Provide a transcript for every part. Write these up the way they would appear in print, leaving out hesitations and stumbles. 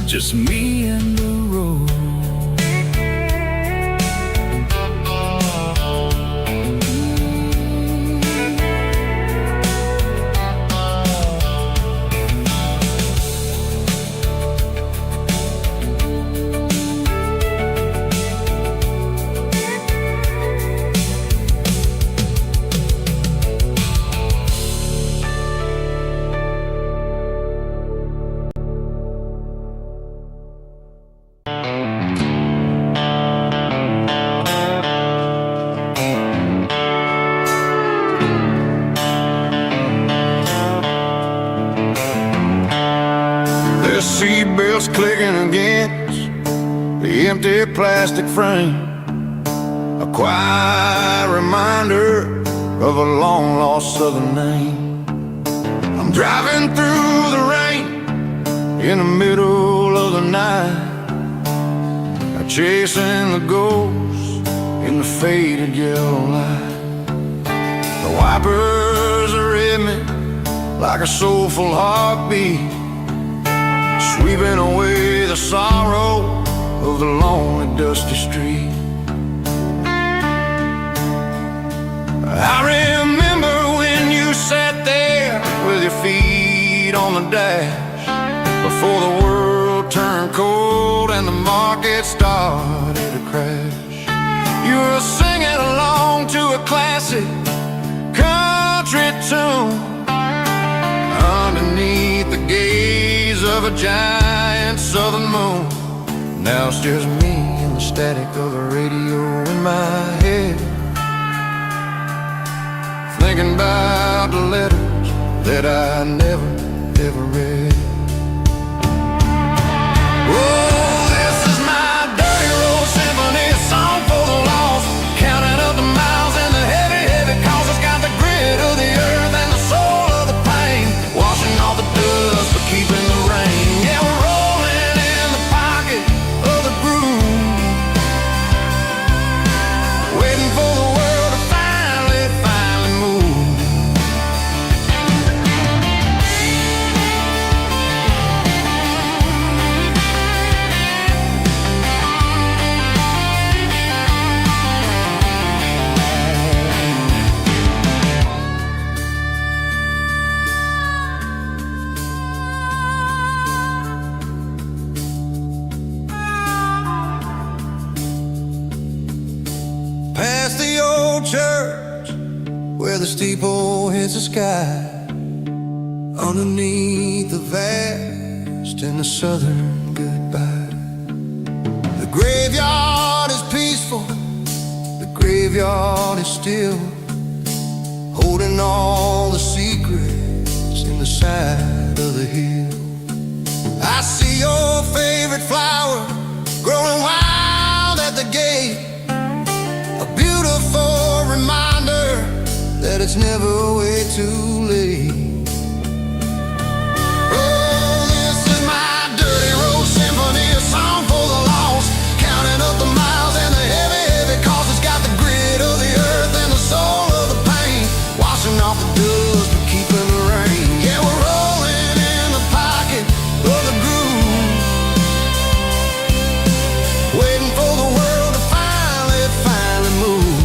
just me and the road. Seatbelts clicking against the empty plastic frame, a quiet reminder of a long-lost southern name. I'm driving through the rain in the middle of the night, chasing the ghosts in the faded yellow light. The wipers are in me like a soulful heartbeat, sweeping away the sorrow of the lonely, dusty street. I remember when you sat there with your feet on the dash, before the world turned cold and the market started to crash. You were singing along to a classic country tune underneath the gaze of a giant southern moon. Now it's just me and the static of the radio in my head, thinking about the letters that I never, ever read. Oh, this is my dirty road symphony, a song for the lost, counting up the miles and the heavy, heavy calls. It's got the grit of the earth and the soul of the pain, washing off the dust but keeping the rain. Yeah, we're rolling in the pocket of the groove, waiting for the world to finally move. Past the old church where the steeple hits the sky, underneath the vast and the southern goodbye. The graveyard is peaceful, the graveyard is still, holding all the secrets in the side of the hill. I see your favorite flower growing wild at the gate, a beautiful reminder that it's never way too late. Oh, this is my dirty road symphony, a song for the lost, counting up the miles and the heavy, heavy calls. It's got the grit of the earth and the soul of the pain, washing off the dust but keeping the rain. Yeah, we're rolling in the pocket of the groove, waiting for the world to finally move.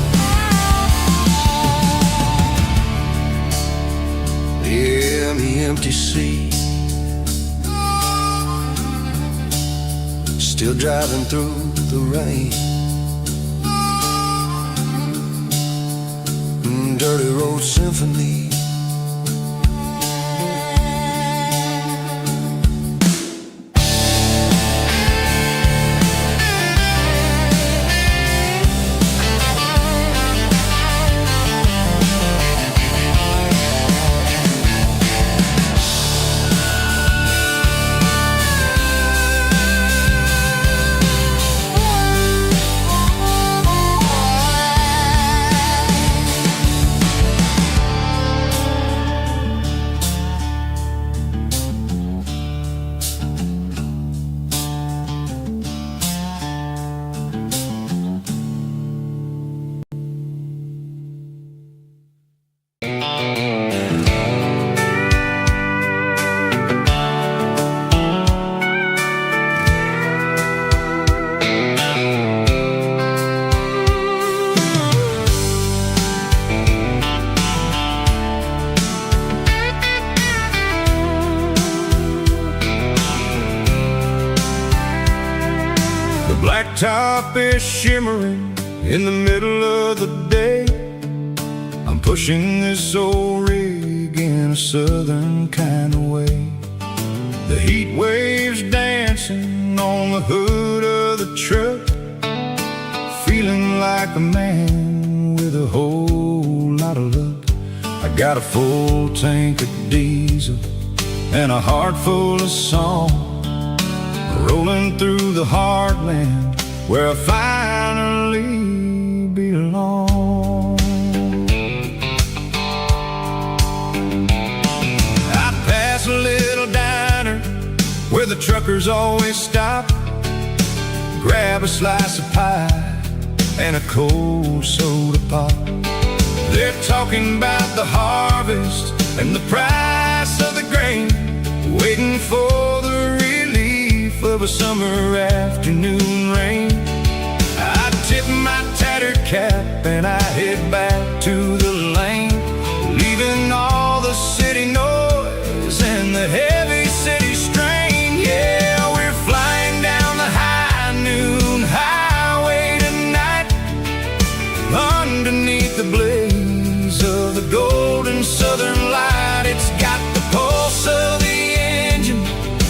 Yeah, the empty sea, still driving through the rain. Dirty road symphony. Blacktop is shimmering in the middle of the day. I'm pushing this old rig in a southern kind of way. The heat waves dancing on the hood of the truck, feeling like a man with a whole lot of luck. I got a full tank of diesel and a heart full of song, rolling through the heartland where I finally belong. I pass a little diner where the truckers always stop, grab a slice of pie and a cold soda pop. They're talking about the harvest and the price of the grain, waiting for the relief of a summer afternoon rain. I tip my tattered cap and I head back to the lane, leaving all the city noise and the heavy city strain. Yeah, we're flying down the high noon highway tonight, underneath the blaze of the golden southern light. It's got the pulse of the engine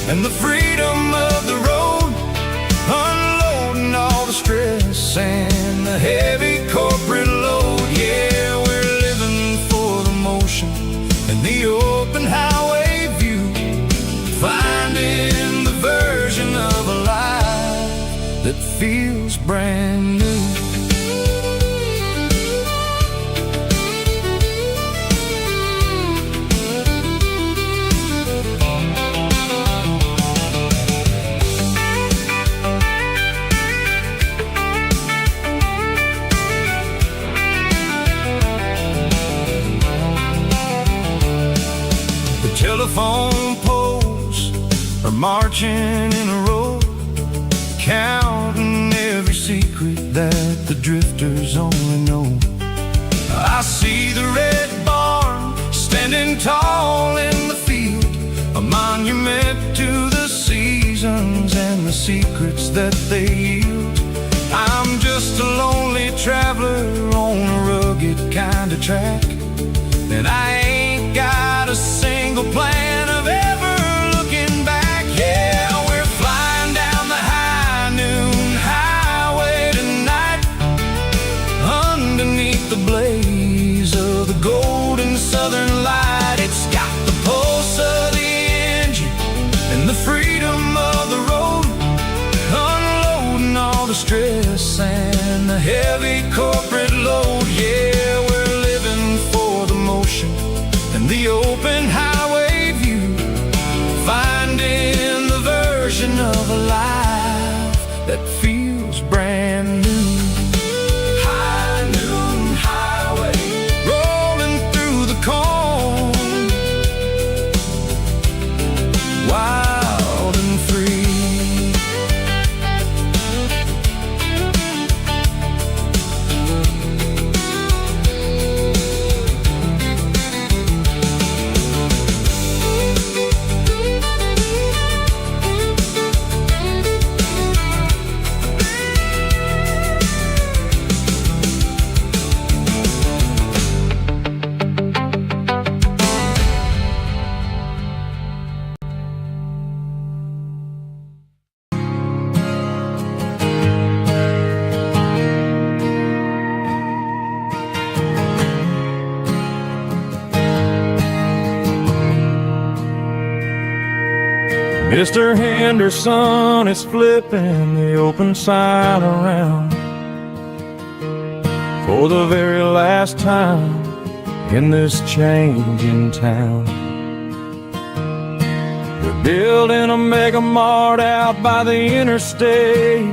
and the freedom of the road, unloading all the stress and the heavy corporate load. Yeah, we're living for the motion and the open highway view, finding the version of a life that feels brand new. Telephone poles are marching in a row, counting every secret that the drifters only know. I see the red barn standing tall in the field, a monument to the seasons and the secrets that they yield. I'm just a lonely traveler on a rugged kind of track, and I ain't got a single plan of ever looking back. Yeah, we're flying down the high noon highway tonight, underneath the blaze of the golden southern light. It's got the pulse of the engine and the freedom of the road, unloading all the stress and the heavy corporate load. Yeah, we're living for the motion and the open highway view, finding the version of a life that feels brand new. High noon highway, rolling through the corn, wild and free. Mr. Henderson is flipping the open sign around for the very last time in this changing town. We're building a mega mart out by the interstate,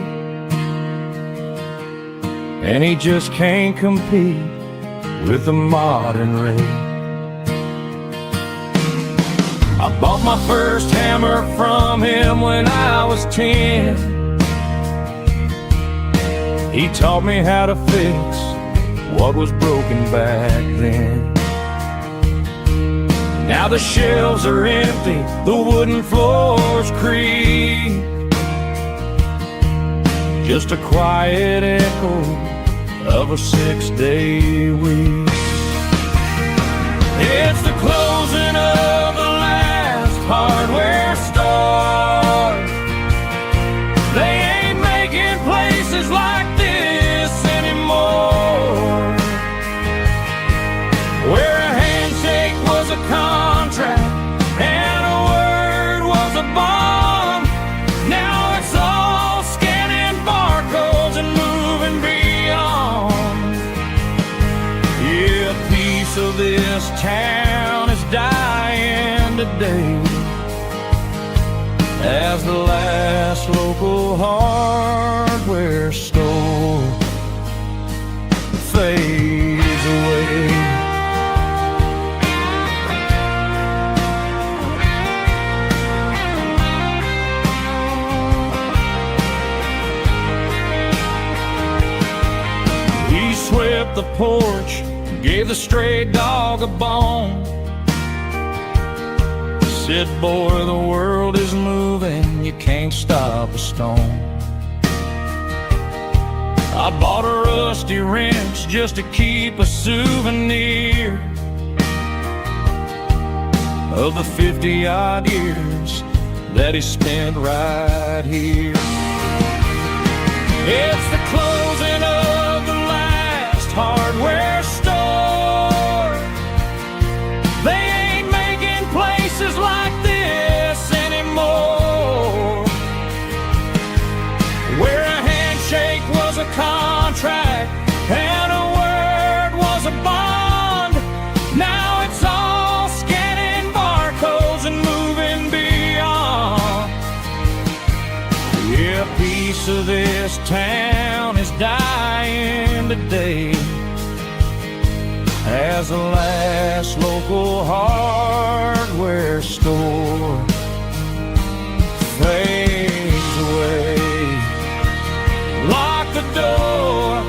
and he just can't compete with the modern rate. I bought my first hammer from him when I was 10. He taught me how to fix what was broken back then. Now the shelves are empty, the wooden floors creak, just a quiet echo of a 6-day week. It's the closing of the last hardware store. They ain't making places like this anymore, where a handshake was a contract and a word was a bond. Now it's all scanning barcodes and moving beyond. Yeah, a piece of this town is dying today as the last local hardware store fades away. He swept the porch, gave the stray dog a bone, said, boy, the world is moving, you can't stop a stone. I bought a rusty wrench just to keep a souvenir of the 50-odd years that he spent right here. It's the closing of the last hardware store. They ain't making places like this anymore, where a handshake was a contract and a word was a bond. Now it's all scanning barcodes and moving beyond. Yeah, a piece of this town is dying today as the last local hardware store fades away. Lock the door,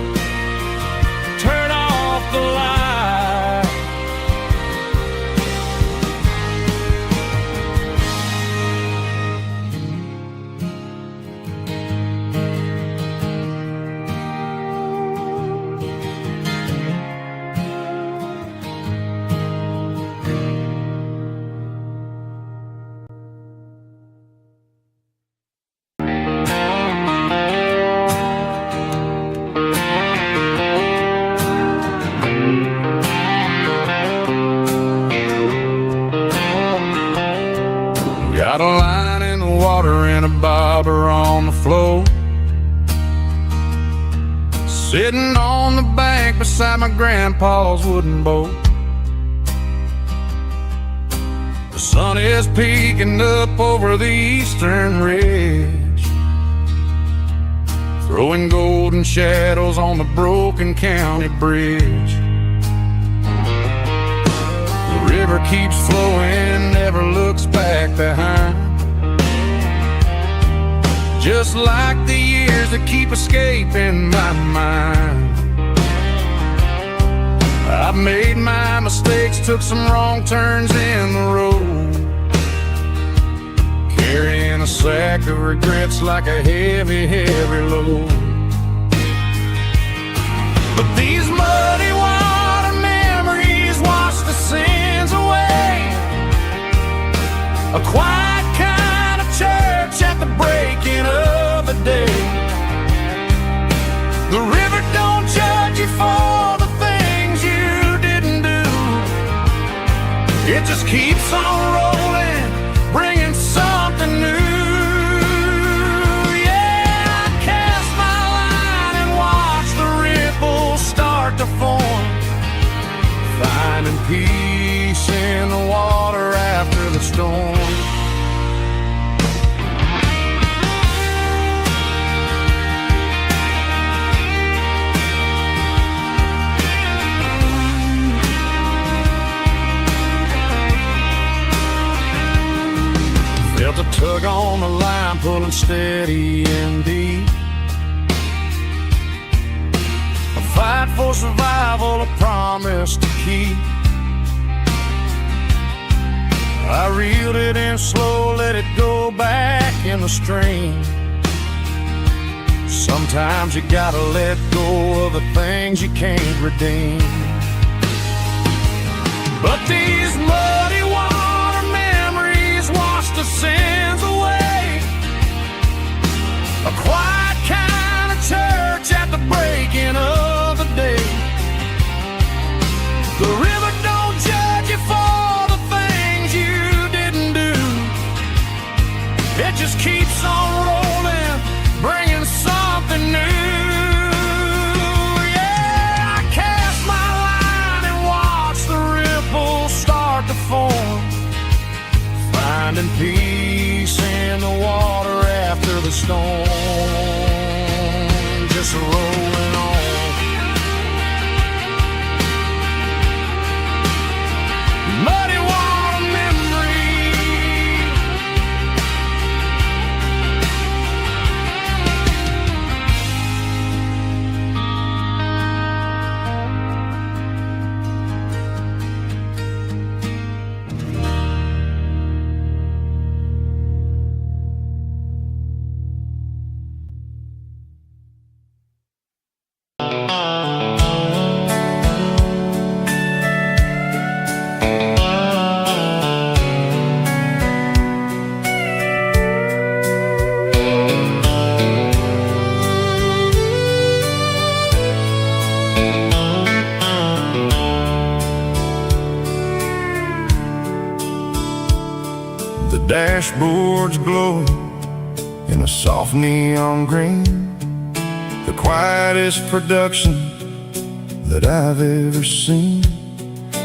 turn off the light. Got a line in the water and a bobber on the floor, sitting on the bank beside my grandpa's wooden boat. The sun is peeking up over the eastern ridge, throwing golden shadows on the broken county bridge. The river keeps flowing, never looks back behind, just like the years that keep escaping my mind. I've made my mistakes, took some wrong turns in the road, carrying a sack of regrets like a heavy, heavy load. But these muddy water memories wash the sins away. A quiet kind of church at the breaking of the day. The river don't judge you for the things you didn't do. It just keeps on rolling, bringing something new. Yeah, I cast my line and watch the ripples start to form, finding peace in the water after the storm. Felt a tug on the line, pulling steady and deep. A fight for survival, a promise to keep. I reeled it in slow, let it go back in the stream. Sometimes you gotta let go of the things you can't redeem. But these muddy water memories wash the sins away. A quiet kind of church at the breaking of the day. The river don't judge you for the things you didn't do. It just keeps on rolling, bringing something new. Yeah, I cast my line and watch the ripples start to form, finding peace in the water after the storm, just rolling on. Muddy water memory. Dashboards glowing in a soft neon green, the quietest production that I've ever seen.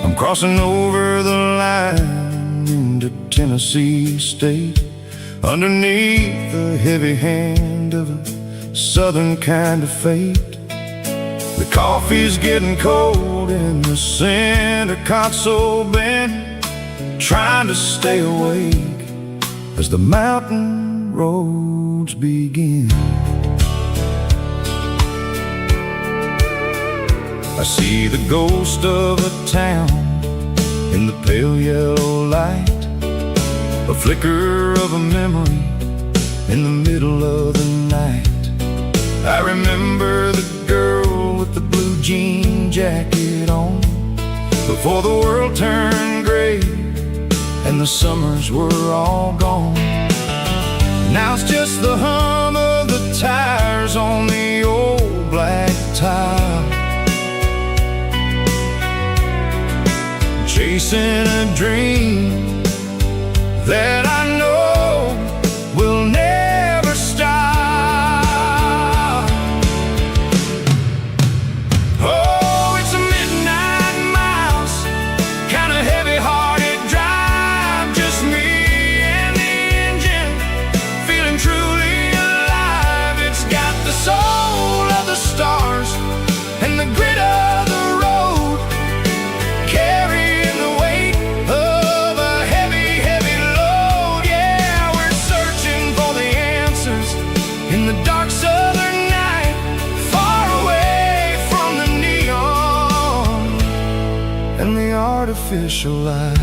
I'm crossing over the line into Tennessee State, underneath the heavy hand of a southern kind of fate. The coffee's getting cold in the center console bin, trying to stay awake as the mountain roads begin. I see the ghost of a town in the pale yellow light, a flicker of a memory in the middle of the night. I remember the girl with the blue jean jacket on, before the world turned gray and the summers were all gone. Now it's just the hum of the tires on the old black tile, chasing a dream that I know will never stop. Oh, it's a midnight mouse, kind of heavy-hearted drive, just me and the engine, feeling truly alive. It's got the soul of the stars and the grit of the road, carrying the weight of a heavy, heavy load. Yeah, we're searching for the answers in the dark southern night, far away from the neon and the artificial light.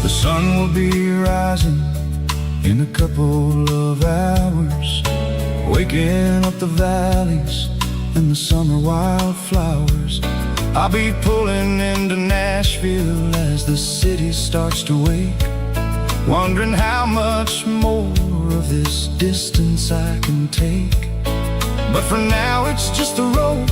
The sun will be rising in a couple of hours, waking up the valleys and the summer wildflowers. I'll be pulling into Nashville as the city starts to wake, wondering how much more of this distance I can take. But for now it's just the road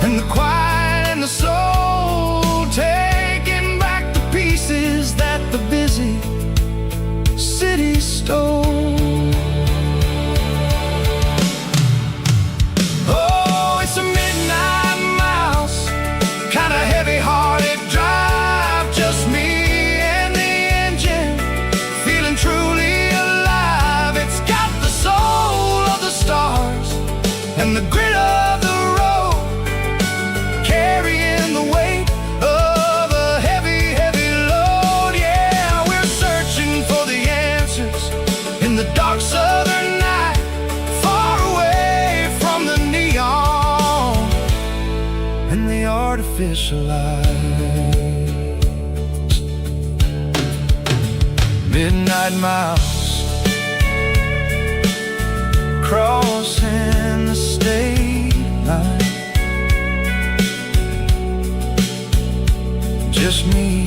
and the quiet and the soul, taking back the pieces that the busy city stole. Oh, it's a midnight mouse, kind of heavy-hearted drive, just me and the engine, feeling truly alive. It's got the soul of the stars and the grit of the road, artificial lights. Midnight mouse crossing the state line. Just me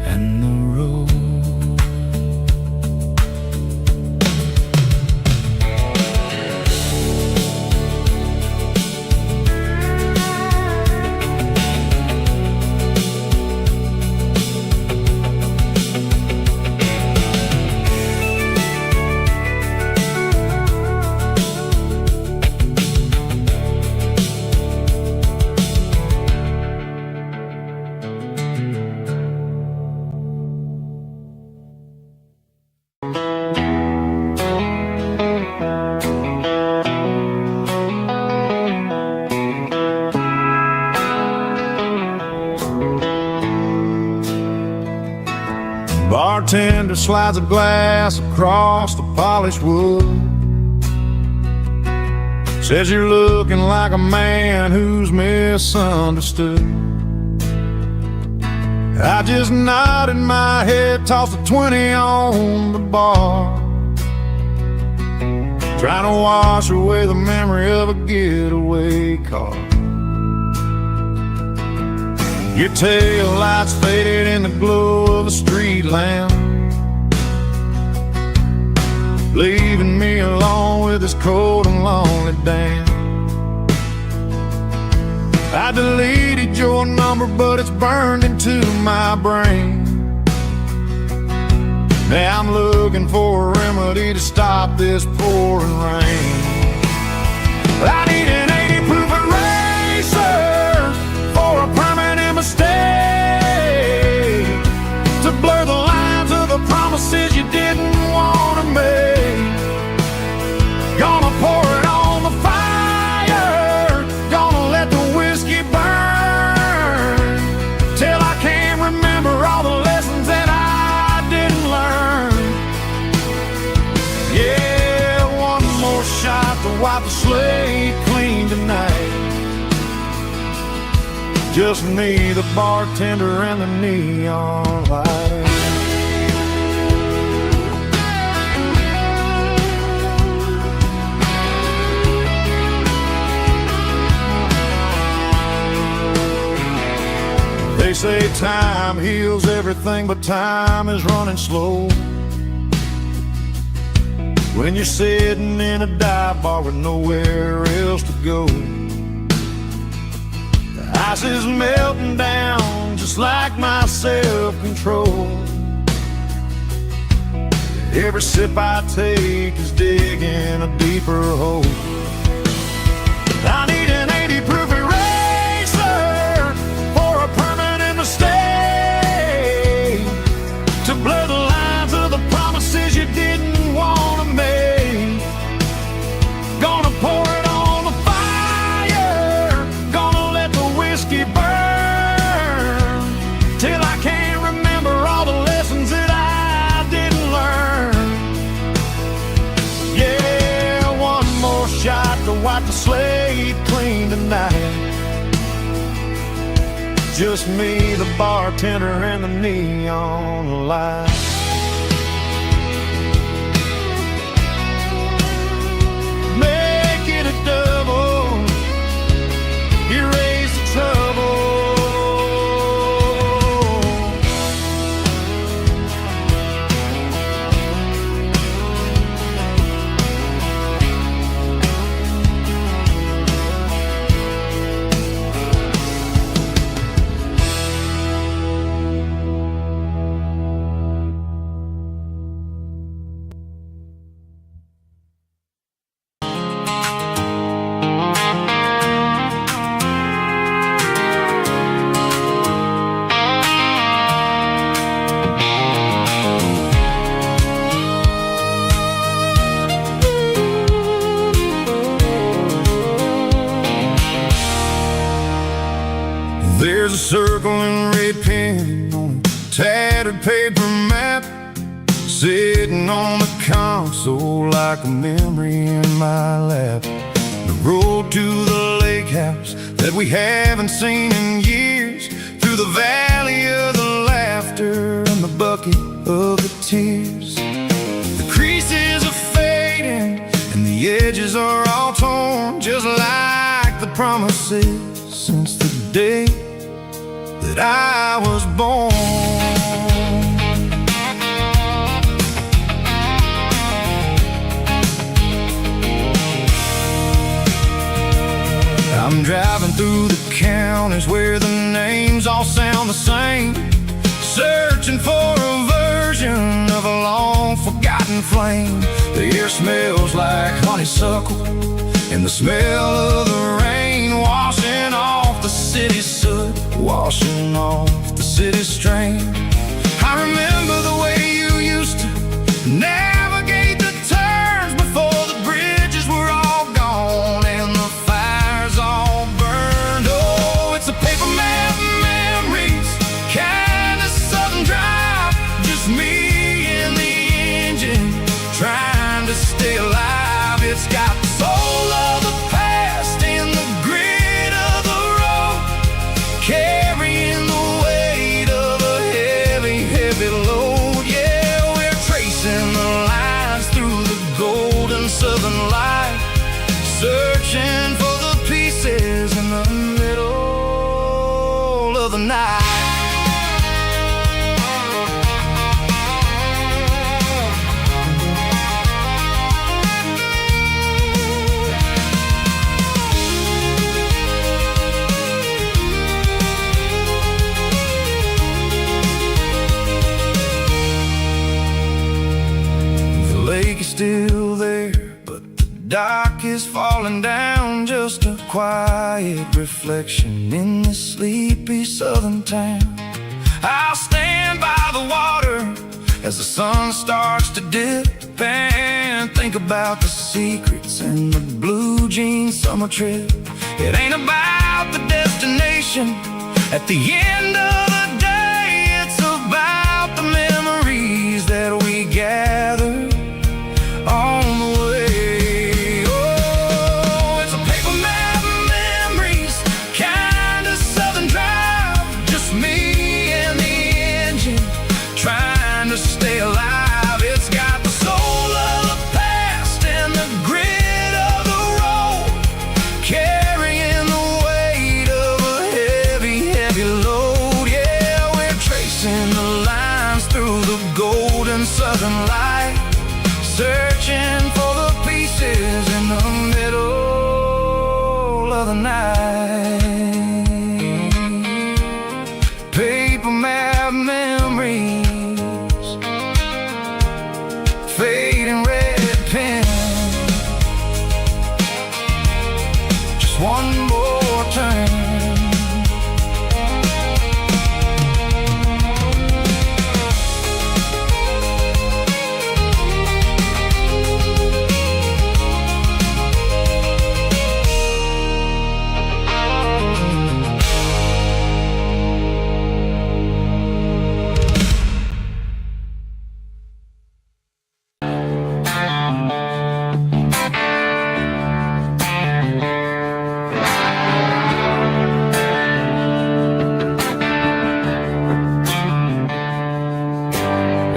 and the road. Bartender slides a glass across the polished wood. Says you're looking like a man who's misunderstood. I just nodded my head, tossed a 20 on the bar, trying to wash away the memory of a getaway car. Your tail lights faded in the glow of a street lamp, leaving me alone with this cold and lonely damn. I deleted your number, but it's burned into my brain. Now I'm looking for a remedy to stop this pouring rain. I need an 80 proof eraser for a permanent mistake, to blur the lines of the promises you didn't want to make. Gonna pour it on the fire, gonna let the whiskey burn, till I can't remember all the lessons that I didn't learn. Yeah, one more shot to wipe the slate clean tonight. Just me, the bartender, and the neon light. They say time heals everything, but time is running slow when you're sitting in a dive bar with nowhere else to go. The ice is melting down just like my self-control. Every sip I take is digging a deeper hole. I need an 80 proof eraser for a permanent mistake, to blur the lines of the promises you didn't want to make. Gonna pour it on the fire, gonna let the whiskey burn, till I can't remember all the lessons that I didn't learn. Yeah, one more shot to wipe the slate clean tonight. Just me, the bartender, and the neon light. Make it a double, erase the trouble. There's a circle and red pen on a tattered paper map, sitting on the console like a memory in my lap. The Rode to the lake house that we haven't seen in years, through the valley of the laughter and the bucket of the tears. The creases are fading and the edges are all torn, just like the promises since the day that I was born. I'm driving through the counties where the names all sound the same, searching for a version of a long forgotten flame. The air smells like honeysuckle and the smell of the rain, washing off the city's soot, washing off the city's strain. I remember the way you used to navigate the turns before the bridges were all gone and the fires all burned. Oh, it's a paper map memories, kind of southern drive, just me and the engine trying to stay alive. It's got the soul of the past and the grit of the road, carrying the weight of a heavy, heavy load. Yeah, we're tracing the lines through the golden southern light, searching for the pieces in the middle of the night. The lake is still there, but the dock is falling down, just a quiet reflection in this sleepy southern town. I'll stand by the water as the sun starts to dip and think about the secrets in the blue jean summer trip. It ain't about the destination at the end of the day, it's about the memories that we gather on the way. Oh, it's a paper map memories, kind of southern drive, just me and the engine trying to stay alive. It's got the soul of the past and the grit of the road, carrying the weight of a heavy, heavy load. Yeah, we're tracing the lines through the golden southern light, searching for the pieces in the middle of the night. Paper map memories, fading red pen, just one more turn.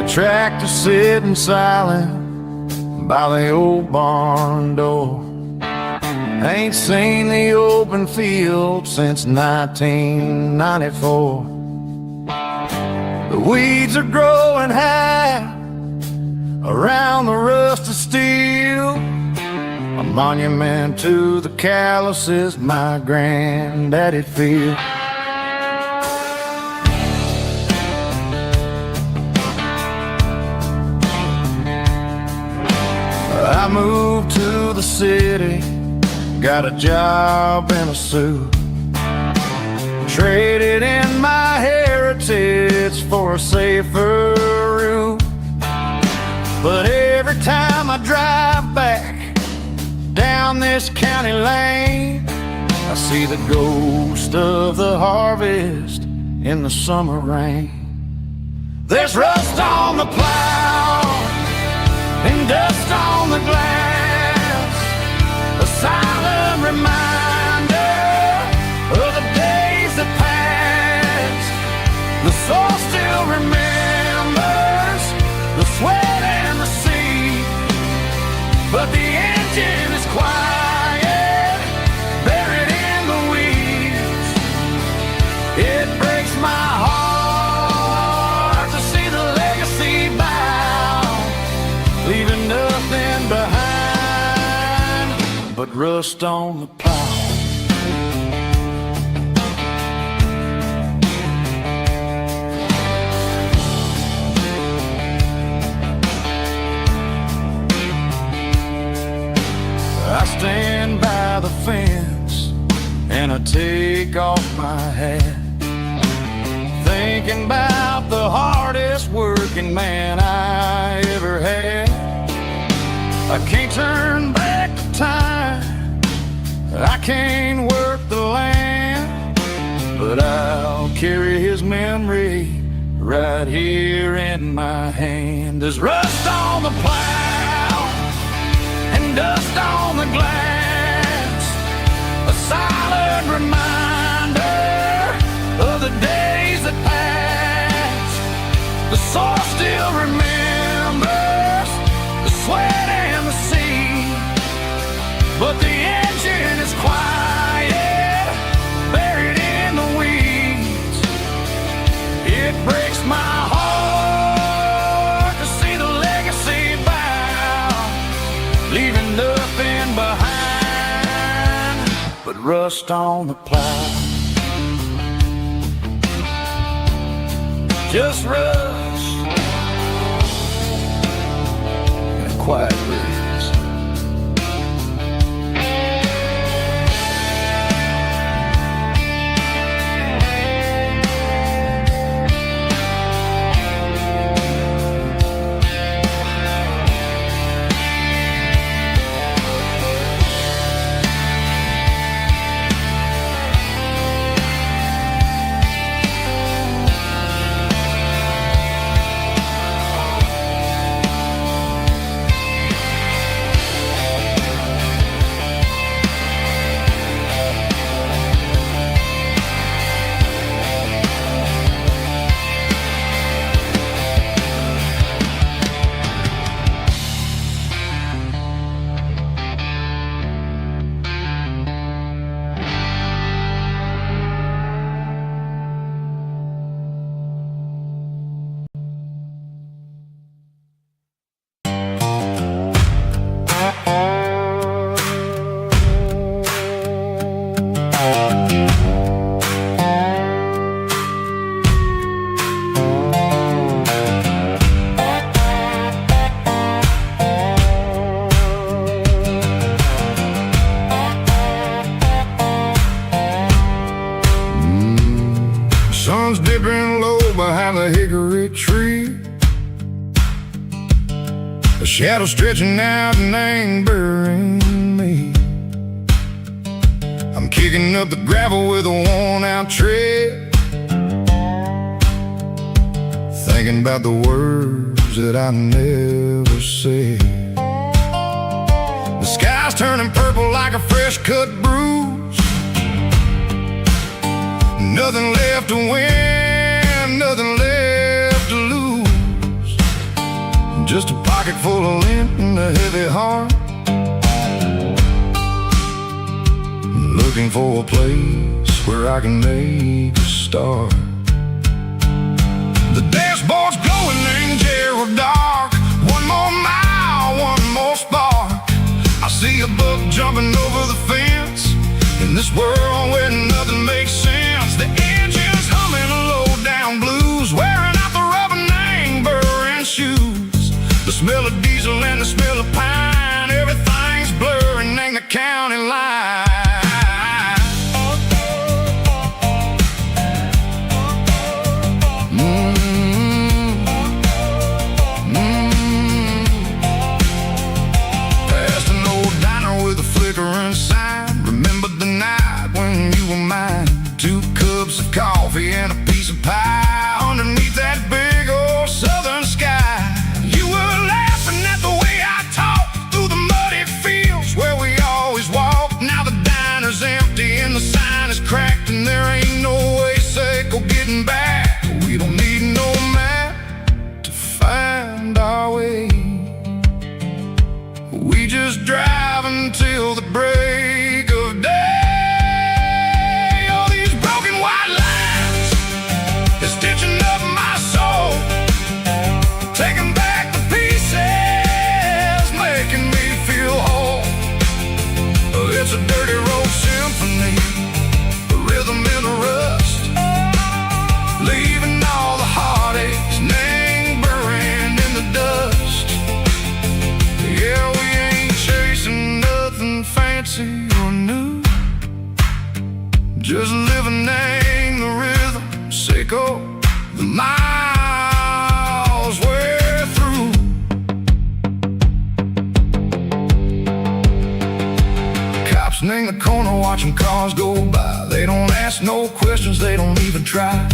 Tractor sitting silent by the old barn door. Ain't seen the open field since 1994. The weeds are growing high around the rusted steel, a monument to the calluses my granddaddy feel. I moved to the city, got a job in a suit, traded in my heritage for a safer route. But every time I drive back down this county lane, I see the ghost of the harvest in the summer rain. There's rust on the plow and dust on the glass, a silent engine is quiet, buried in the weeds. It breaks my heart to see the legacy bow, leaving nothing behind but rust on the plow. I stand by the fence and I take off my hat, thinking about the hardest working man I ever had. I can't turn back the time, I can't work the land, but I'll carry his memory right here in my hand. There's rust on the plow and dust on the glass, a silent reminder of the days that passed. The soil still remembers the sweat and the sea, but the engine is quiet, buried in the weeds. It breaks my heart to see the legacy bow, leaving nothing behind but rust on the plow. Just rust and a quiet breeze. Sun's dipping low behind the hickory tree, a shadow stretching out and angering me. I'm kicking up the gravel with a worn-out tread, thinking about the words that I never said. The sky's turning purple like a fresh-cut bruise, nothing left to win, nothing left to lose, just a pocket full of lint and a heavy heart, looking for a place where I can make a start. The dashboard's glowing in Gerald dark, one more mile, one more spark. I see a buck jumping over the fence, in this world where nothing makes sense. The engine's humming a low-down blues, wearing out the rubber name burring shoes. The smell of diesel and the smell of pine, everything's blurring in the county line. Past an old diner with a flickering sign, remember the night when you were mine. 2 cups of until the break of day. All these broken white lines is stitching up my soul, taking back the pieces, making me feel whole. It's a dirty road symphony, a rhythm in the rust, leaving all the heartaches lingering in the dust. Yeah, we ain't chasing nothing fancy or new, just living in the rhythm, sicko, the miles we're through. Cops in the corner watching cars go by. They don't ask no questions, they don't even try.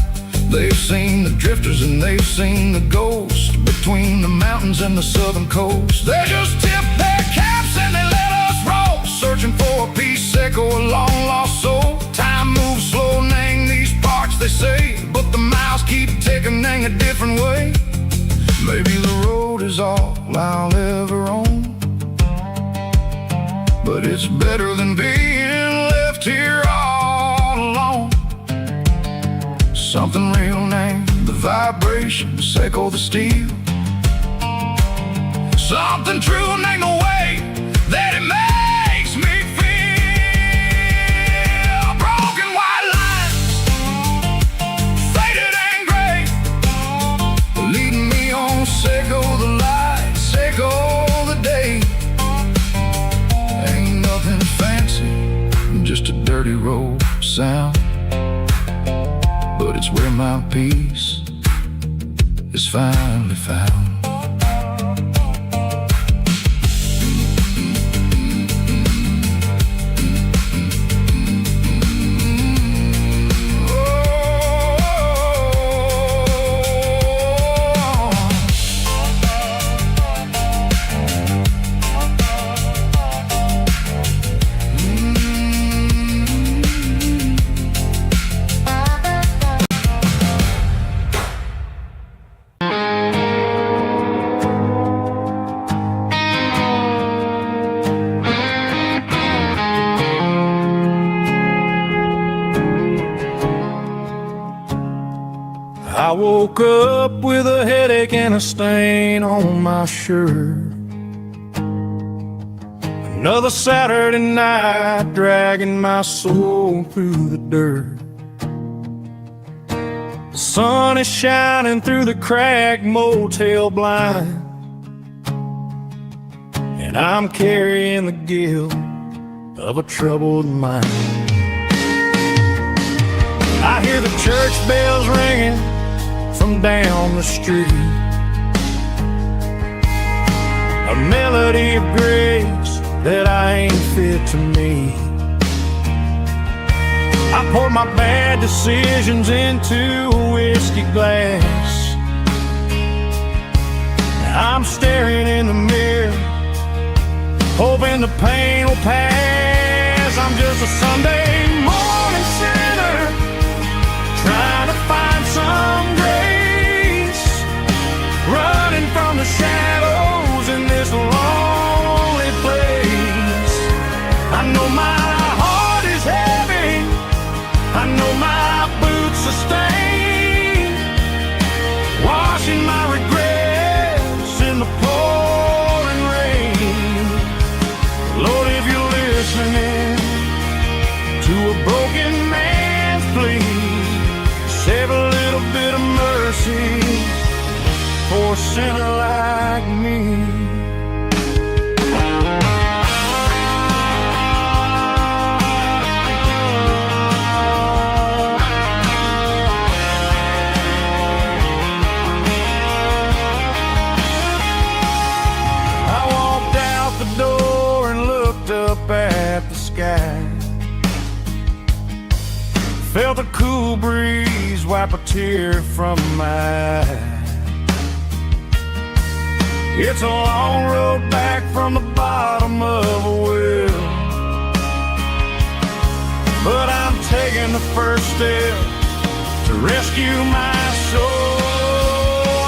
They've seen the drifters and they've seen the ghosts between the mountains and the southern coast. They just tip their caps and they let us roll, searching for a piece echo, a long lost soul. Time moves slow in these parts, they say, but the miles keep ticking in a different way. Maybe the road is all I'll ever own, but it's better than being left here all alone. Something real named the vibrations echo the steel. Something true named the way that it makes me feel. Broken white lines, faded and gray, leading me on, echo the light, echo the day. Ain't nothing fancy, just a dirty road sound, but it's where my peace is finally found. I woke up with a headache and a stain on my shirt. Another Saturday night dragging my soul through the dirt. The sun is shining through the cracked motel blind, and I'm carrying the guilt of a troubled mind. I hear the church bells ringing from down the street, a melody of grace that I ain't fit to meet. I poured my bad decisions into a whiskey glass. Now I'm staring in the mirror, hoping the pain will pass. I'm just a Sunday morning sinner, trying to find some grace, running from the shadows in this lonely place. I know my heart is heavy, I know my boots are stained, washing my regrets in the pouring rain. Lord, if you're listening to a broken man's plea, save a little bit of mercy for a sinner like me. I walked out the door and looked up at the sky, felt a cool breeze wipe a tear from my eye. It's a long road back from the bottom of a well, but I'm taking the first step to rescue my soul.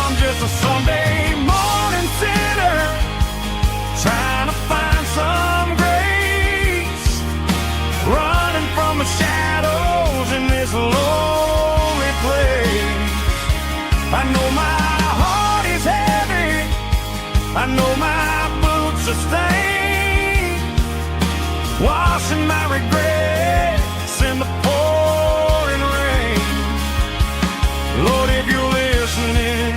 I'm just a Sunday morning sinner, trying to find some grace. washing my regrets in the pouring rain. Lord, if you're listening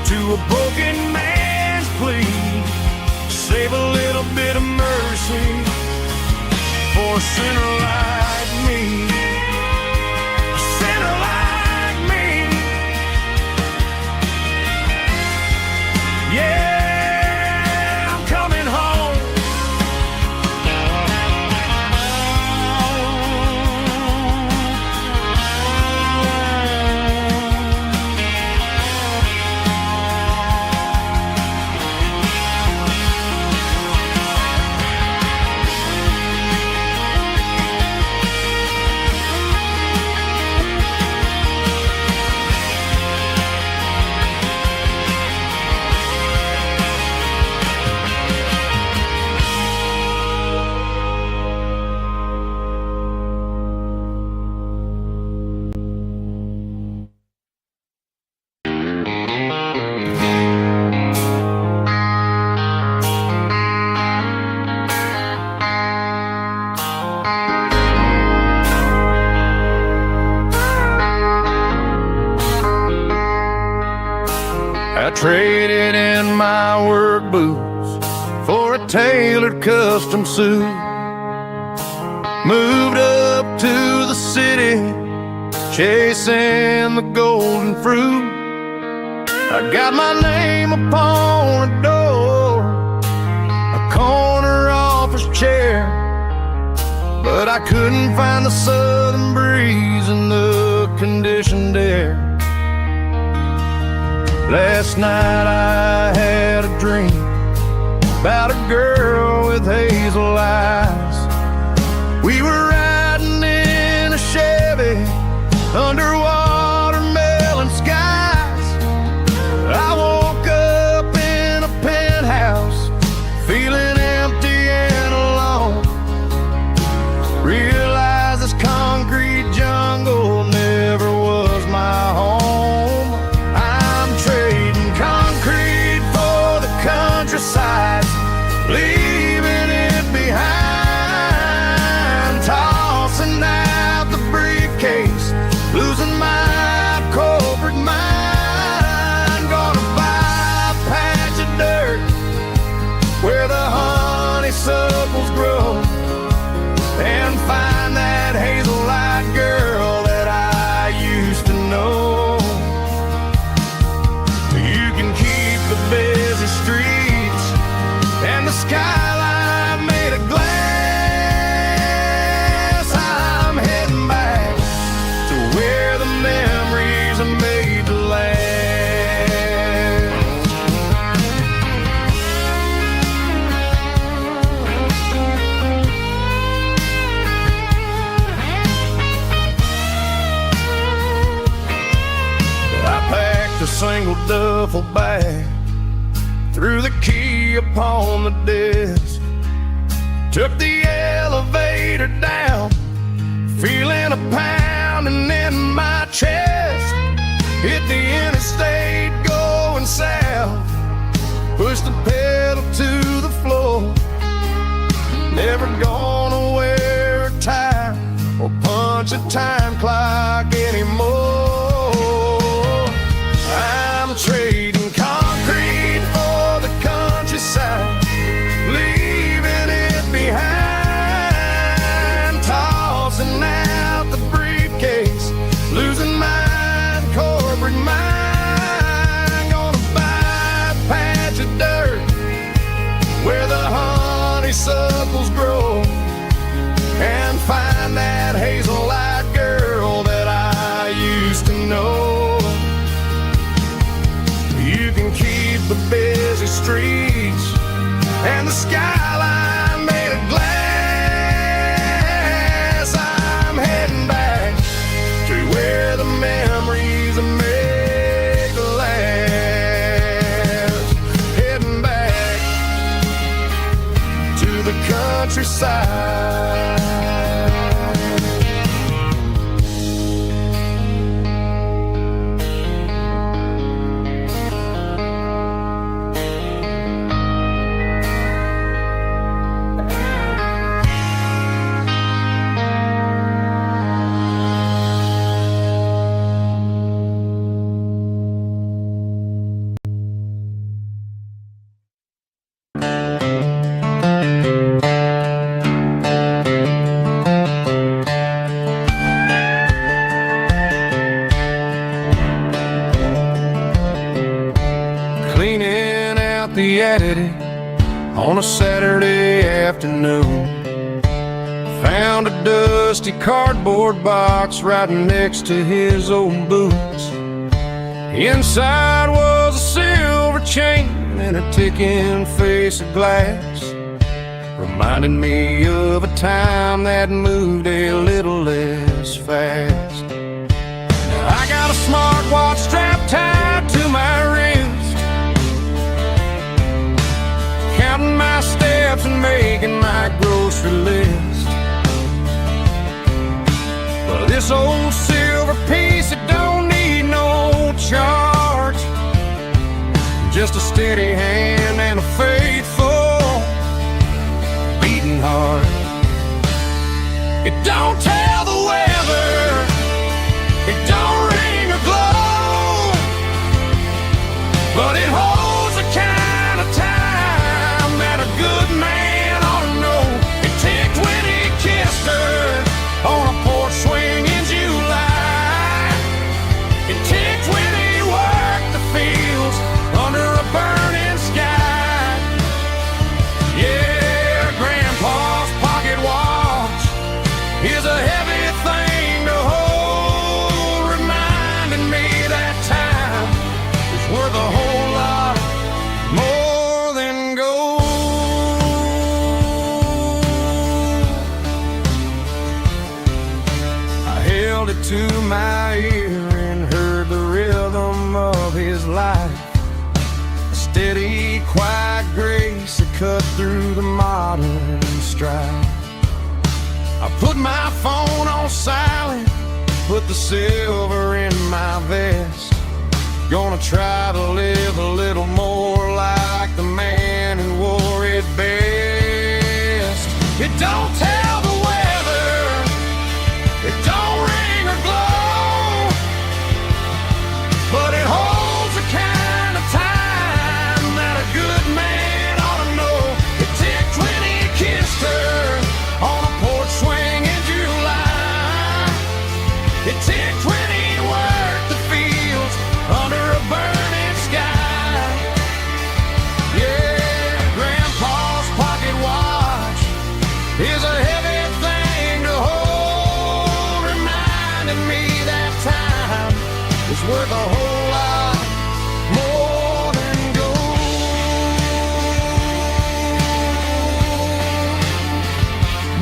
to a broken man's plea, save a little bit of mercy for a sinner like me. A sinner like me. Yeah, I'm coming home. I traded in my work boots for a tailored custom suit. Moved up to the city, chasing the golden fruit. I got my name upon a door, a corner office chair, but I couldn't find the southern breeze in the conditioned air. Last night I had a dream about a girl with hazel eyes. We were riding in a Chevy under watermelon skies. I woke up in a penthouse feeling empty and alone. Realized this concrete jungle never was my home. Countryside, leaving it behind, tossing out the briefcase, losing my corporate mind. Gonna buy a patch of dirt where the honeysuckles grow and find that hazel-eyed girl that I used to know. You can keep the busy streets and the skyline made of glass. I'm heading back to where the memories are made to last. I packed a single duffel bag, threw the key upon the desk, took the elevator down, feeling a pounding in my chest. Hit the interstate going south, pushed the pedal to the floor. Never gonna wear a tie or punch a time clock anymore. I'm trading concrete for the countryside, leaving it behind, tossing out the briefcase, losing my corporate mind. Gonna buy a patch of dirt where the honeysuckles grow and find that hazel-eyed girl that I used to know. You can keep the busy streets and the skyline made of glass. I'm heading back to where the memories are made to last. Heading back to the countryside. afternoon. Found a dusty cardboard box right next to his old boots. Inside was a silver chain and a ticking face of glass, reminded me of a time that moved a little less fast. Now I got a smartwatch strapped tied to my wrist, counting my steps and making my grocery list. Well, this old silver piece, it don't need no charge, just a steady hand and a faithful beating heart. It don't tell the weather, it don't ring or glow, but it holds the kind of time that a good man ought to know. It ticked when he kissed her on a porch swing in July. It ticked when he worked the fields under a burning sky. Yeah, Grandpa's pocket watch is a heavy thing to hold, reminding me that time is worth a whole lot more than gold. I held it to my ear and heard the rhythm of his life, a steady, quiet grace that cut through the modern strife. I put my phone on silent, put the silver in my vest. Gonna try to live a little more like the man who wore it best. It don't tell the weather, it don't ring or glow, but it holds the kind of time that a good man ought to know. It ticked when he kissed her on a porch swing in July. It ticked when he worked the fields under a burning sky. Yeah, Grandpa's pocket watch is a heavy thing to hold, reminding me that time is worth a whole lot more than gold.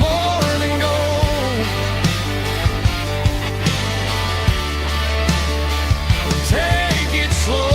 More than gold. Take it slow.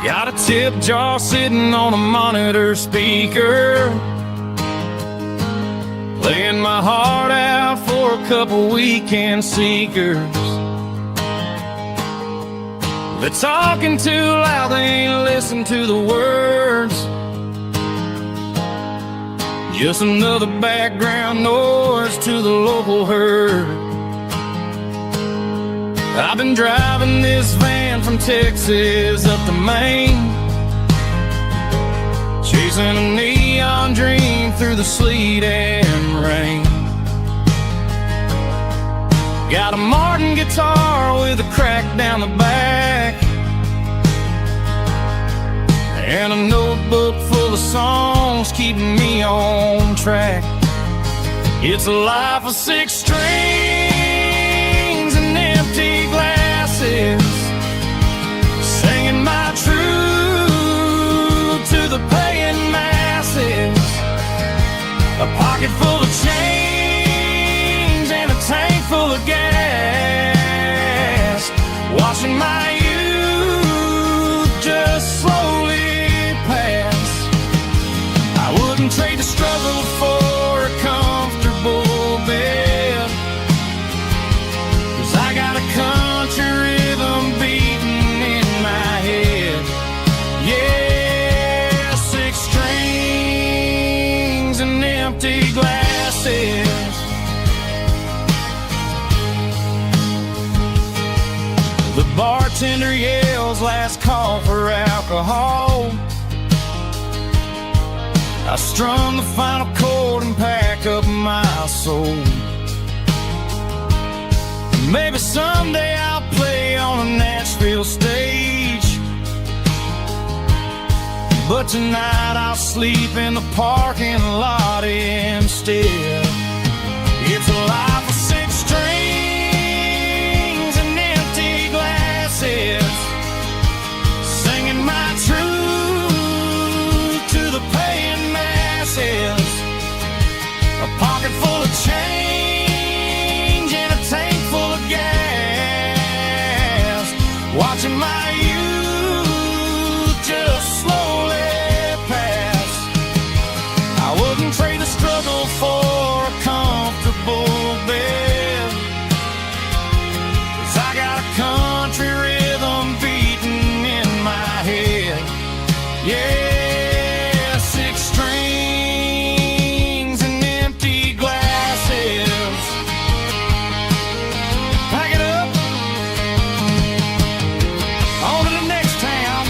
Got a tip jar sitting on a monitor speaker, playing my heart out for a couple weekend seekers. They're talking too loud, they ain't listen to the words. Just another background noise to the local herd. I've been driving this van from Texas up to Maine, chasing a neon dream through the sleet and rain. Got a Martin guitar with a crack down the back, and a notebook full of songs keeping me on track. It's a life of 6 strings and empty glasses, singing my bartender yells last call for alcohol. I strummed the final chord and packed up my soul. Maybe someday I'll play on a Nashville stage, but tonight I'll sleep in the parking lot instead. It's a life of 6 strings and empty glasses, singing my truth to the paying masses. A pocket full of change and a tank full of gas, watching my youth just slowly pass. I wouldn't trade the struggle for a comfortable bed, 'cause I got a country rhythm beating in my head. Yeah, 6 strings and empty glasses. Pack it up, on to the next town.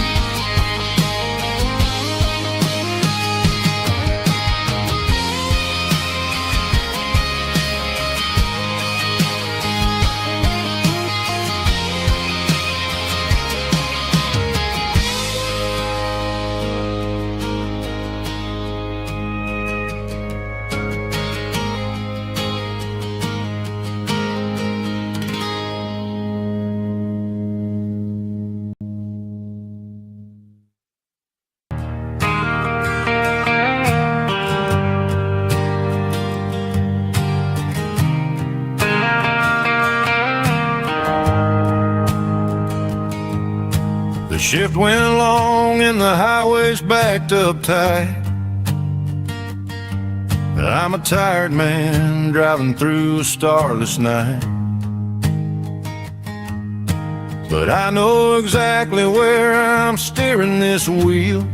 The shift went long and the highway's backed up tight. I'm a tired man driving through a starless night, but I know exactly where I'm steering this wheel,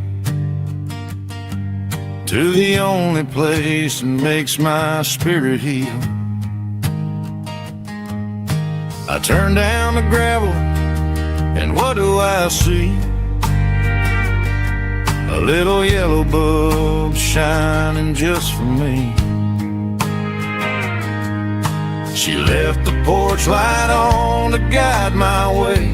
to the only place that makes my spirit heal. I turn down the gravel, and what do I see? A little yellow bulb shining just for me. She left the porch light on to guide my way,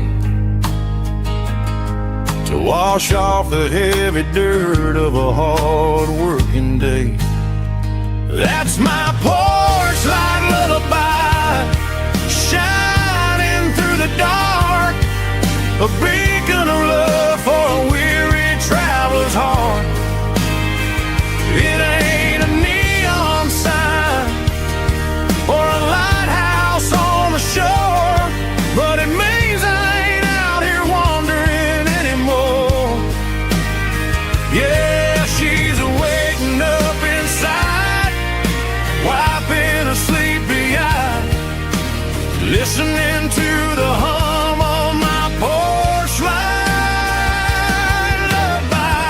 to wash off the heavy dirt of a hard working day. That's my porch light lullaby, shining through the dark, a beacon of love for a weary traveler's heart. It ain't a neon sign or a lighthouse on the shore, but it means I ain't out here wandering anymore. Yeah, she's waiting up inside, wiping a sleepy eye, listening to the hum of my porch light lullaby.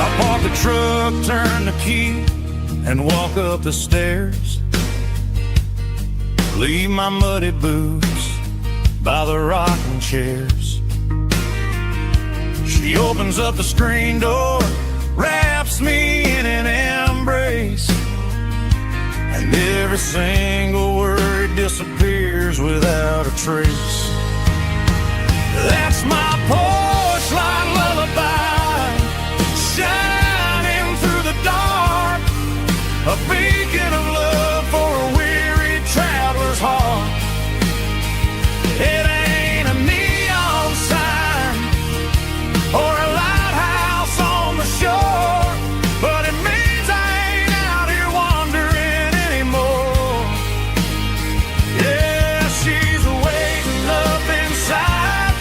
I park the truck, turn the key, and walk up the stairs. Leave my muddy boots by the rocking chairs. She opens up the screen door, wraps me in an embrace, and every single word disappears without a trace. That's my porch light lullaby, shining through the dark, a beacon of love for a weary traveler's heart. It ain't a neon sign or a lighthouse on the shore, but it means I ain't out here wandering anymore. Yeah, she's waiting up inside,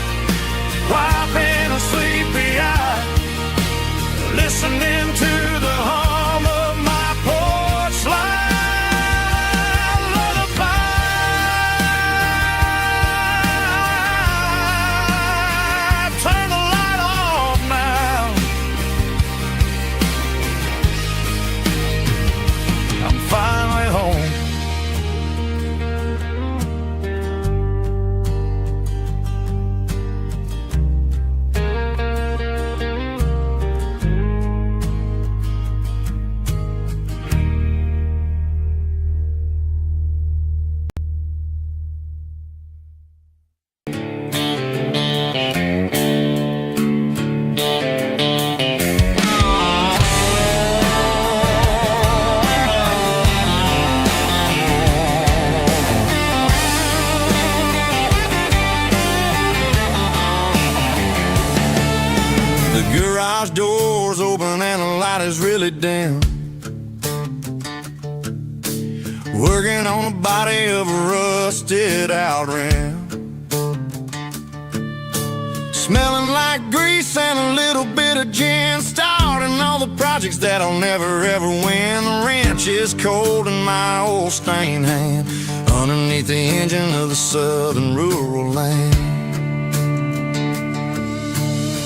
is really dim, working on the body of a rusted out rim, smelling like grease and a little bit of gin, starting all the projects that I'll never ever win. The wrench is cold in my old stained hand, underneath the engine of the southern rural land.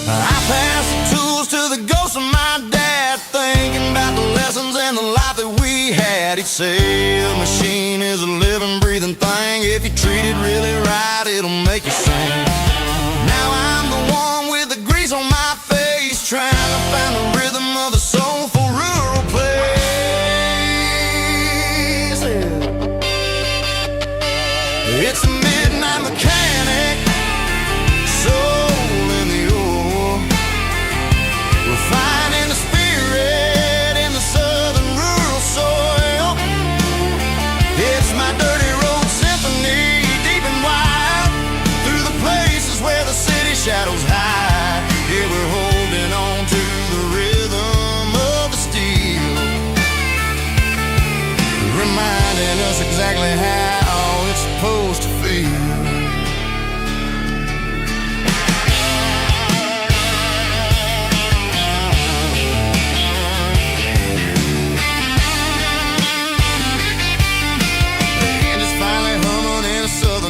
I pass the tools to the ghost of my dad, thinking about the lessons and the life that we had. He'd say a machine is a living, breathing thing. If you treat it really right, it'll make you sing. Now I'm the one with the grease on my face, trying to find the rhythm of the soulful rural place. It's a midnight mechanic, soul in the ore, refining the spirit in the southern rural soil. It's my dirty road symphony, deep and wide, through the places where the city shadows hide. Yeah, we're holding on to the rhythm of the steel, reminding us exactly how it's supposed to feel.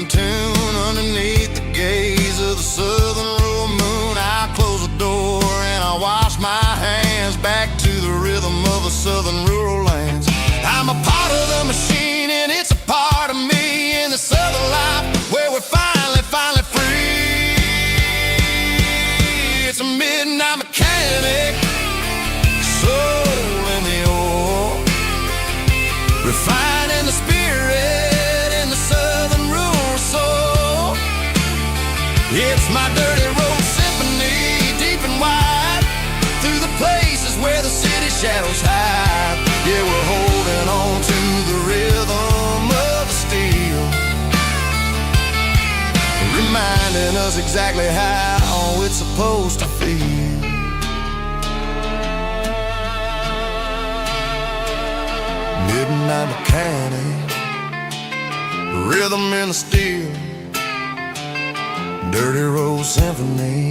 Tune underneath the gaze of the southern rural moon. I close the door and I wash my hands, back to the rhythm of the southern rural lands. I'm a part of the machine and it's a part of me in the southern life where we're finally free. It's a midnight mechanic, soul in the ore, refining the spirit in the southern rural soul. It's my dirty road symphony, deep and wide, through the places where the city shadows hide. Yeah, we're holding on to the rhythm of the steel, reminding us exactly how it's supposed to feel. Midnight mechanic, rhythm in the steel, dirty road symphony.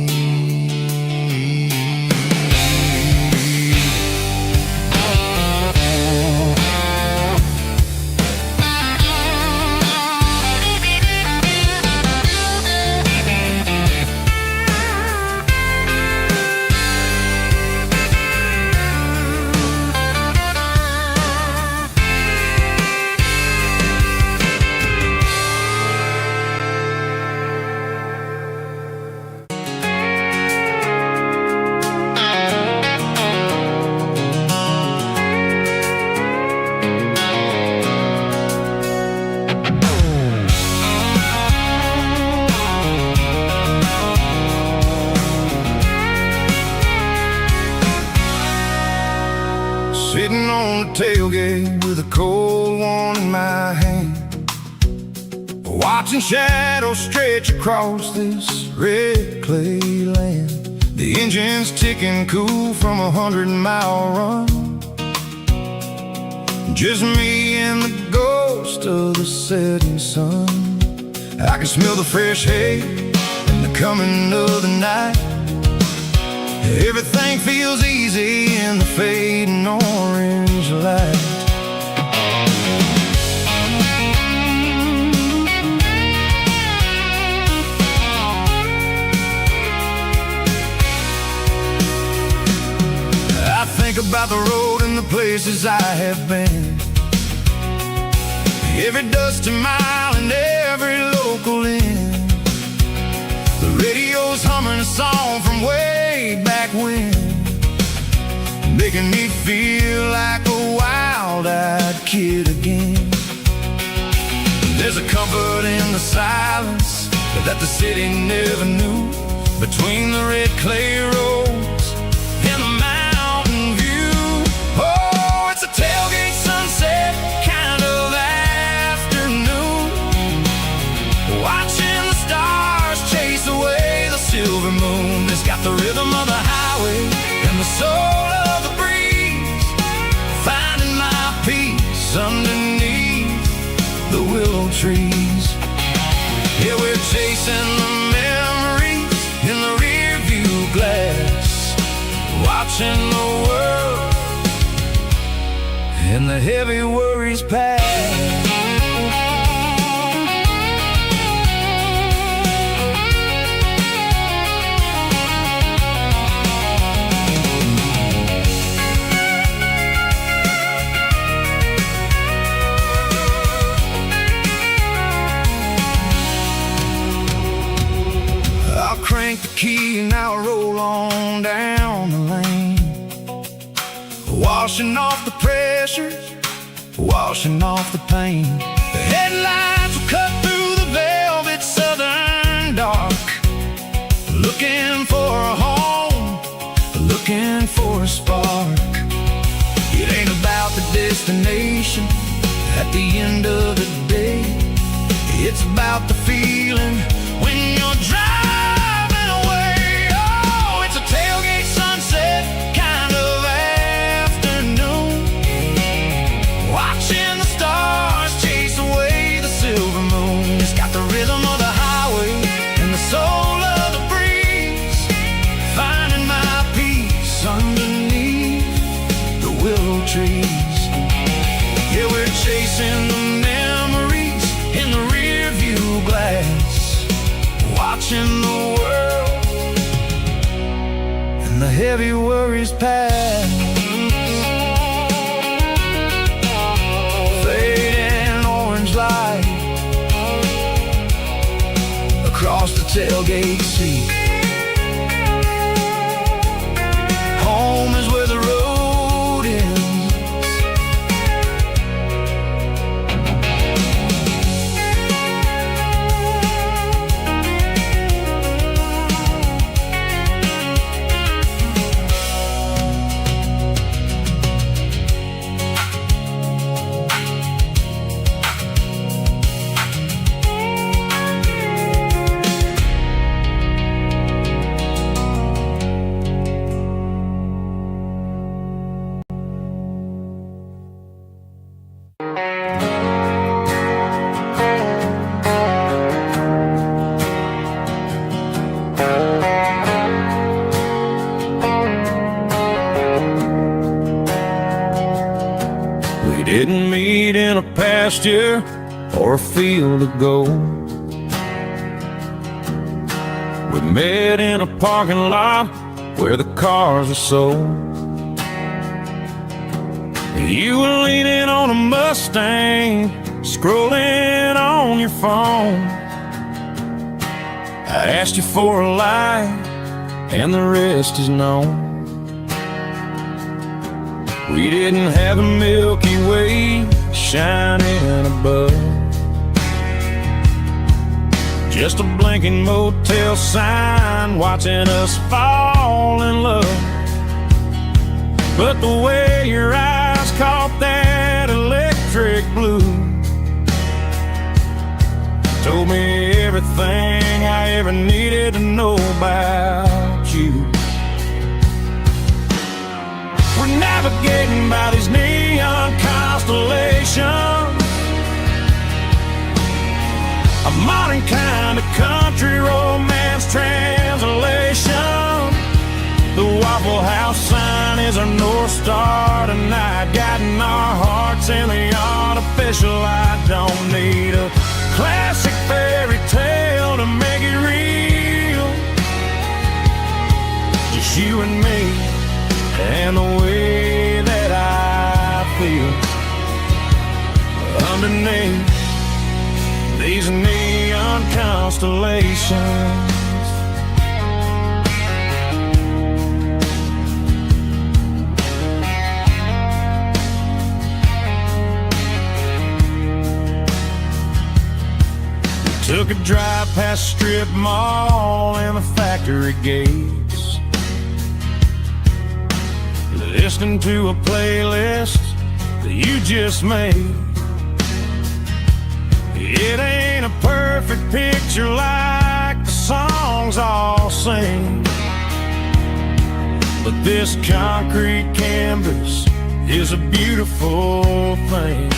Sitting on the tailgate with a cold one in my hand, watching shadows stretch across this red clay land. The engine's ticking cool from 100-mile run, just me and the ghost of the setting sun. I can smell the fresh hay and the coming of the night. Everything feels easy in the fading orange light. I think about the road and the places I have been, every dusty mile and every local inn. The radio's humming a song from way back when, making me feel like a wild-eyed kid again. There's a comfort in the silence that the city never knew, between the red clay roads and the mountain view. Oh, it's a tailgate sunset kind of afternoon, watching the stars chase away the silver moon. It's got the rhythm of the highway and the soul of the breeze, trees. Yeah, we're chasing the memories in the rearview glass, watching the world and the heavy worries pass. Crank the key and I'll roll on down the lane, washing off the pressure, washing off the pain. The headlights will cut through the velvet southern dark, looking for a home, looking for a spark. It ain't about the destination at the end of the day, it's about the feeling when you're driving. Tailgate sunset kind of afternoon, watching the stars chase away the silver moon. It's got the rhythm of the highway and the soul of the breeze, finding my peace underneath the willow trees. Yeah, we're chasing the memories in the rearview glass, watching the world, the heavy worries pass. Fading orange light across the tailgate seat. Home is where the road ends. Didn't meet in a pasture or a field of gold. We met in a parking lot where the cars were sold. You were leaning on a Mustang, scrolling on your phone. I asked you for a light, and the rest is known. We didn't have the Milky Way shining above, just a blinking motel sign watching us fall in love. But the way your eyes caught that electric blue told me everything I ever needed to know about you. We're navigating by these neon constellations, a modern kind of country romance translation. The Waffle House sign is our North Star tonight, guiding our hearts in the artificial. I don't need a classic fairy tale to make it real, just you and me and the way that I feel underneath these neon constellations. Took a drive past strip mall and the factory gates, listening to a playlist that you just made. It ain't a perfect picture like the songs all sing, but this concrete canvas is a beautiful thing.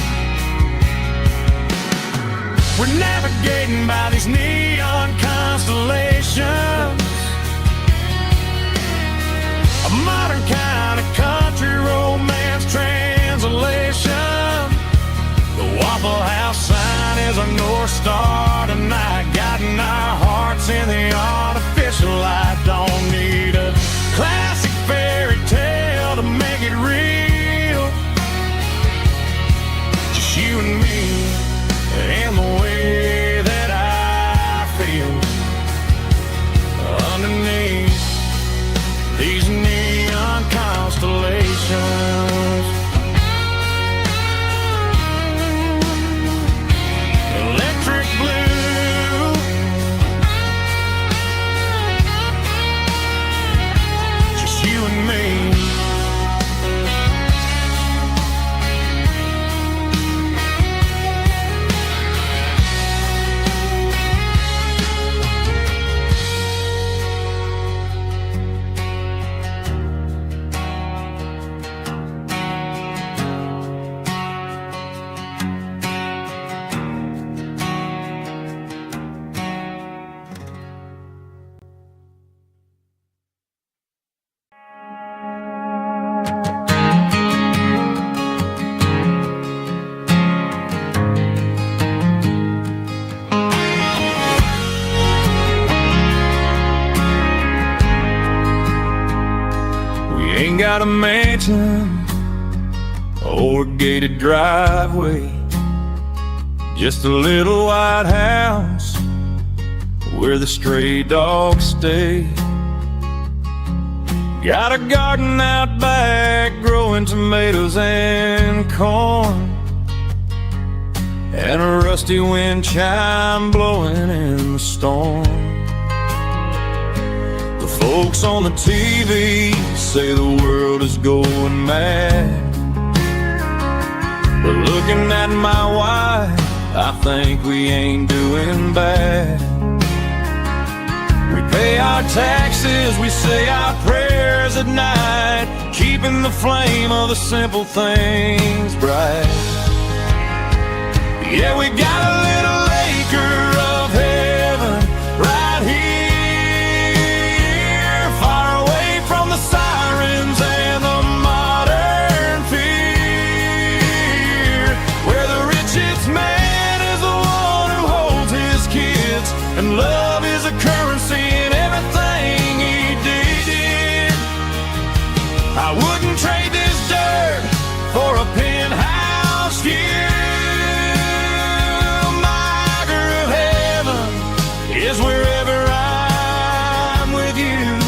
We're navigating by these neon constellations, a modern kind of country romance translation. The Waffle House sign is a North Star tonight, guiding our hearts in the artificial light. Don't need a classic fairy tale to make it real. Just you and me and the way that I feel underneath these neon constellations. Electric blue, just you and me. Ain't got a mansion or a gated driveway, just a little white house where the stray dogs stay. Got a garden out back growing tomatoes and corn, and a rusty wind chime blowing in the storm. The folks on the TV say the world is going mad, but looking at my wife, I think we ain't doing bad. We pay our taxes, we say our prayers at night, keeping the flame of the simple things bright. Yeah, we got a little acre of heaven right here, far away from the sirens and the modern fear, where the richest man is the one who holds his kids, and love is a currency in everything he did. I wouldn't trade this dirt for a penthouse view. Is wherever I'm with you.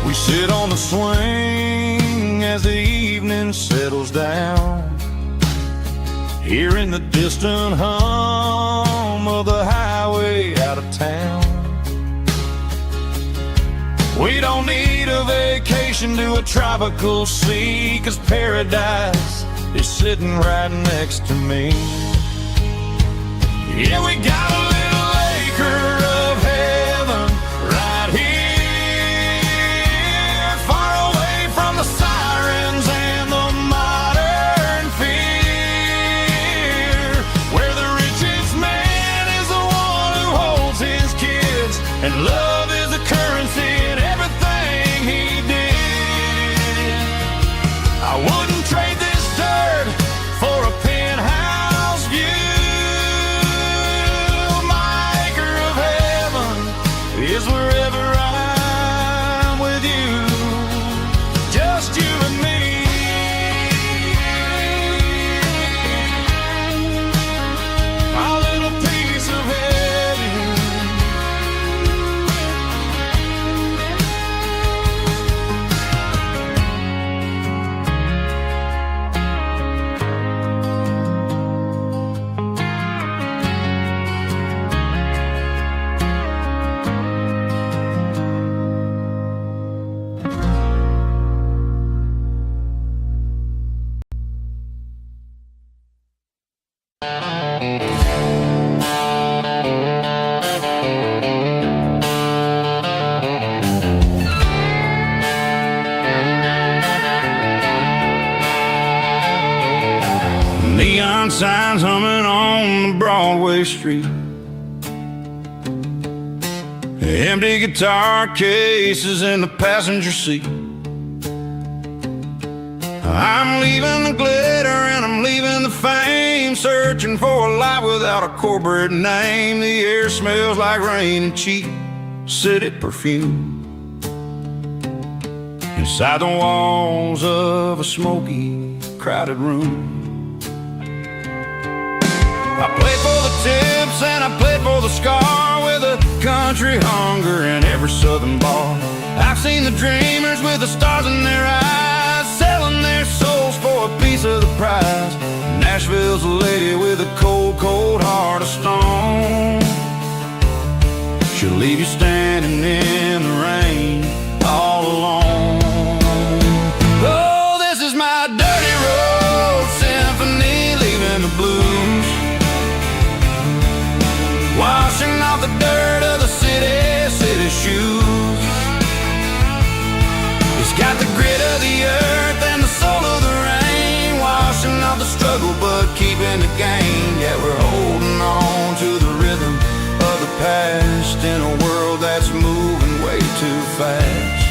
We sit on the swing as the evening settles down, hearing the distant hum of the highway out of town. We don't need a vacation to a tropical sea, 'cause paradise is sitting right next to me. Yeah, we got a little acre of heaven right here, far away from the sirens and the modern fear, where the richest man is the one who holds his kids, and love is a currency in everything he did. I wouldn't trade this dirt for a penthouse view. My acre of heaven is wherever I'm with you, just you and me. Our little piece of heaven. signs humming on the Broadway street. Empty guitar cases in the passenger seat. I'm leaving the glitter and I'm leaving the fame, searching for a life without a corporate name. The air smells like rain and cheap city perfume. Inside the walls of a smoky, crowded room, I played for the tips and I played for the scar, with a country hunger in every southern bar. I've seen the dreamers with the stars in their eyes, selling their souls for a piece of the prize. Nashville's a lady with a cold, cold heart of stone. She'll leave you standing in the rain all alone. Oh, this is my dirty road symphony, leaving the blues, washing off the dirt of the city shoes. It's got the grit of the earth and the soul of the rain, washing off the struggle but keeping the gain. Yeah, we're holding on to the rhythm of the past in a world that's moving way too fast.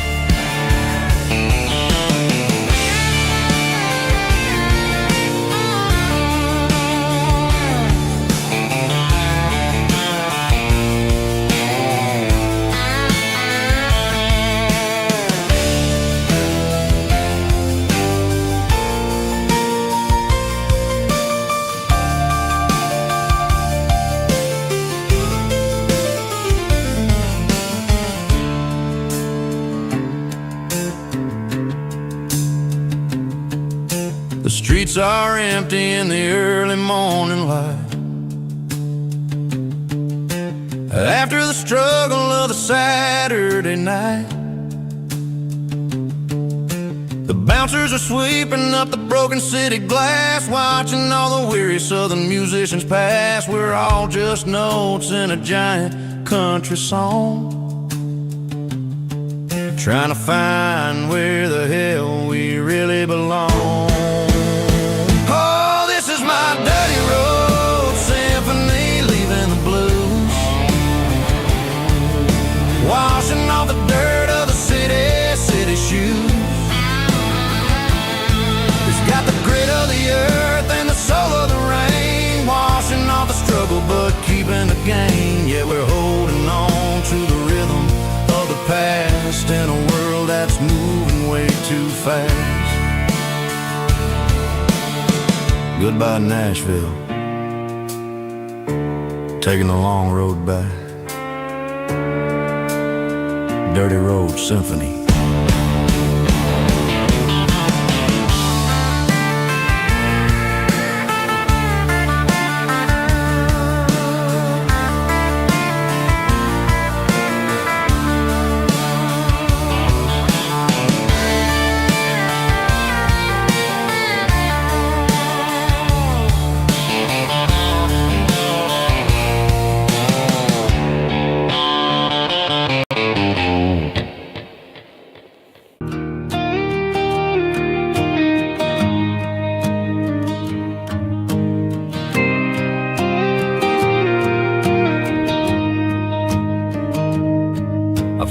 The streets are empty in the early morning light, after the struggle of the Saturday night. The bouncers are sweeping up the broken city glass, watching all the weary southern musicians pass. We're all just notes in a giant country song, trying to find where the hell we really belong. My dirty road symphony, leaving the blues, washing off the dirt of the city shoes. It's got the grit of the earth and the soul of the rain, washing off the struggle but keeping the gain. Yeah, we're holding on to the rhythm of the past in a world that's moving way too fast. Goodbye, Nashville, taking the long road back. Dirty Road Symphony.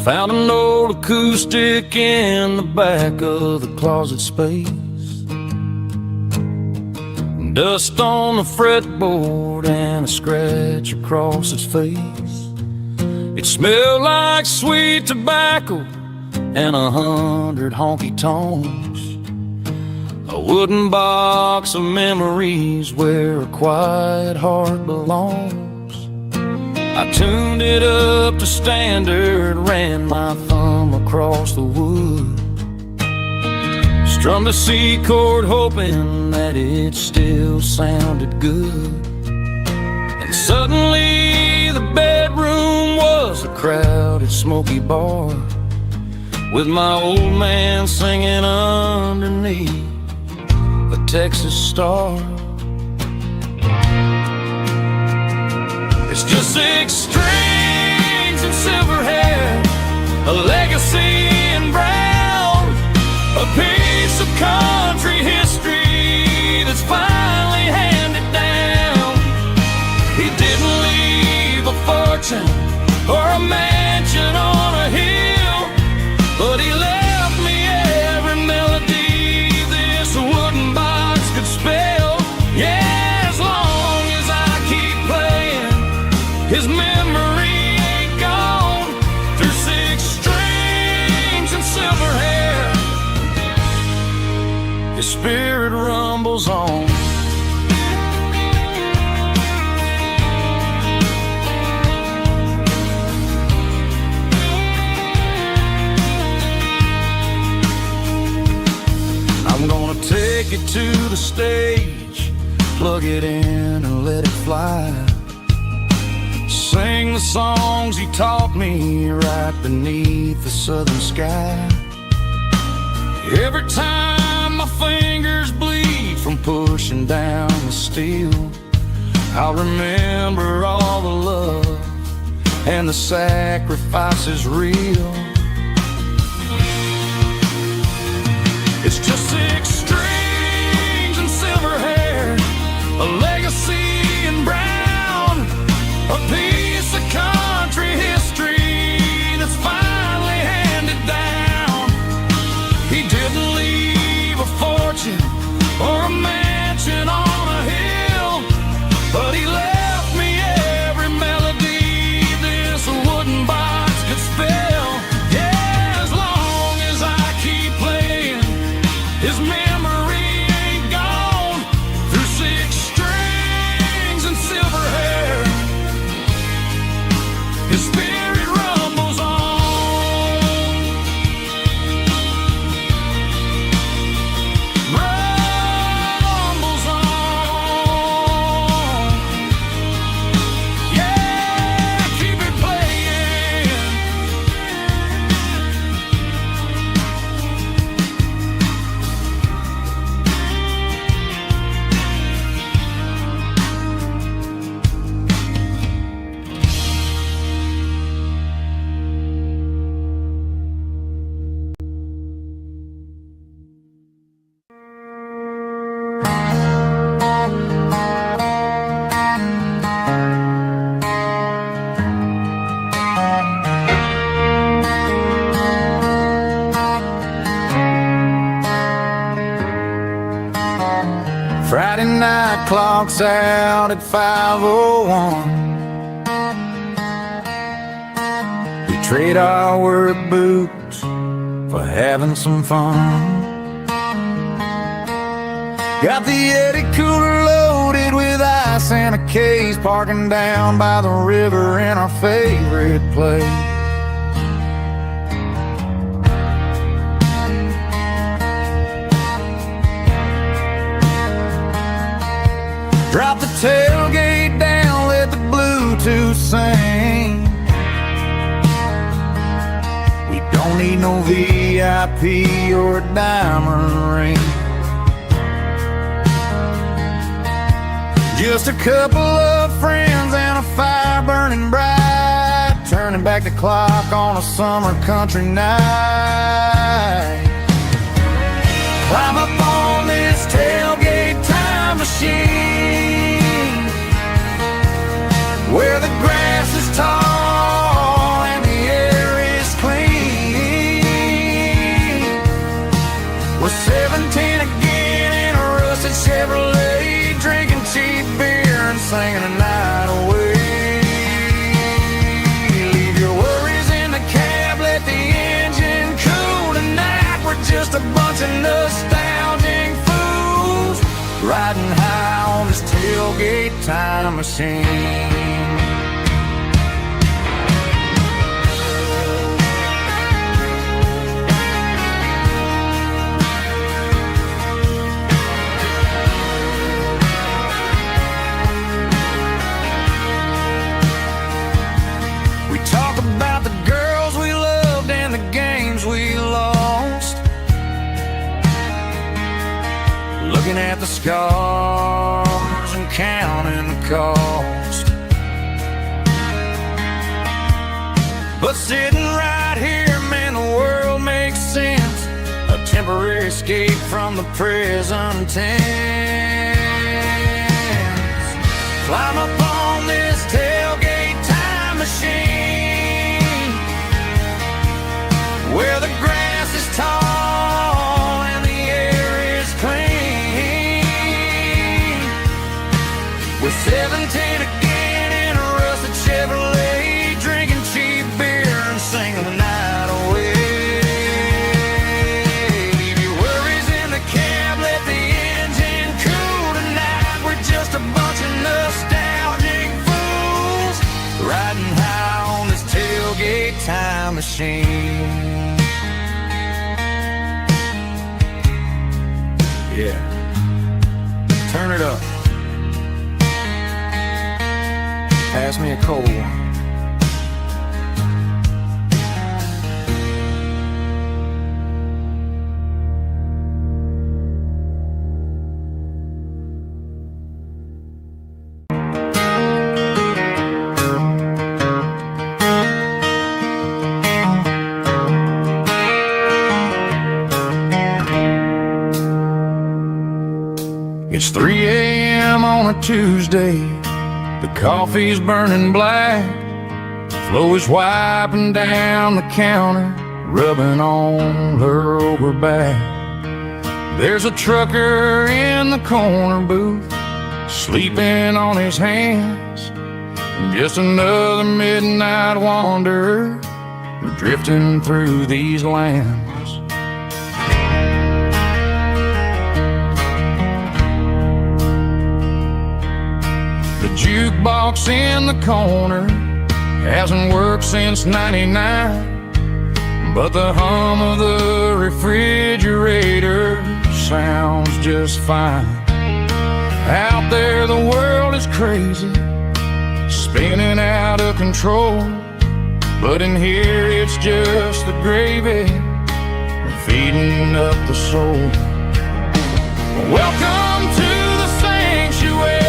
Found an old acoustic in the back of the closet space, dust on the fretboard and a scratch across its face. It smelled like sweet tobacco and 100 honky tonks, a wooden box of memories where a quiet heart belongs. I tuned it up to standard, ran my thumb across the wood, strummed a C chord hoping that it still sounded good. And suddenly the bedroom was a crowded smoky bar, with my old man singing underneath a Texas star. It's just 6 strings and silver hair, a legacy in brown, a piece of country history that's finally handed down. take it to the stage, plug it in and let it fly. Sing the songs he taught me right beneath the southern sky. Every time my fingers bleed from pushing down the steel, I'll remember all the love and the sacrifices real. It's just 6 strings and silver hair, a legacy in brown, a piece of country history that's finally handed down. He didn't leave a fortune or a mansion on a hill, but he left me every melody this wooden box could spell. Yeah, as long as I keep playing, his memory ain't gone. Through 6 strings and silver hair, his spirit rumbles on. Rumbles on. Yeah, keep it playing. Friday night clocks out at 5:01. We trade our work boots for having some fun. Got the Yeti cooler loaded with ice and a case, parking down by the river in our favorite place. Drop the tailgate down, let the Bluetooth sing. We don't need no VIP or a diamond ring. Just a couple of friends and a fire burning bright, turning back the clock on a summer country night. Climb up on this tailgate time machine, where the grass is tall and the air is clean. We're 17 again in a rusted Chevrolet, drinking cheap beer and singing the night away. Leave your worries in the cab, let the engine cool tonight. We're just a bunch of nostalgic fools riding high on this tailgate time machine. We talk about the girls we loved and the games we lost, looking at the scars and counting the cost. But sitting right here, man, the world makes sense. A temporary escape from the present tense. Climb up on this tailgate time machine, where the grass is tall and the air is clean. We're 17 again in a rusted Chevrolet, drinking cheap beer and singing the night away. Leave your worries in the cab, let the engine cool tonight. We're just a bunch of nostalgic fools riding high on this tailgate time machine. Yeah. Turn it up. Pass me a cold one. It's 3 a.m. on a Tuesday. The coffee's burning black. Flo is wiping down the counter, rubbing on her over back. There's a trucker in the corner booth, sleeping on his hands. Just another midnight wanderer, drifting through these lands. The jukebox in the corner hasn't worked since '99, but the hum of the refrigerator sounds just fine. Out there the world is crazy, spinning out of control, but in here it's just the gravy feeding up the soul. Welcome to the sanctuary.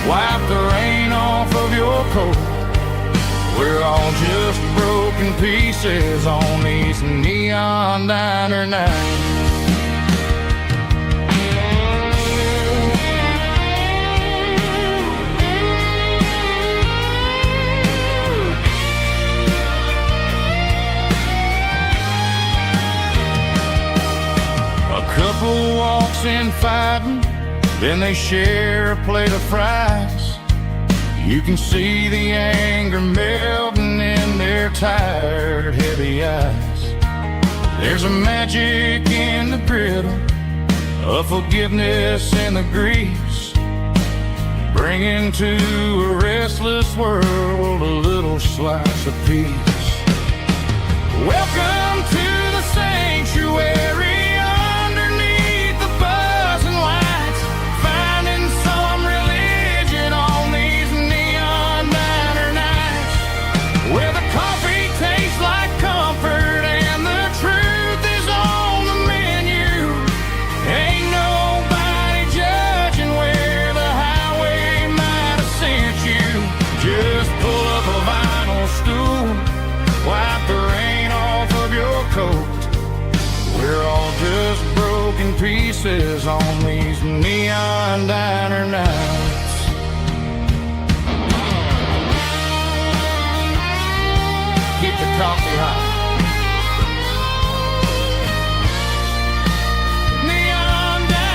Wipe the rain off of your coat. We're all just broken pieces on these neon diner nights. A couple walks in fighting, then they share a plate of fries. You can see the anger melting in their tired, heavy eyes. There's a magic in the griddle, a forgiveness in the grease, bringing to a restless world a little slice of peace. Welcome to the sanctuary. Pieces on these neon diner nights. Keep the coffee hot. Neon diner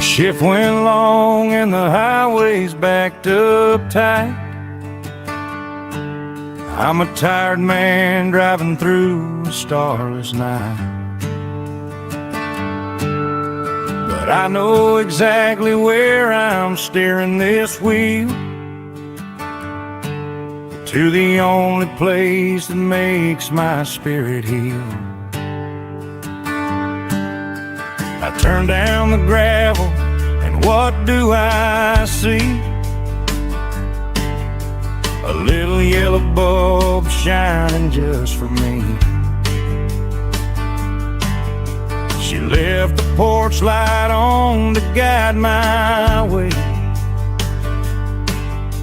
shift went long and the highway's backed up tight. I'm a tired man driving through a starless night, but I know exactly where I'm steering this wheel, to the only place that makes my spirit heal. I turn down the gravel, and what do I see? A little yellow bulb shining just for me. Left the porch light on to guide my way,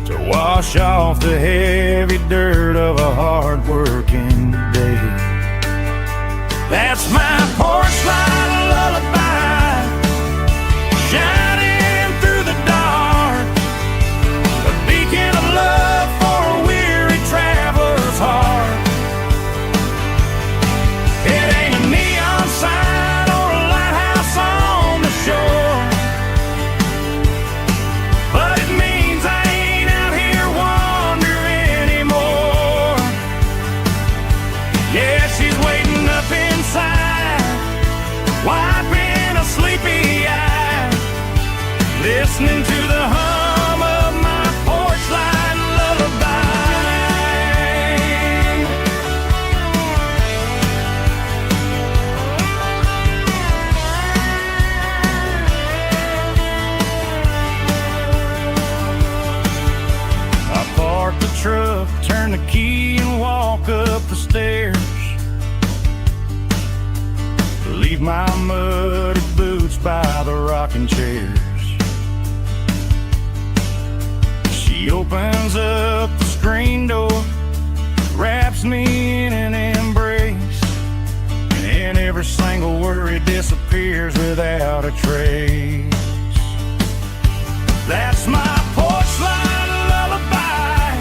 to wash off the heavy dirt of a hard-working day. That's my porch light lullaby, shining through the dark, a beacon of love for a weary traveler's heart. It ain't a neon sign or a lighthouse on the shore, but it means I ain't out here wandering anymore. Yeah, she's waiting up inside, wiping a sleepy eye, listening to the hum of my porch light lullaby. I park the truck, turn the key and walk up the stairs, leave my muddy boots by the rocking chairs. She opens up the screen door, wraps me in an embrace, and every single worry disappears without a trace. That's my porch light lullaby,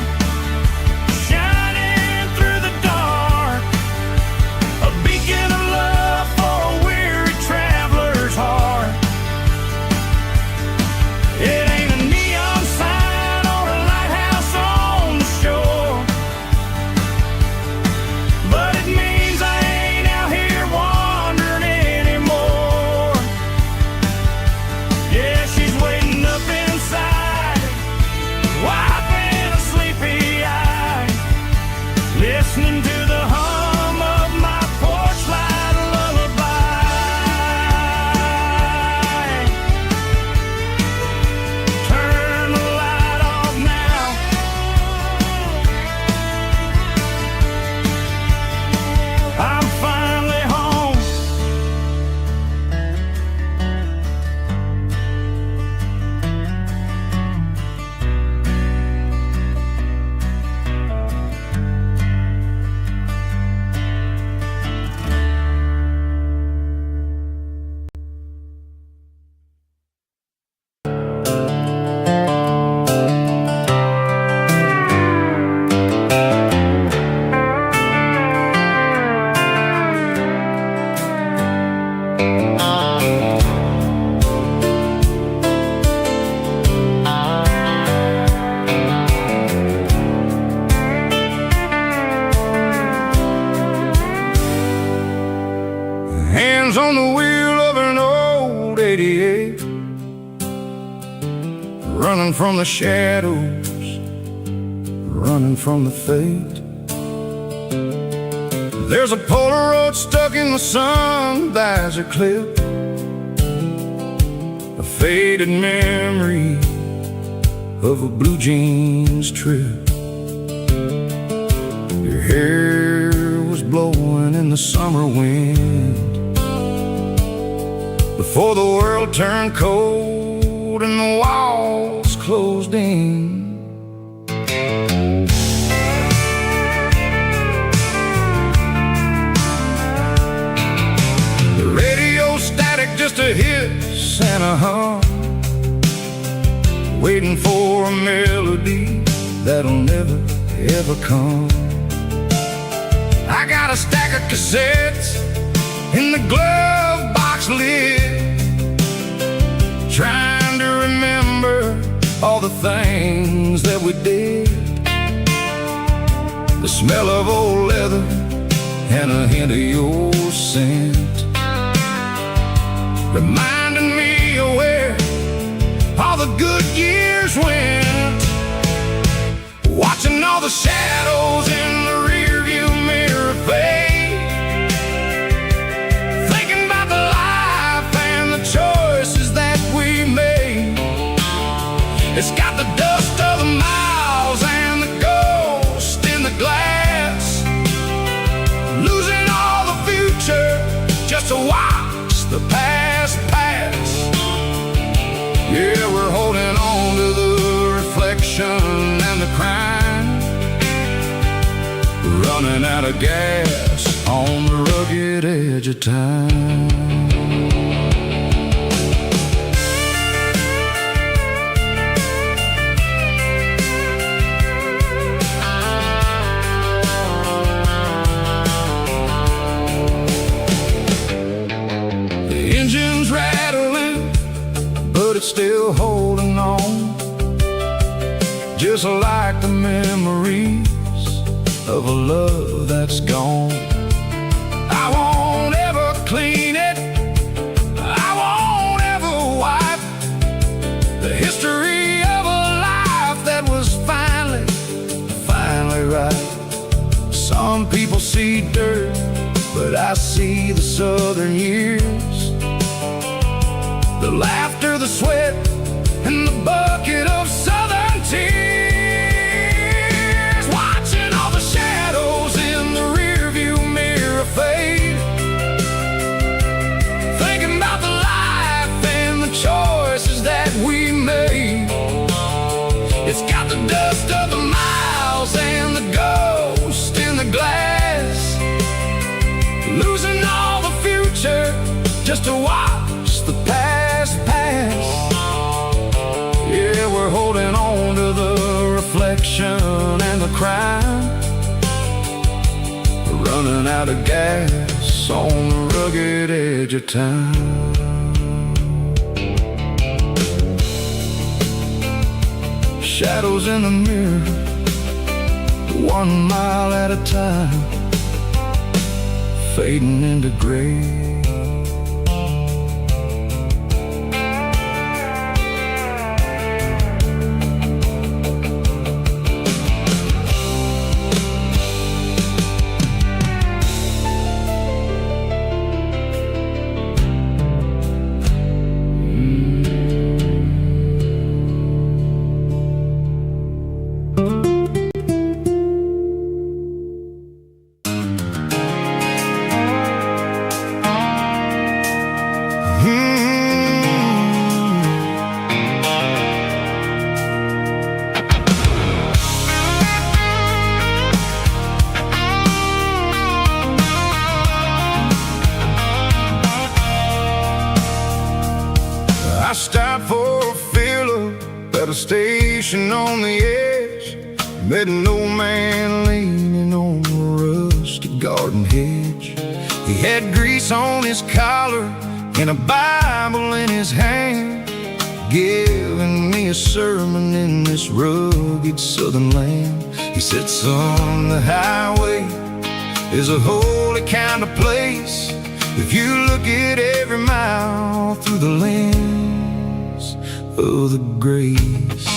shining through the dark, a beacon of love for a weary traveler's heart. It ain't a neon sign or a lighthouse on the shore, but it means I ain't out here wandering anymore. Yeah, she's waiting up inside, wiping a sleepy eye, listening to the hum of my porch light lullaby. Turn the light off now, I'm finally home. Hands on the wheel of an old 88, running from the shadows, running from the fate. There's a Polaroid stuck in the sun, there's a clip, a faded memory of a blue jeans trip. Your hair was blowing in the summer wind before the world turned cold and the walls closed in. The radio static, just a hiss and a hum, waiting for a melody that'll never ever come. I got a stack of cassettes in the glove box lid, trying to remember all the things that we did. The smell of old leather and a hint of your scent, reminding me of where all the good years went. Watching all the shadows in the rearview mirror fade, thinking about the life and the choices that we made. It's got the dust of the miles and the ghost in the glass, losing all the future just to watch the past. out of gas on the rugged edge of time. The engine's rattling, but it's still holding on, just like the memories of a love that's gone. I won't ever clean it, I won't ever wipe the history of a life that was finally right. Some people see dirt, but I see the southern years, the laughter, the sweat, and the bucket of southern tears. It's got the dust of the miles and the ghost in the glass, losing all the future just to watch the past pass. Yeah, we're holding on to the reflection and the crime, running out of gas on the rugged edge of time. Shadows in the mirror, 1 mile at a time, fading into gray. I stopped for a fill-up at a station on the edge, met an old man leaning on a rusty garden hedge. He had grease on his collar and a Bible in his hand, giving me a sermon in this rugged southern land. He said, son, the highway is a holy kind of place if you look at every mile through the lens of the grace.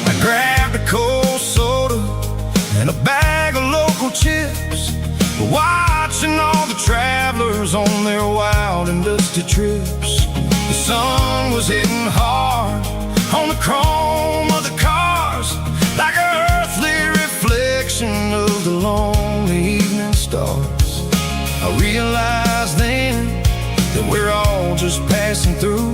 I grabbed a cold soda and a bag of local chips, watching all the travelers on their wild and dusty trips. The sun was hitting hard on the chrome of the cars, like an earthly reflection of the lonely evening stars. I realized then that we're all just passing through,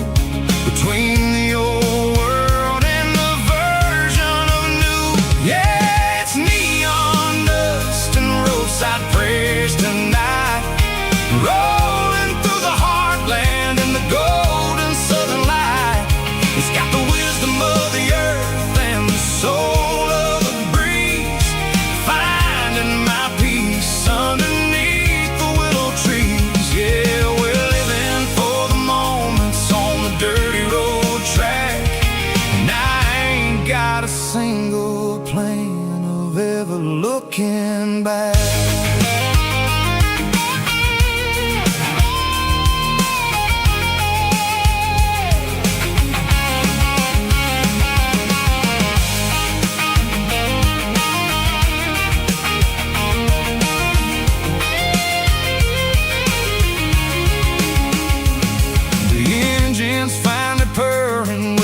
between the old world and the version of new. Yeah, it's neon dust and roadside prayers tonight, rolling through the heartland in the golden southern light. It's got the wisdom of the earth and the soul of the breeze, finding my peace underneath the willow trees. Yeah, we're living for the moments on the dirty road track, and I ain't got a single plan of ever looking back.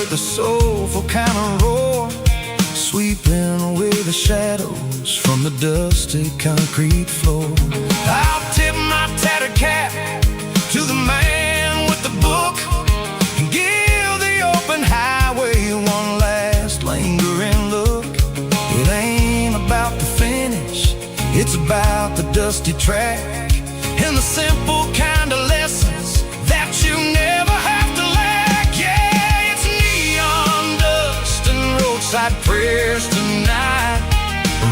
The soulful kind of roar, sweeping away the shadows from the dusty concrete floor. I'll tip my tattered cap to the man with the book and give the open highway one last lingering look. It about the dusty track and the simple kind of lessons that you never have to lack. Yeah, it's neon dust and roadside prayers tonight,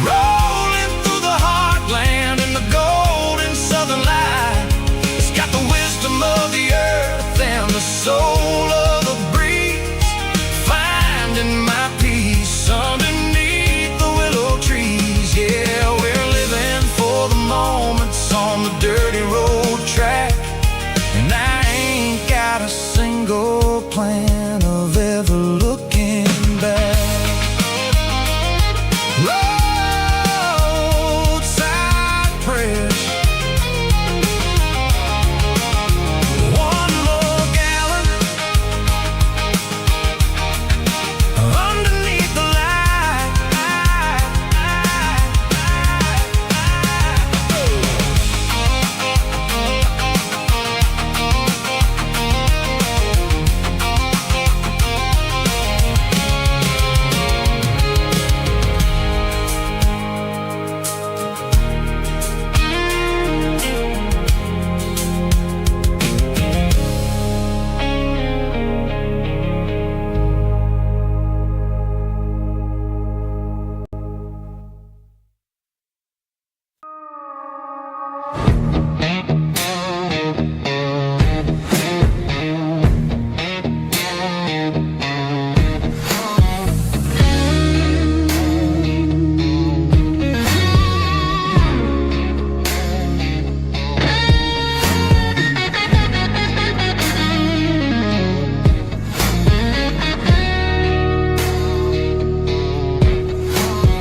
rolling through the heartland in the golden southern light. It's got the wisdom of the earth and the soul of the breeze, finding my peace underneath the willow trees. Yeah, we're living for the moments on the dirty road track, and I ain't got a single plan of ever looking back. Roadside prayers, one more gallon underneath the light.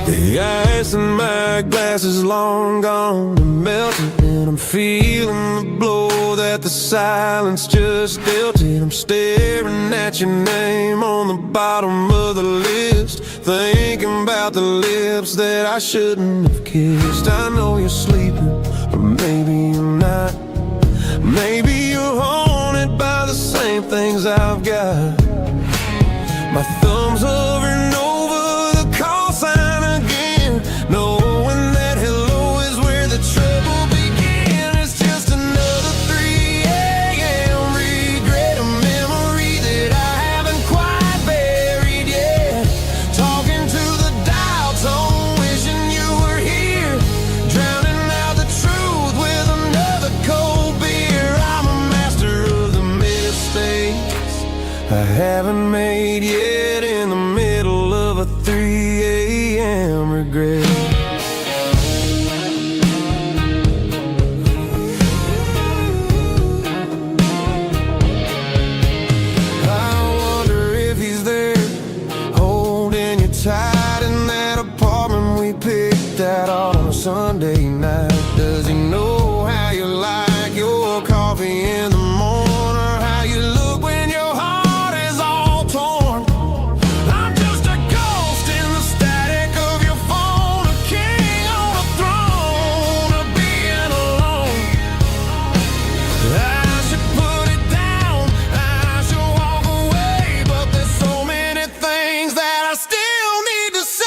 The ice in my glass is long gone and melted, and I'm feeling the blow that the silence just dealt it. I'm staring at your name on the bottom of the list, thinking about the lips that I shouldn't have kissed. I know you're sleeping, but maybe you're not. Maybe you're haunted by the same things I've got. My thumb's hovering over the call sign again, knowing that hello is where the trouble began. It's just another 3 a.m. regret, a memory that I haven't quite buried yet. Talking to the dial tone, wishing you were here, drowning out the truth with another cold beer. I'm a master of the mistakes I haven't made yet, in the middle of a 3 a.m. regret. I wonder if he's there, holding you tight in that apartment we picked out on a Sunday night. Does he know how you like your coffee in the morning, or how you look when your heart is all torn? I'm just a ghost in the static of your phone, a king on a throne of being alone. I should put it down, I should walk away, but there's so many things that I still need to say.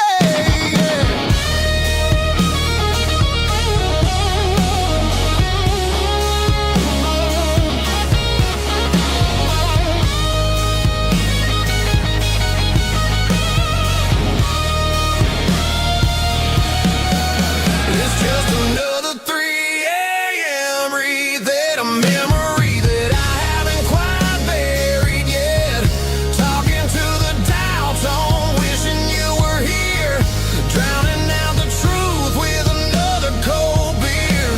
It's just another 3 a.m. read, a memory that I haven't quite buried yet. Talking to the dial tone, wishing you were here, drowning out the truth with another cold beer.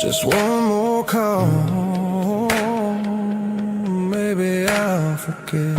Just one more call, maybe I'll forget.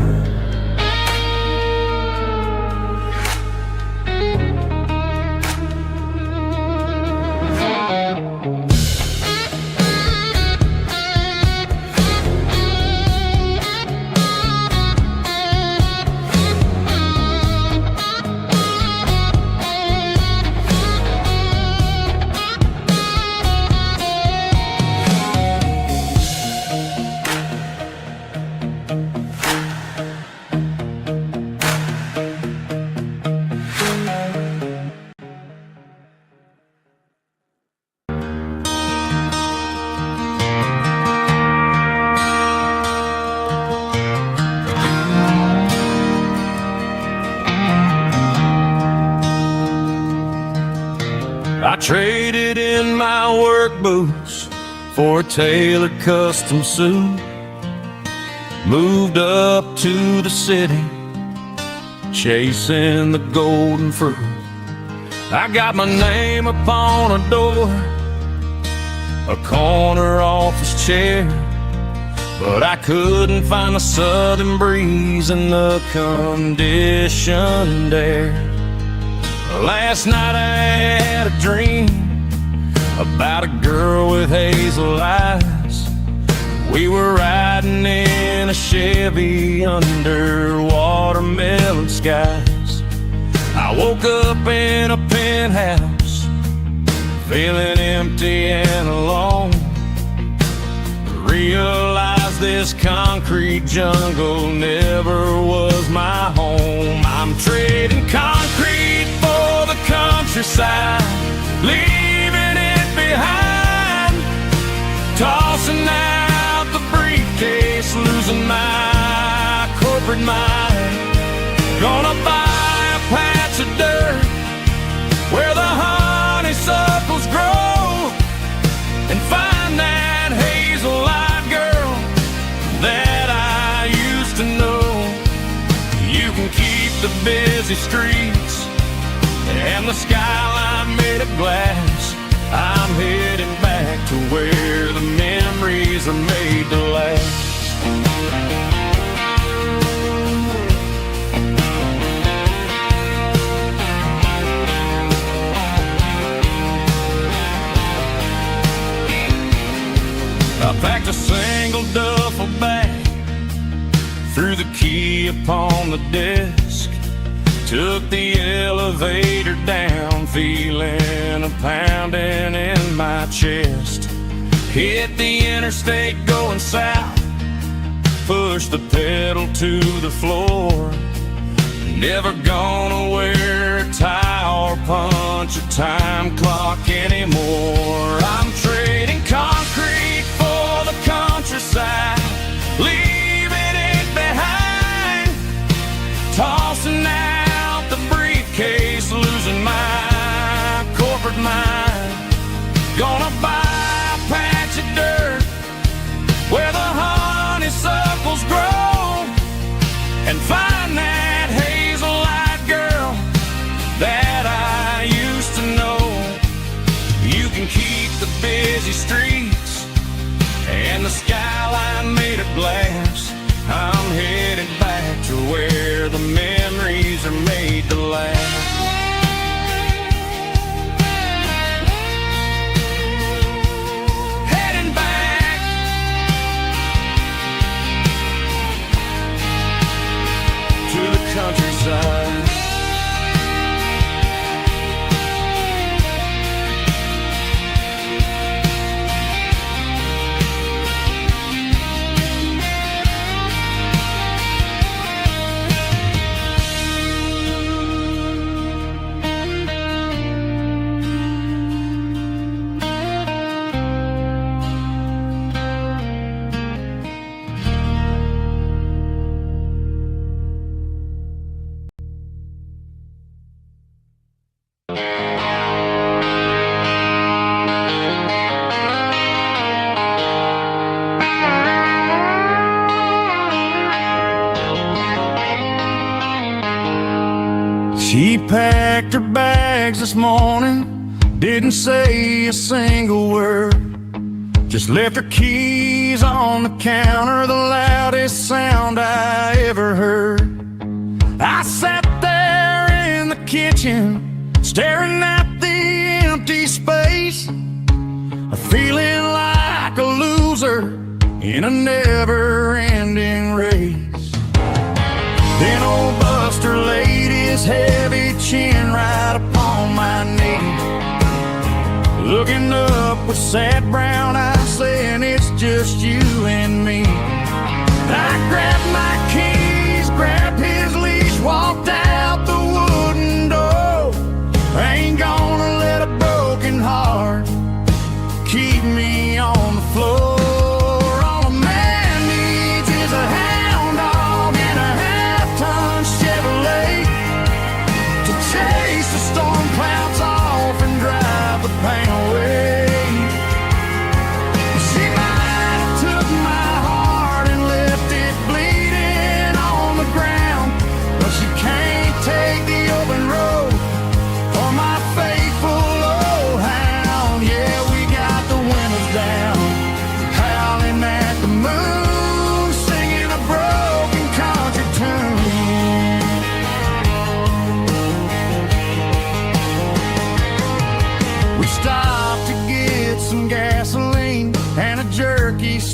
traded in my work boots for a tailored custom suit. Moved up to the city, chasing the golden fruit. I got my name upon a door, a corner office chair, but I couldn't find the southern breeze in the conditioned air. Last night I had a dream about a girl with hazel eyes. We were riding in a Chevy under watermelon skies. I woke up in a penthouse, feeling empty and alone. Realized this concrete jungle never was my home. I'm trading concrete for the countryside, leaving it behind, tossing out the briefcase, losing my corporate mind. Gonna buy a patch of dirt where the honeysuckles grow and find that hazel-eyed girl that I used to know. You can keep the busy streets and the skyline made of glass. I'm heading back to where the memories are made to last. I packed a single duffel bag, threw the key upon the desk, took the elevator down, feeling a pounding in my chest. Hit the interstate going south, pushed the pedal to the floor. Never gonna wear a tie or punch a time clock anymore. I'm trading concrete for the countryside, leaving it behind, tossing out the briefcase, losing my corporate mind. Gonna buy a patch of dirt where the honeysuckles grow and find that hazel-eyed girl that I used to know. You can keep the busy streets and the skyline made of glass. I'm headed back to where the memories are made to last. Heading back to the countryside. She packed her bags this morning, didn't say a single word, just left her keys on the counter, the loudest sound I ever heard. I sat there in the kitchen, staring at the empty space, feeling like a loser in a never-ending race. Then old Buster laid his heavy chin right upon my knee, looking up with sad brown eyes, saying it's just you and me. I grabbed my keys, grabbed his leash, walked out the wooden door. I ain't gonna let a broken heart keep me on the floor. All a man needs is a hound dog and a half-ton Chevrolet to chase the storm clouds off and drive the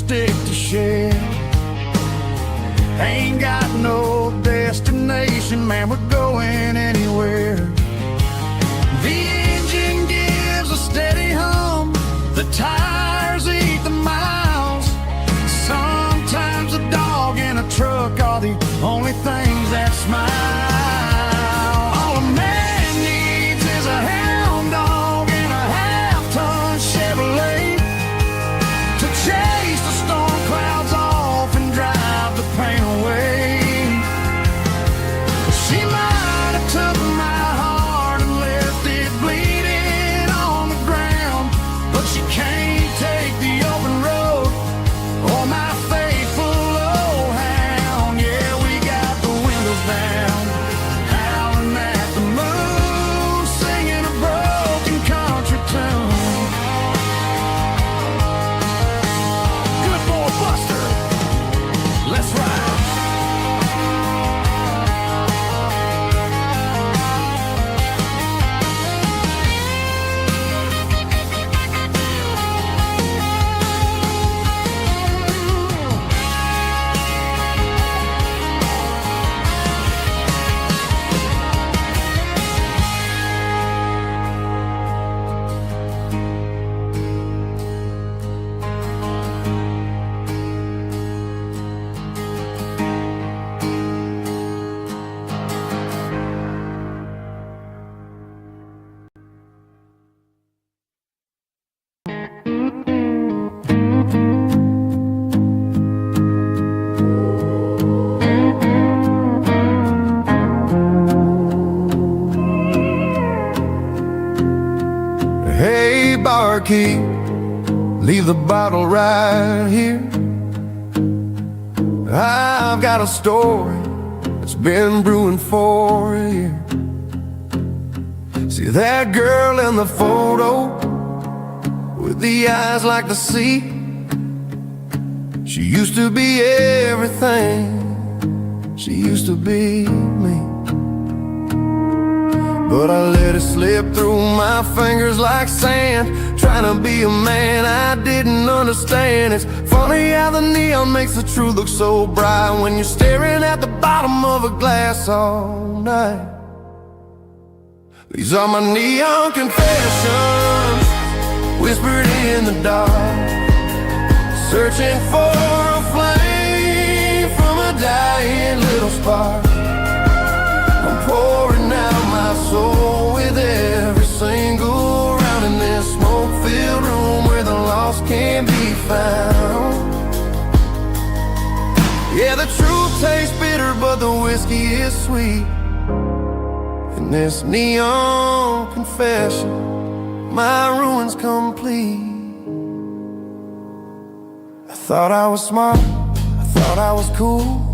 stick to share. Ain't got no destination, man, we're going anywhere. The engine gives a steady hum, the tires eat the miles. Sometimes a dog and a truck are the only things that smile. All a man needs is a hound dog and a half-ton Chevrolet to chase the storm clouds off and drive the pain away. She might have took my heart and left it bleeding on the ground, but she can't take the open road or my faithful old hound. Yeah, we got the windows down, howling at the moon, singing a broken country tune. Good boy Buster, let's ride. Hey, barkeep, leave the bottle right here. I've got a story that's been brewing for a year. See that girl in the photo with the eyes like the sea? She used to be everything, she used to be me. But I let it slip through my fingers like sand, trying to be a man I didn't understand. It's funny how the neon makes the truth look so bright when you're staring at the bottom of a glass all night. These are my neon confessions, whispered in the dark, searching for a flame from a dying little spark. I'm pouring out my soul with every single round in this smoke-filled room where the lost can be found. Yeah, the truth tastes bitter, but the whiskey is sweet. In this neon confession, my ruin's complete. I thought I was smart, I thought I was cool,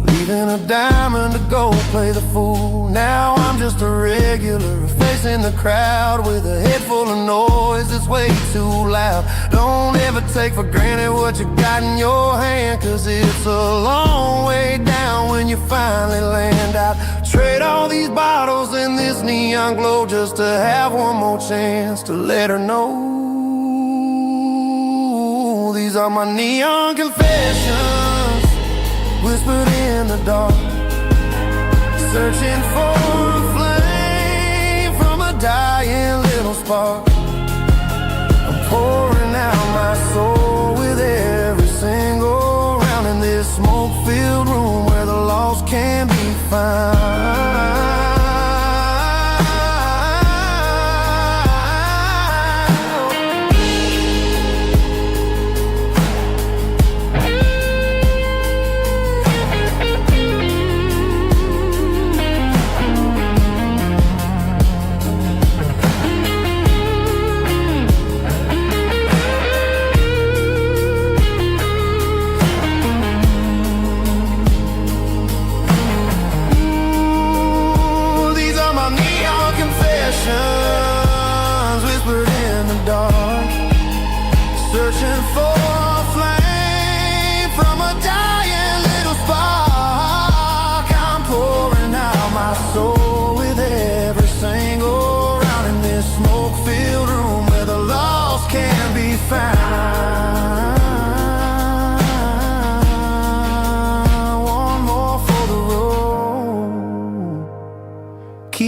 leaving a diamond to go play the fool. Now I'm just a regular, facing the crowd with a head full of noise that's way too loud. Don't ever take for granted what you got in your hand, cause it's a long way down when you finally land out. Trade all these bottles and this neon glow just to have one more chance to let her know. These are my neon confessions, whispered in the dark, searching for a flame from a dying little spark. I'm pouring out my soul with every single round in this smoke-filled room where the lost can be found.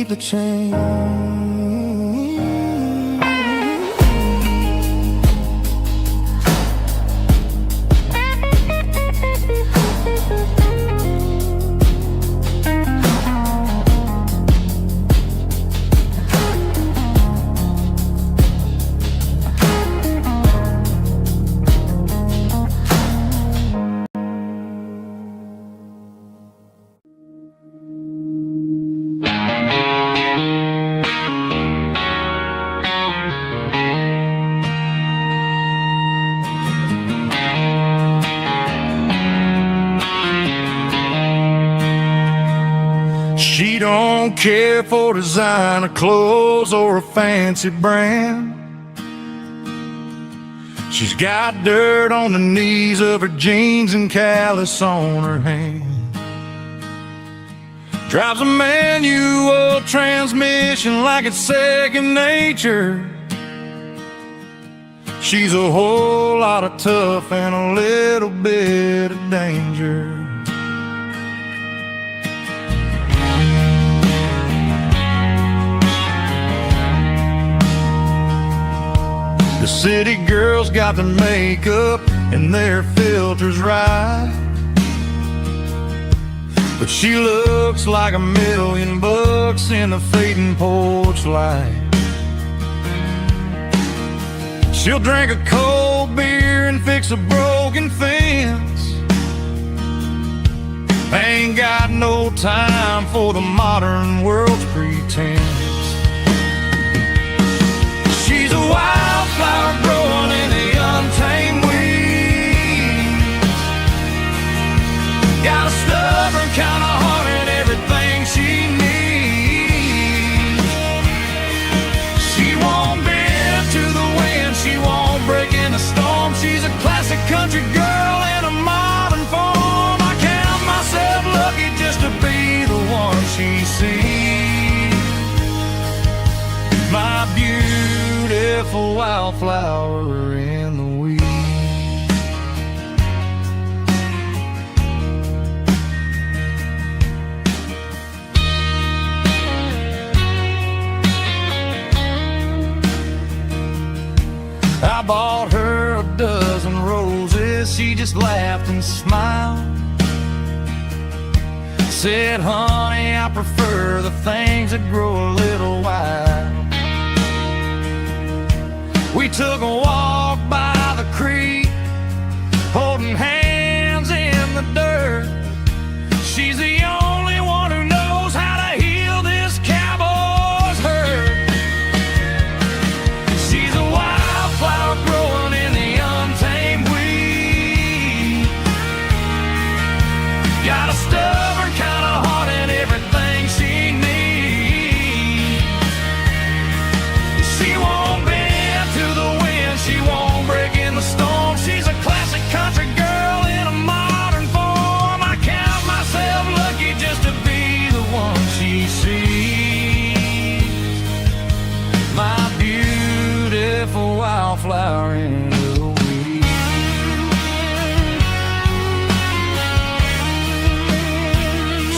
keep the change. She don't care for designer clothes or a fancy brand. She's got dirt on the knees of her jeans and callus on her hand. Drives a manual transmission like it's second nature. She's a whole lot of tough and a little bit of danger. The city girls got their makeup and their filters right, but she looks like $1,000,000 in the fading porch light. She'll drink a cold beer and fix a broken fence. Ain't got no time for the modern world's pretense. She's a wildflower growing in the untamed weeds. Got a stubborn kind of heart and everything she needs. She won't bend to the wind, she won't break in the storm. She's a classic country girl in a modern form. I count myself lucky just to be the one she sees. My beautiful wildflower in the weeds. I bought her a dozen roses, she just laughed and smiled. Said, honey, I prefer the things that grow a little wild. We took a walk by the creek, holding hands in the dirt. She's the only one who knows how to heal this cowboy's hurt. She's a wildflower growing in the untamed weed. Got a stubborn kind of heart and everything she needs. She won't bend to the wind, she won't break in the storm. She's a classic country girl in a modern form. I count myself lucky just to be the one she sees. My beautiful wildflower in the weeds.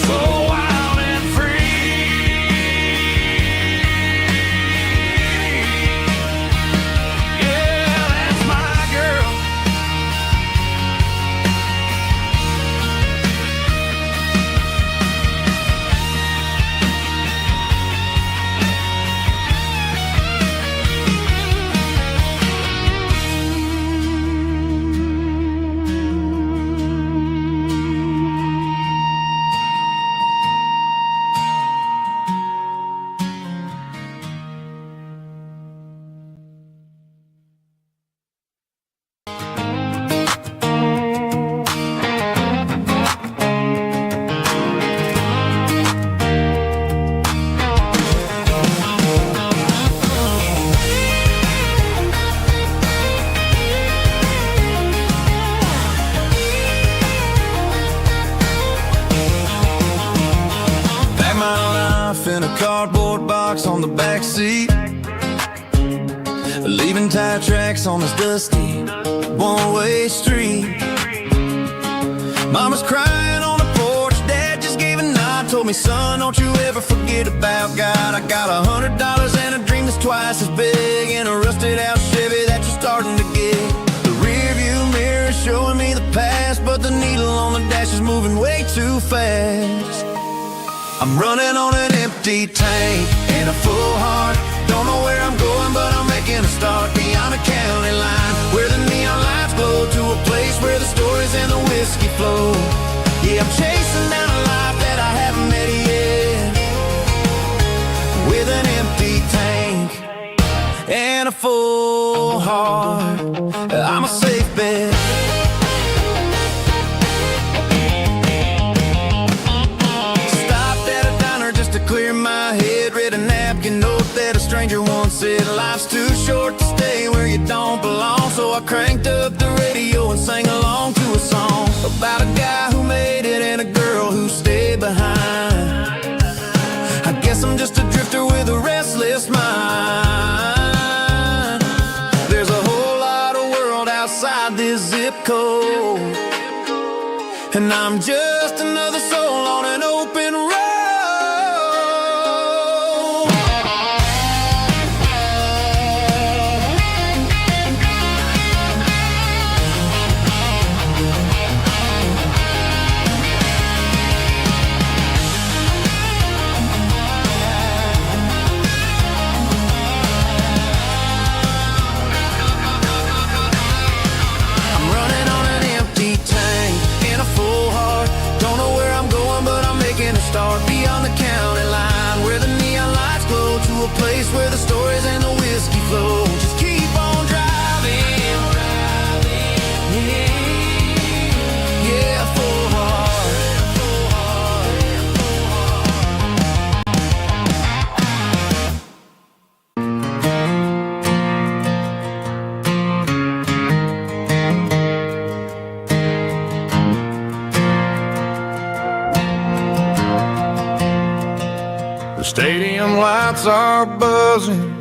So wild and free. Yeah, that's my girl. Pack my life in a cardboard box on the back seat, leaving tire tracks on this dusty one-way street. Mama's crying on the porch, Dad just gave a nod, told me me, son, don't you ever forget about God. I got $100 and a dream that's twice as big, and a rusted out Chevy that you're starting to get. The rear view mirror is showing me the past, but the needle on the dash is moving way too fast. I'm running on an empty tank and a full heart. Don't know where I'm going, but I'm making a start beyond the county line, where the neon lights glow, to a place where the stories and the whiskey flow. Yeah, I'm chasing down a life that I haven't met yet, with an empty tank and a full heart. I'm a safe bet. Clear my head, read a napkin note that a stranger once said, life's too short to stay where you don't belong. So I cranked up the radio and sang along to a song about a guy who made it and a girl who stayed behind. I guess I'm just a drifter with a restless mind. There's a whole lot of world outside this zip code, and I'm just another soul on an open road. Start beyond the county line, where the neon lights glow, to a place where the stories and the whiskey flow. Just keep on driving, yeah, full heart. The stadium lights are buzzing,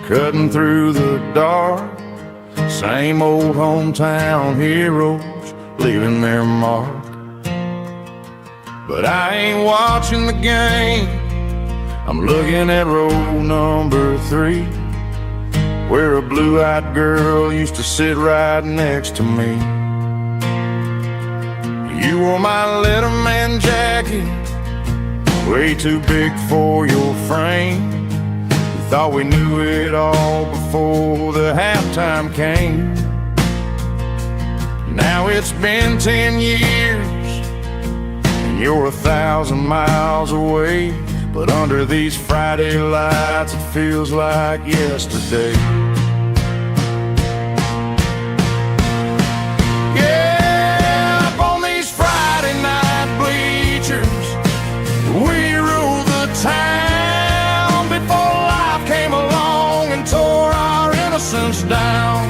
cutting through the dark. Same old hometown heroes leaving their mark. But I ain't watching the game, I'm looking at row number 3, where a blue-eyed girl used to sit right next to me. You wore my Letterman jacket, way too big for your frame. We thought we knew it all before the halftime came. Now it's been 10 years and you're 1,000 miles away, but under these Friday lights it feels like yesterday. Yeah, up on these Friday night bleachers, we ruled the town before life came along and tore our innocence down.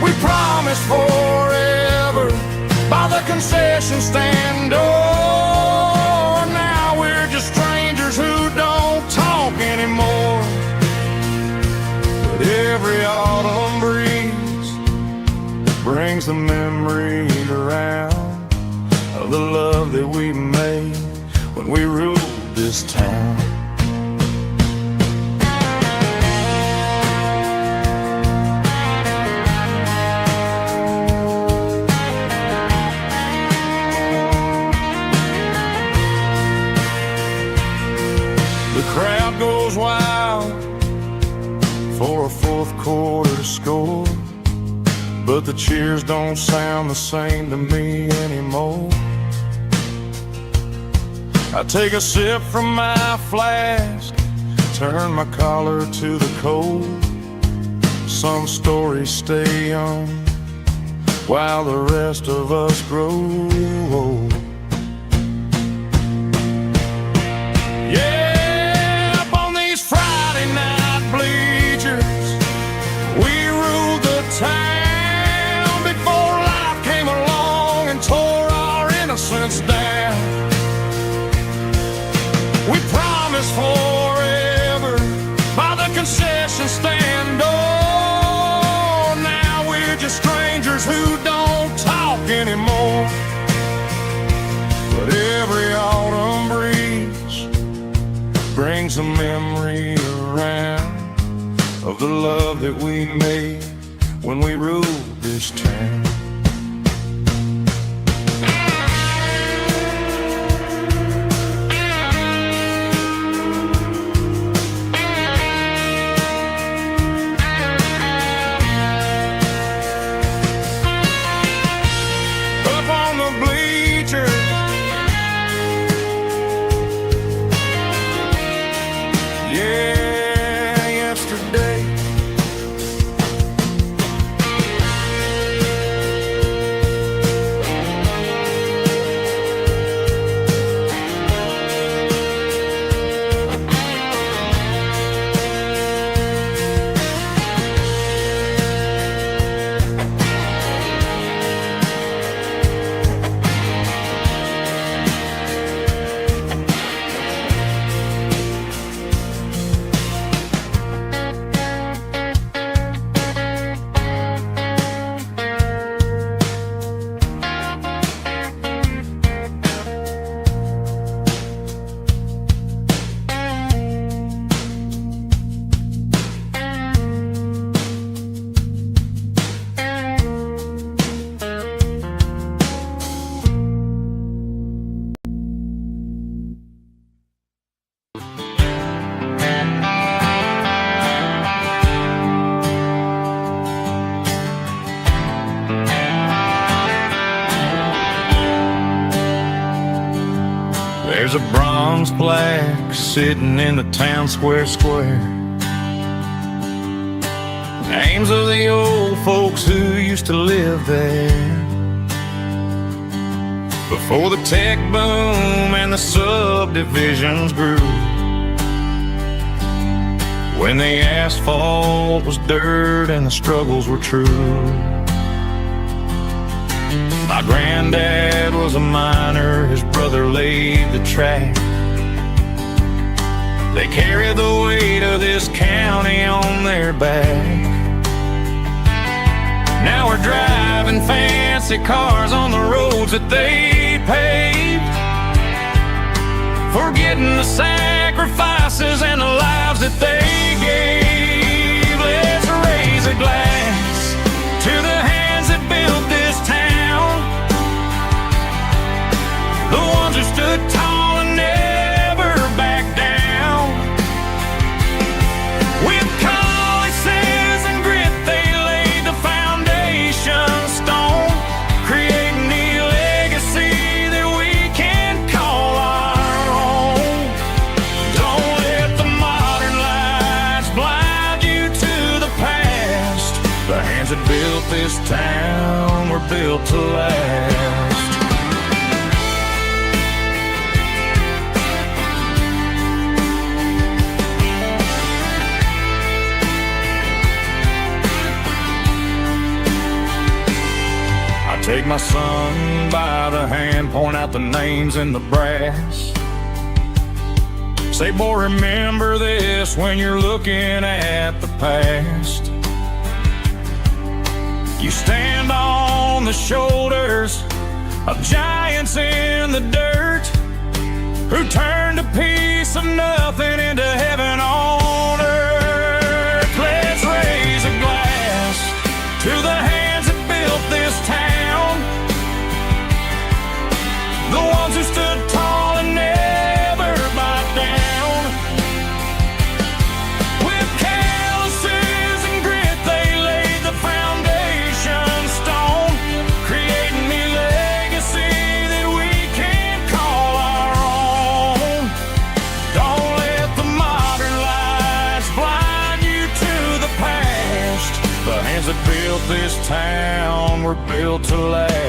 We promised forever by the concession stand door. Now we're just strangers who don't talk anymore. But every autumn breeze brings the memories around of the love that we made when we ruled this town. The crowd goes wild for a fourth quarter score, but the cheers don't sound the same to me anymore. I take a sip from my flask, turn my collar to the cold. Some stories stay young while the rest of us grow old. Yeah, up on these Friday night bleachers, we ruled the town before life came along and tore our innocence down. We promised forever by the concession stand door. Now we're just strangers who don't talk anymore. a memory around of the love that we made when we ruled this town. Up on the bleachers, yeah, yesterday. There's a bronze plaque sitting in the town square. Names of the old folks who used to live there before the tech boom and the subdivisions grew, when the asphalt was dirt and the struggles were true. My granddad was a miner, his brother laid the track. They carried the weight of this county on their back. Now we're driving fancy cars on the roads that they paved, forgetting the sacrifices and the lives that they gave. Let's raise a glass to the hands that built this town, the ones who stood tall and never backed down. With calluses and grit, they laid the foundation stone, creating the legacy that we can call our own. Don't let the modern lights blind you to the past. The hands that built this town were built to last. Take my son by the hand, point out the names in the brass. Say, boy, remember this when you're looking at the past. You stand on the shoulders of giants in the dirt, who turned a piece of nothing into heaven on earth. Let's raise a glass to the hands that built this town, the ones who stood tall and never backed down. With calluses and grit, they laid the foundation stone, creating the legacy that we can call our own. Don't let the modern lights blind you to the past. The hands that built this town were built to last.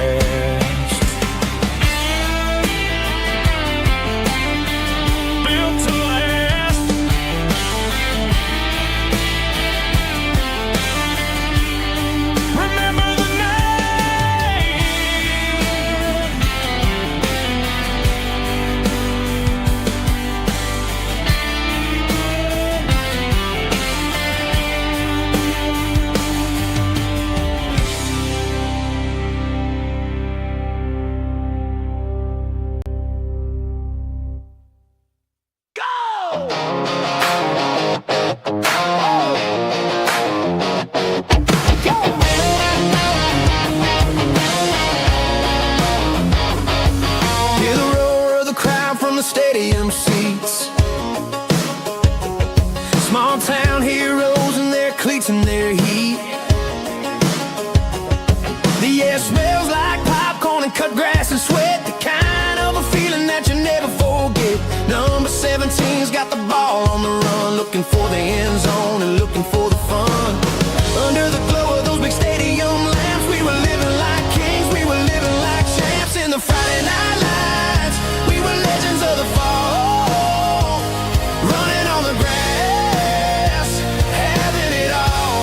cut grass and sweat, the kind of a feeling that you never forget. Number 17's got the ball on the run, looking for the end zone and looking for the fun. Under the glow of those big stadium lamps, we were living like kings, we were living like champs. In the Friday night lights, we were legends of the fall, running on the grass, having it all.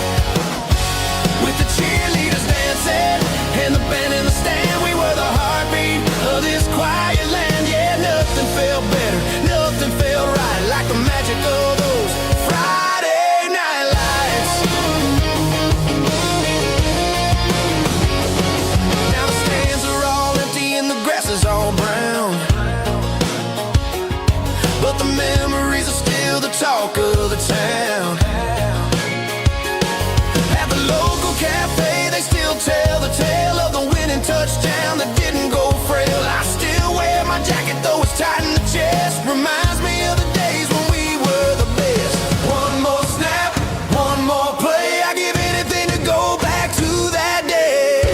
With the cheerleaders dancing and the band in the stand, we were the heartbeat of this quiet land. Yeah, nothing felt better, nothing felt right like the magic of those Friday night lights. Now the stands are all empty and the grass is all brown, but the memories are still the talk of the town. At the local cafe, they still tell the tale of the winning touchdown that didn't go frail. I still wear my jacket though it's tight in the chest. Reminds me of the days when we were the best. One more snap, one more play. I give anything to go back to that day.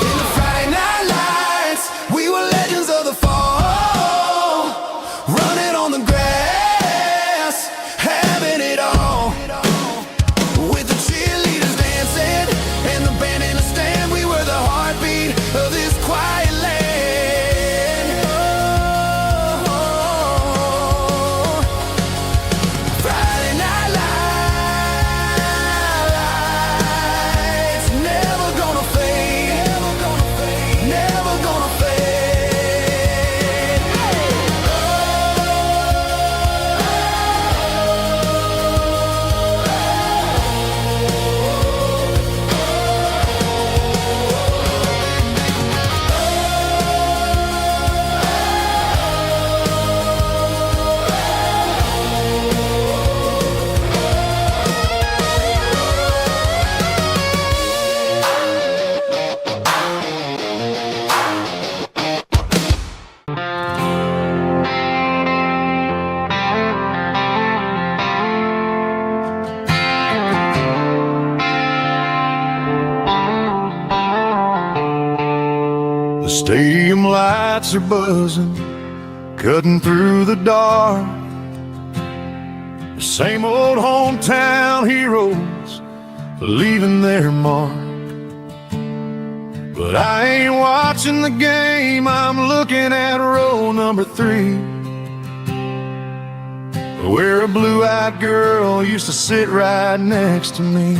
In the Friday night lights, we were legends of the fall, running on the grass, having it all. With the cheerleaders dancing and the band in the stand, we were the heartbeat of this quiet land. Oh, Friday night lights, never gonna fade, never gonna fade, never gonna fade. The stadium lights are buzzing, cutting through the dark. The same old hometown heroes leaving their mark. But I ain't watching the game, I'm looking at row number 3, where a blue-eyed girl used to sit right next to me.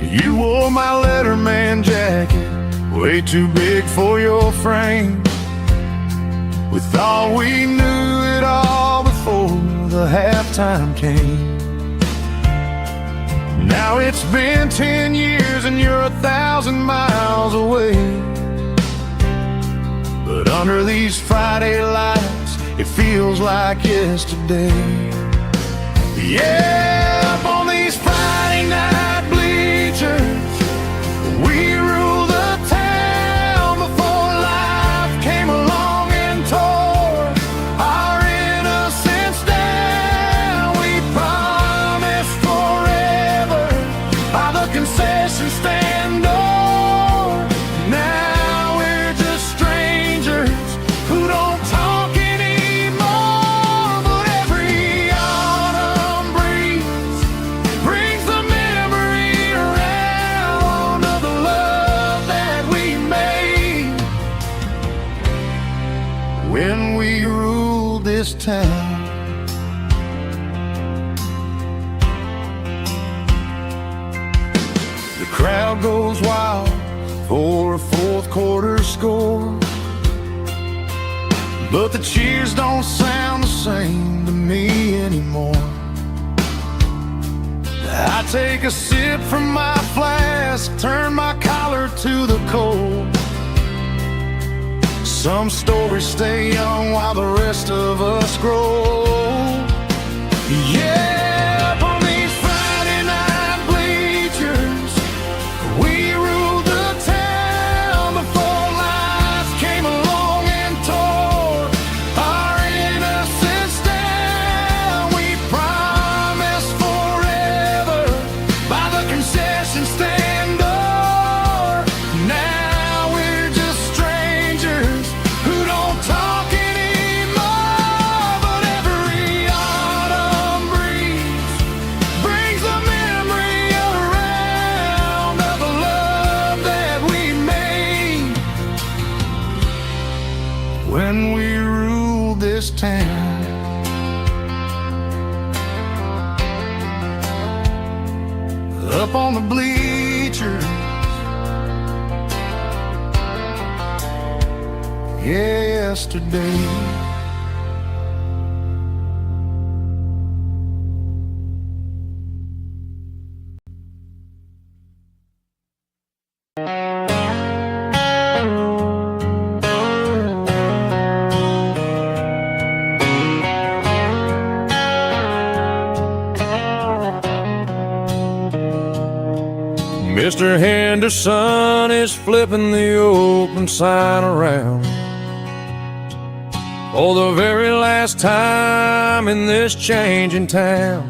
You wore my Letterman jacket, way too big for your frame. We thought we knew it all before the halftime came. Now it's been 10 years and you're 1,000 miles away. But under these Friday lights, it feels like yesterday. Yeah, up on these Friday night bleachers, we rule the town before life came along and tore our innocence down. We promised forever by the concession stand door. Now we're just strangers who don't talk anymore. But every autumn breeze brings the memory around of the love that we made when we ruled this town. The crowd goes wild for a fourth quarter score, but the cheers don't sound the same to me anymore. I take a sip from my flask, turn my collar to the cold, Some stories stay young while the rest of us grow. Yeah, up on these Friday night bleachers, we ruled the town before life came along and tore our innocence down. We promised forever by the concession stand door. Now we're just strangers who don't talk anymore. But every autumn breeze brings a memory around of the love that we made when we ruled this town. Up on the bleachers, yesterday. Mr. Henderson is flipping the open sign around for the very last time in this changing town.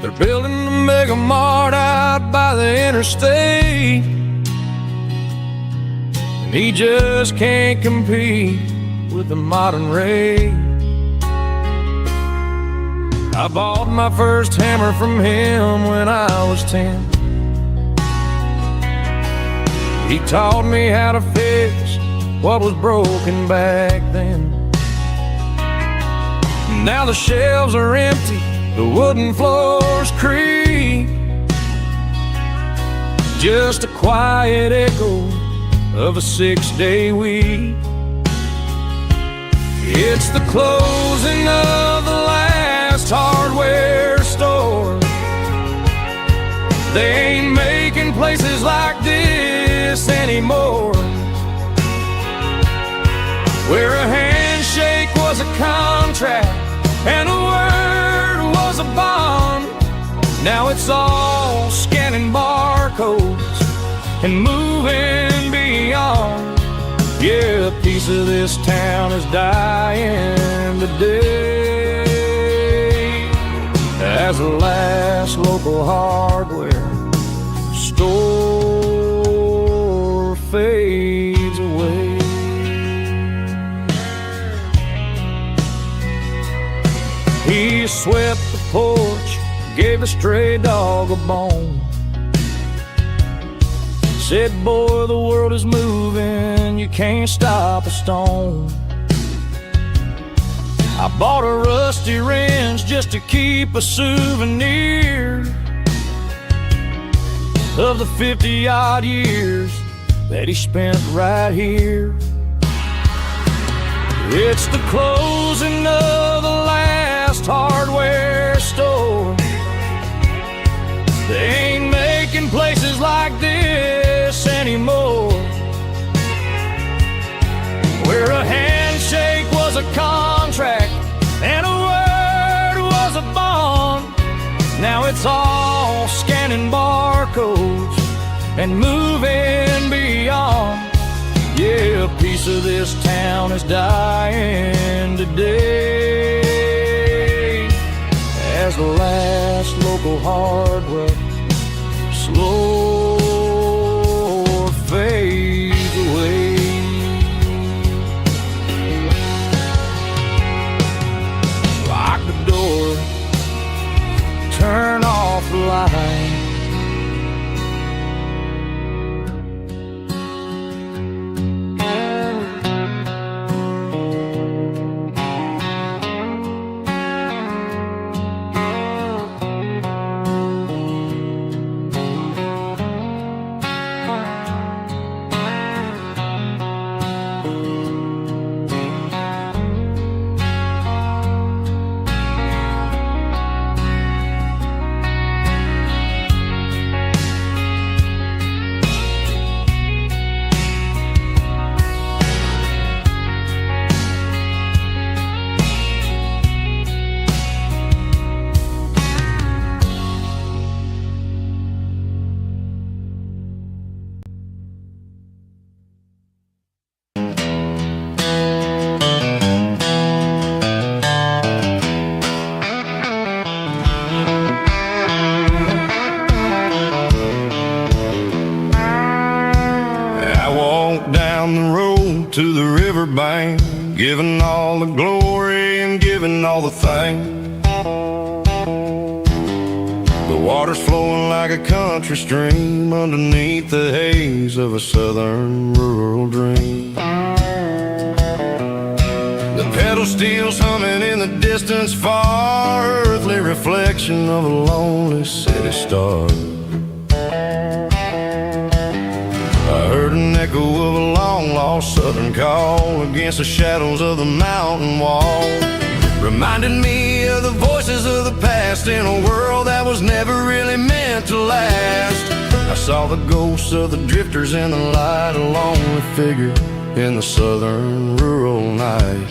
They're building a mega mart out by the interstate, and he just can't compete with the modern rate. I bought my first hammer from him when I was 10. He taught me how to fix what was broken back then. Now the shelves are empty, the wooden floors creak, just a quiet echo of a 6-day week. It's the closing of the last hardware store. They ain't making places like this anymore, where a handshake was a contract and a word was a bond. Now it's all scanning barcodes and moving beyond. Yeah, a piece of this town is dying today as the last local hardware store fades away. He swept the porch, gave a stray dog a bone, said, boy, the world is moving, you can't stop a stone. I bought a rusty wrench just to keep a souvenir of the 50-odd years that he spent right here. It's the closing of the last hardware store. They ain't making places like this anymore, where a handshake was a contract and a word was a bond. Now it's all scanning barcodes and moving beyond. Yeah, a piece of this town is dying today as the last local hardware slow fades away. Lock the door, turn off the light. giving all the glory and giving all the thanks. The water's flowing like a country stream underneath the haze of a southern rural dream. The pedal steel's humming in the distance far, earthly reflection of a lonely city star. I heard an echo of a long-lost southern call against the shadows of the mountain wall. Reminded me of the voices of the past in a world that was never really meant to last. I saw the ghosts of the drifters in the light, a lonely figure in the southern rural night.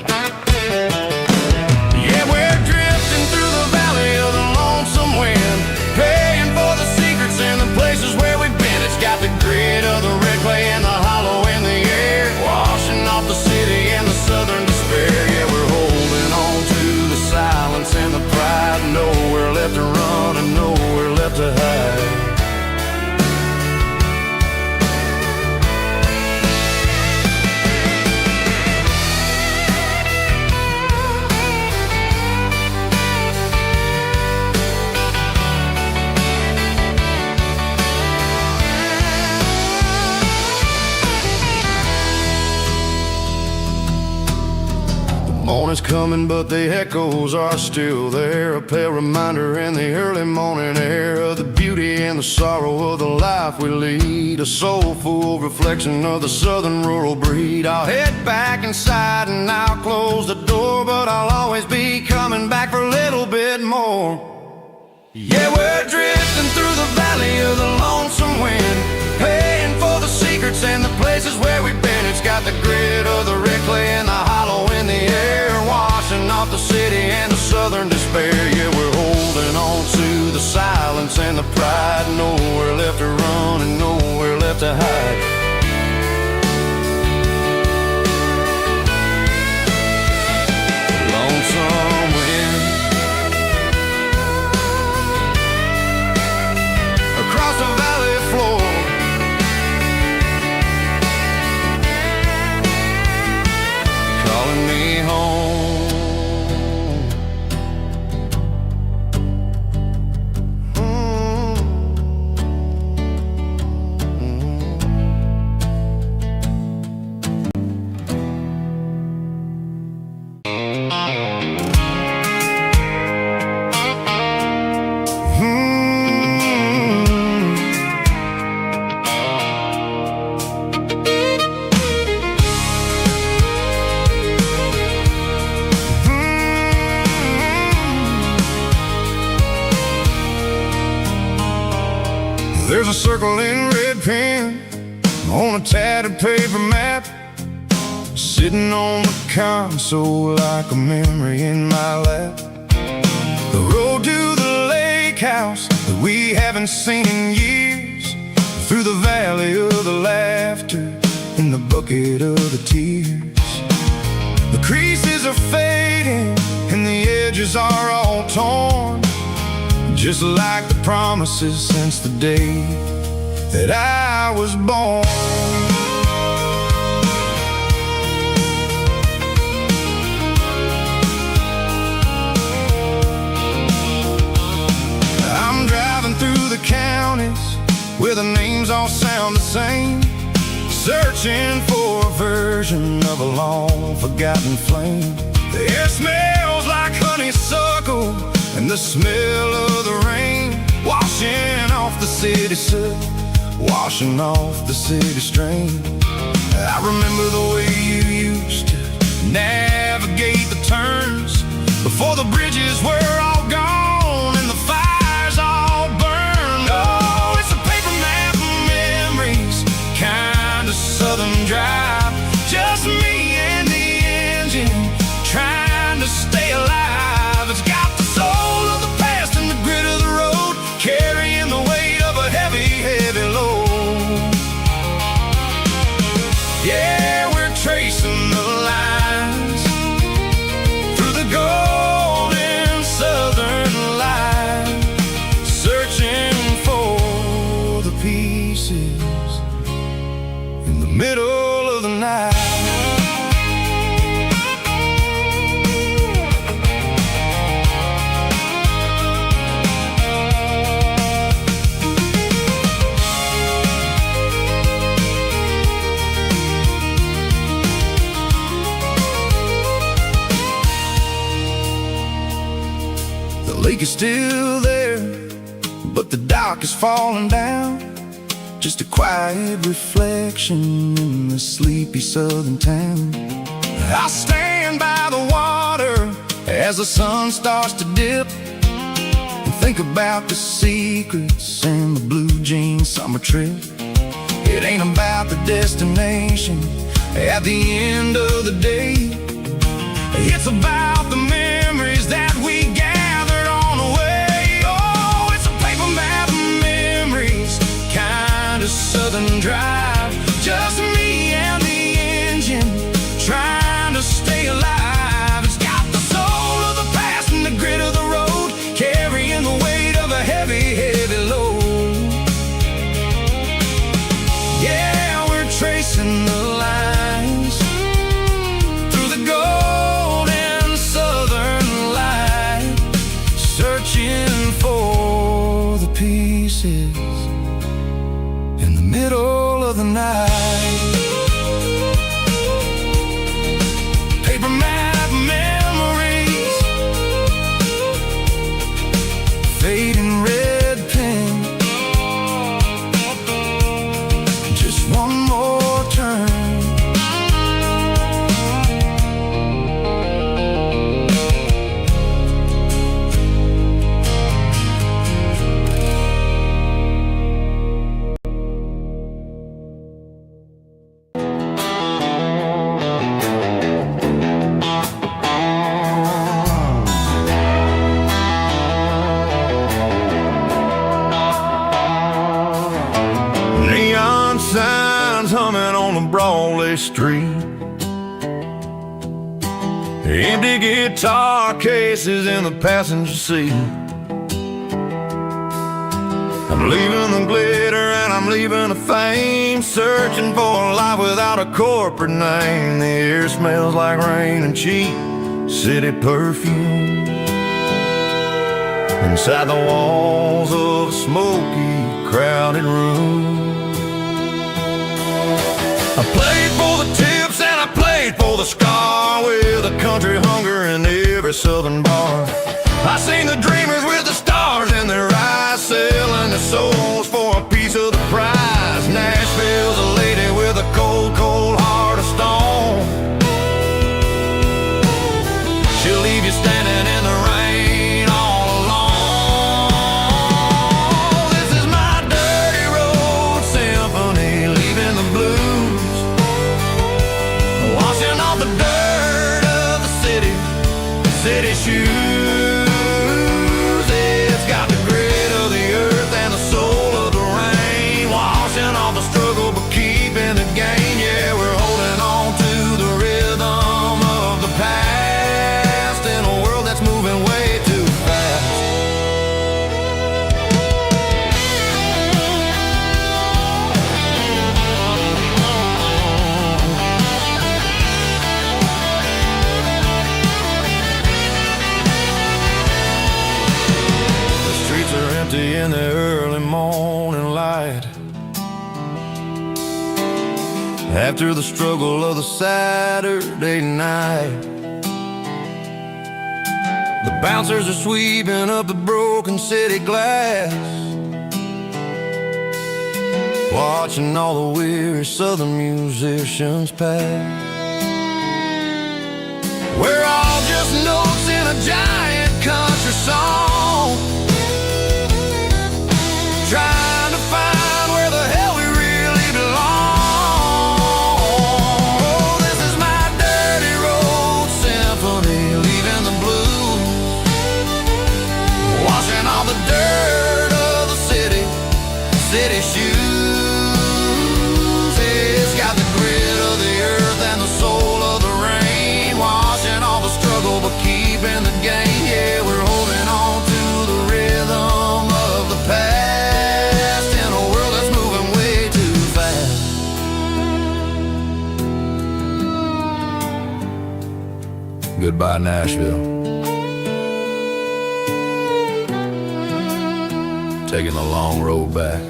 Yeah, we're drifting through the valley of the lonesome wind, paying for the secrets and the places where we've been. It's got the grit of the red clay and the hollow in the air, washing off the city and the southern despair. Yeah, we're holding on to the silence and the pride, nowhere left to run and nowhere left to hide. Morning's coming, but the echoes are still there, a pale reminder in the early morning air of the beauty and the sorrow of the life we lead, a soulful reflection of the southern rural breed. I'll head back inside and I'll close the door, but I'll always be coming back for a little bit more. Yeah, we're drifting through the valley of the lonesome wind, paying for the secrets and the places where we've been. It's got the grit of the red clay and the hollow in the air, washing off the city and the southern despair. Yeah, we're holding on to the silence and the pride, nowhere left to run and nowhere left to hide. Lonesome wind across the valley floor, calling me home. There's a circle in red pen on a tattered paper map, sitting on the console like a memory in my lap. The road to the lake house that we haven't seen in years, through the valley of the laughter and the bucket of the tears. The creases are fading and the edges are all torn, just like the promises since the day that I was born. I'm driving through the counties where the names all sound the same, searching for a version of a long forgotten flame. The air smells like honeysuckle and the smell of the rain, washing off the city soot, washing off the city strain. I remember the way you used to navigate the turns before the bridges were all gone and the fires all burned. Oh, it's a paper map of memories, kind of southern drive, just me and the engine trying to stay alive. It's got the soul of the past and the grit of the road, carrying the weight of a heavy, heavy load. Yeah, we're tracing the lines through the golden sun. lake is still there, but the dock is falling down. Just a quiet reflection in the sleepy southern town. I stand by the water as the sun starts to dip, and think about the secrets and the blue jean summer trip. It ain't about the destination at the end of the day. It's about the memories that we gathered on the way. Oh, it's a paper map of memories, kind of southern drive. Just me and the engine, trying to stay alive. It's got the soul of the past and the grit of the road, carrying the weight of a heavy, heavy load. Yeah, we're tracing the lines through the golden southern light, searching for the pieces in the middle of the night. Paper map memories, fading red pen, just one more turn. Neon signs humming on the Broadway street, empty guitar cases in the passenger seat. I'm leaving the glitter and I'm leaving the fame, searching for a life without a corporate name. The air smells like rain and cheap city perfume inside the walls of a smoky, crowded room. I played for the tips and I played for the scar, with a country hunger in every southern bar. I seen the dreamers with the stars in their eyes, selling their souls for a piece of the prize. Nashville's a lady with a cold, cold heart of stone. She'll leave you standing in the rain all alone. This is my dirty road symphony, leaving the blues, washing off the dirt of the city shoes. It's got the grit of the earth and the soul of the rain, washing off the struggle but keeping the gain. Yeah, we're holding on to the rhythm of the past in a world that's moving way too fast. The streets are empty in the early morning light, after the struggle of the Saturday night. The bouncers are sweeping up the broken city glass, watching all the weary southern musicians pass. We're all just notes in a giant country song, trying to find where the hell we really belong. Oh, this is my dirty road symphony, leaving the blues, washing all the dirt of the city shoes. It's got the grit of the earth and the soul of the rain, washing all the struggle but keeping the gain. Yeah, we're holding on to the rhythm of the past in a world that's moving way too fast. Goodbye, Nashville. Taking the long road back.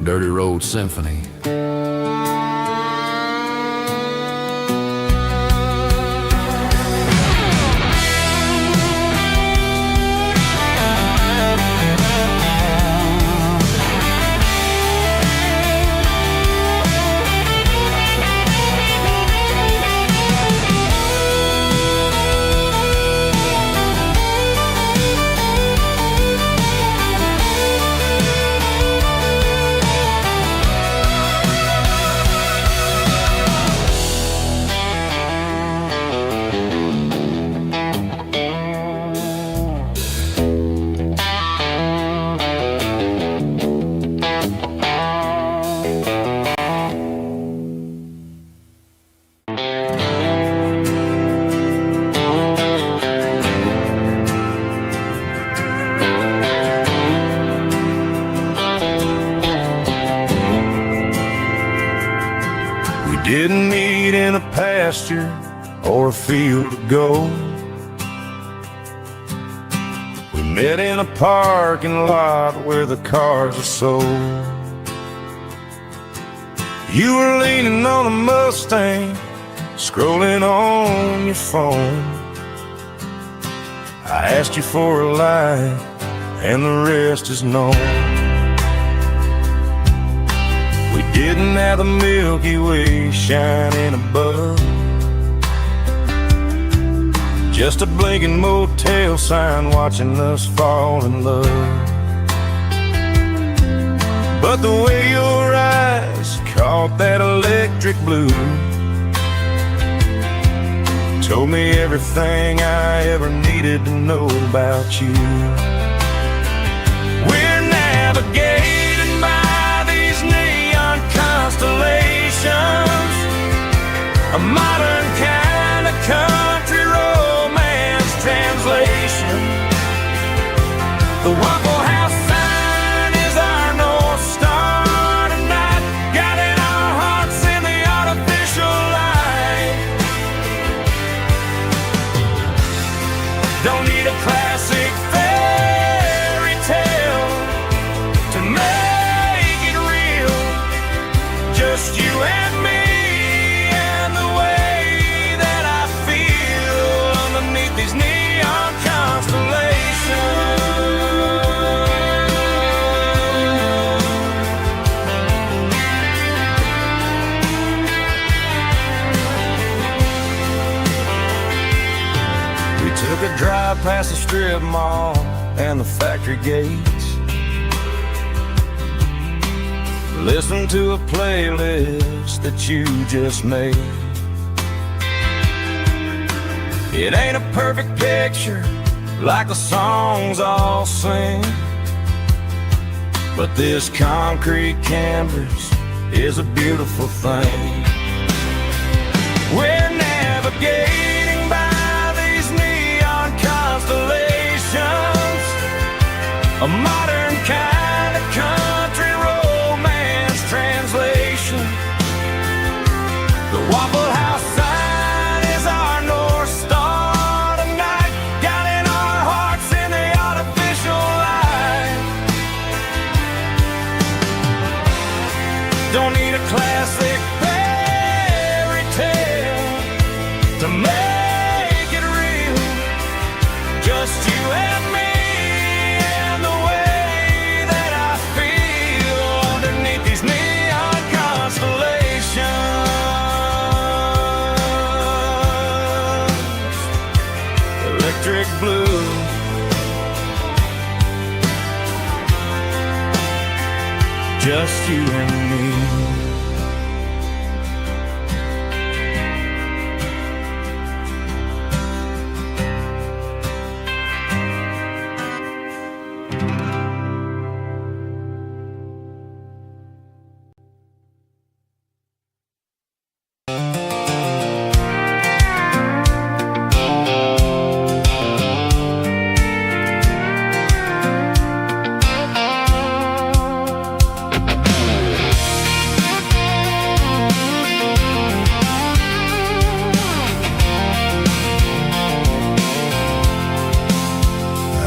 Dirty Road Symphony. We didn't meet in a pasture or a field of gold. We met in a parking lot where the cars are sold. You were leaning on a Mustang, scrolling on your phone. I asked you for a light, and the rest is known. We didn't have the Milky Way shining above, just a blinking motel sign watching us fall in love. But the way your eyes caught that electric blue told me everything I ever needed to know about you. We're navigating by these neon constellations, a modern kind of country romance translation. The Waffle House sign is our North Star tonight, guiding our hearts in the artificial light. Don't need a classic fairy tale to make it real. Just you and me and the way that I feel underneath these neon constellations. We took a drive past the strip mall and the factory gates, listened to a playlist that you just made. It ain't a perfect picture like the songs all sing, but this concrete canvas is a beautiful thing. We're navigating by these neon constellations, a modern kind of country romance translation. The Waffle House sign is our North Star tonight, guiding our hearts in the artificial light. Don't need a classic fairy tale to make it real. Just you and me and the way that I feel underneath these neon constellations. Electric blue, just you and me.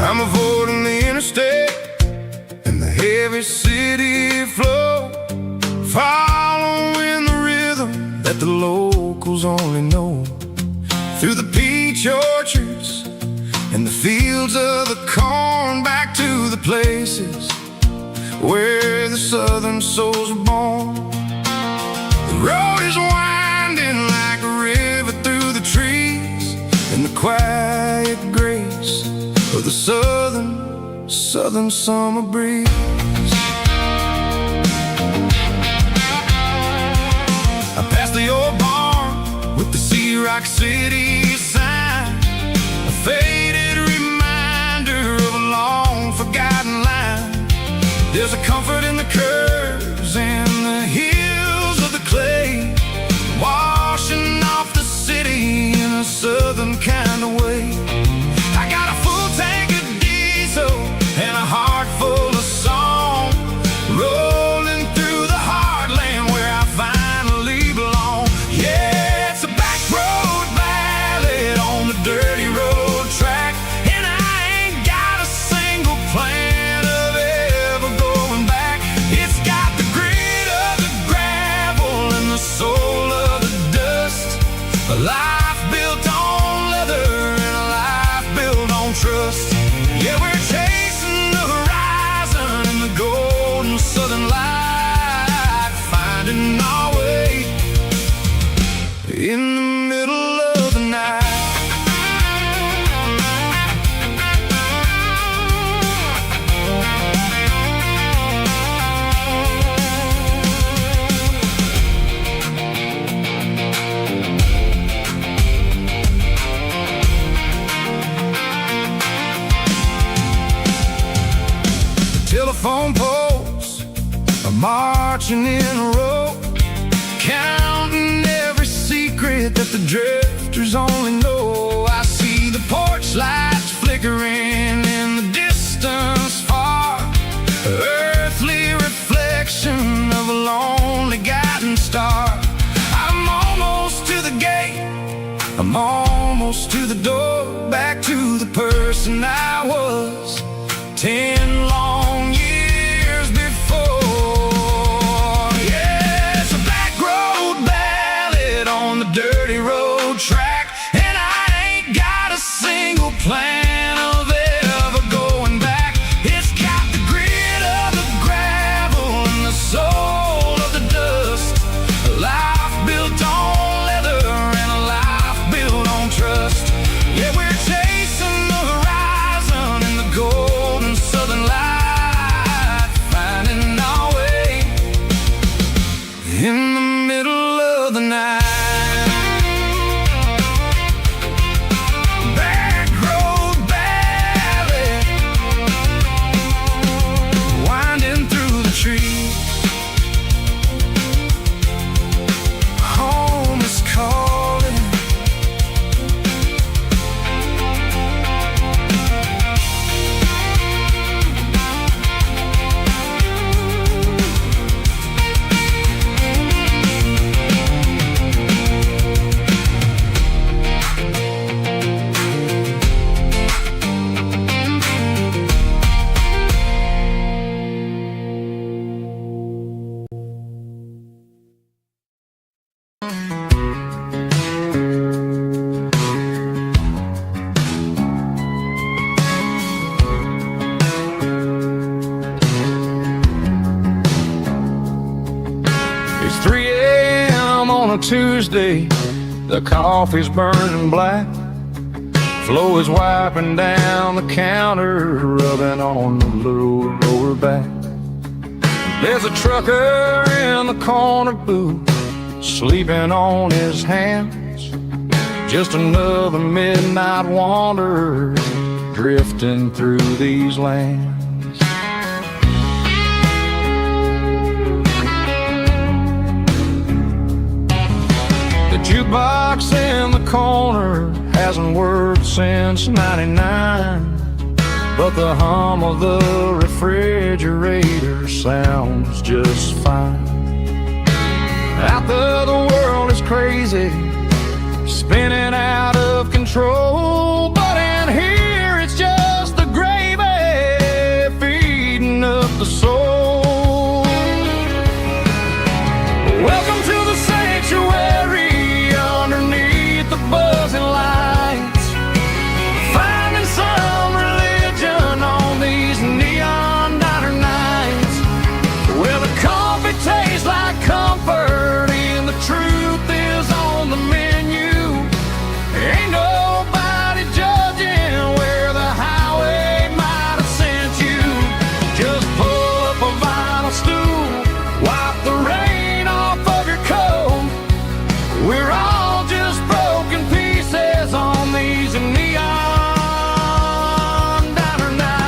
I'm avoiding the interstate and the heavy city flow, following the rhythm that the locals only know. Through the peach orchards and the fields of the corn, back to the places where the southern souls were born. The road is winding like a river through the trees, and the quiet grace of the southern summer breeze. I passed the old barn with the Sea Rock City sign, a faded reminder of a long forgotten line. There's a comfort in the curves and the hills of the clay, washing off the city in a southern kind of way. I got a full tank of diesel and a heart full of song, rolling through the heartland where I finally belong. that the drifters only know. I see the porch lights flickering in the distance far, earthly reflection of a lonely guiding star. I'm almost to the gate, I'm almost to the door, back to the person I was 10 long years before. Yeah, it's a back road ballad on the dirty road track, and I ain't got a single plan of ever going back. It's got the grit of the gravel and the soul of the dust, a life built on leather and a life built on trust. Yeah, we're chasing the horizon in the golden southern light, finding our way in the middle of the night. Back road ballad, winding through the trees. Home is calling. It's 3 a.m. on a Tuesday, the coffee's burning black. Flo is wiping down the counter, rubbing on the little roller back. There's a trucker in the corner booth, sleeping on his hands. Just another midnight wanderer, drifting through these lands. The jukebox in the corner hasn't worked since '99, but the hum of the refrigerator sounds just fine. Out there the world is crazy, spinning out of control, but in here it's just the gravy feeding up the soul. Welcome to the sanctuary underneath the buzzing lights, finding some religion on these neon diner nights, where the coffee tastes like comfort and the truth is on the menu. Ain't nobody judging where the highway might have sent you. Just pull up a vinyl stool, wipe the rain off of your coat. We're all just broken pieces on these neon diner nights.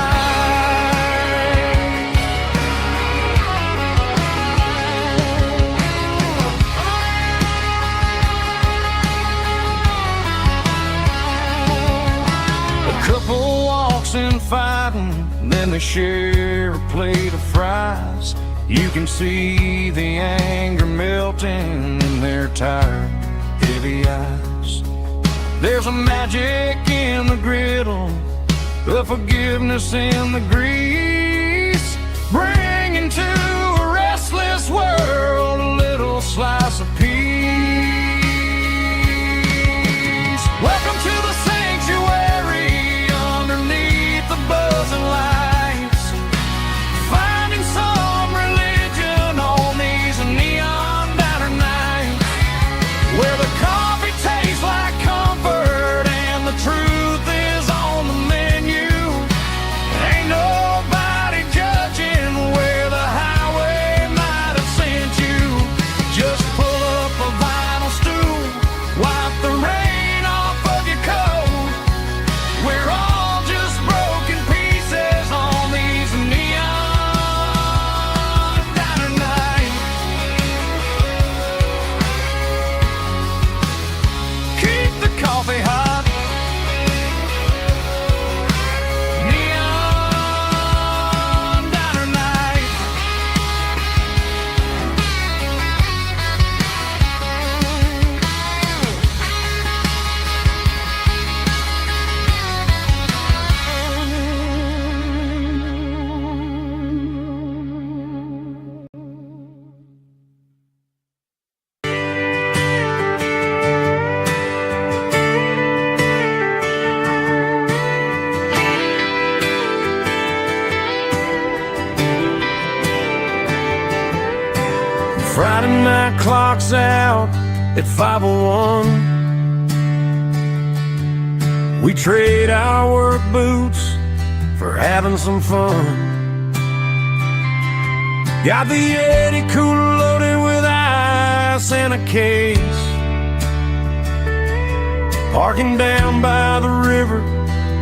A couple walks in fighting, then they share a plate of fries. You can see the anger melting in their tired, heavy eyes. There's a magic in the griddle, a forgiveness in the grease, bringing to a restless world a little slice of peace. Welcome to the sanctuary underneath the buzzing lights, finding some religion on these neon diner nights, where the coffee tastes like comfort and the truth is on the menu. Ain't nobody judging where the highway might have sent you. Just pull midnight clock's out at 5:01. We trade our work boots for having some fun. Got the Yeti cooler loaded with ice and a case, parking down by the river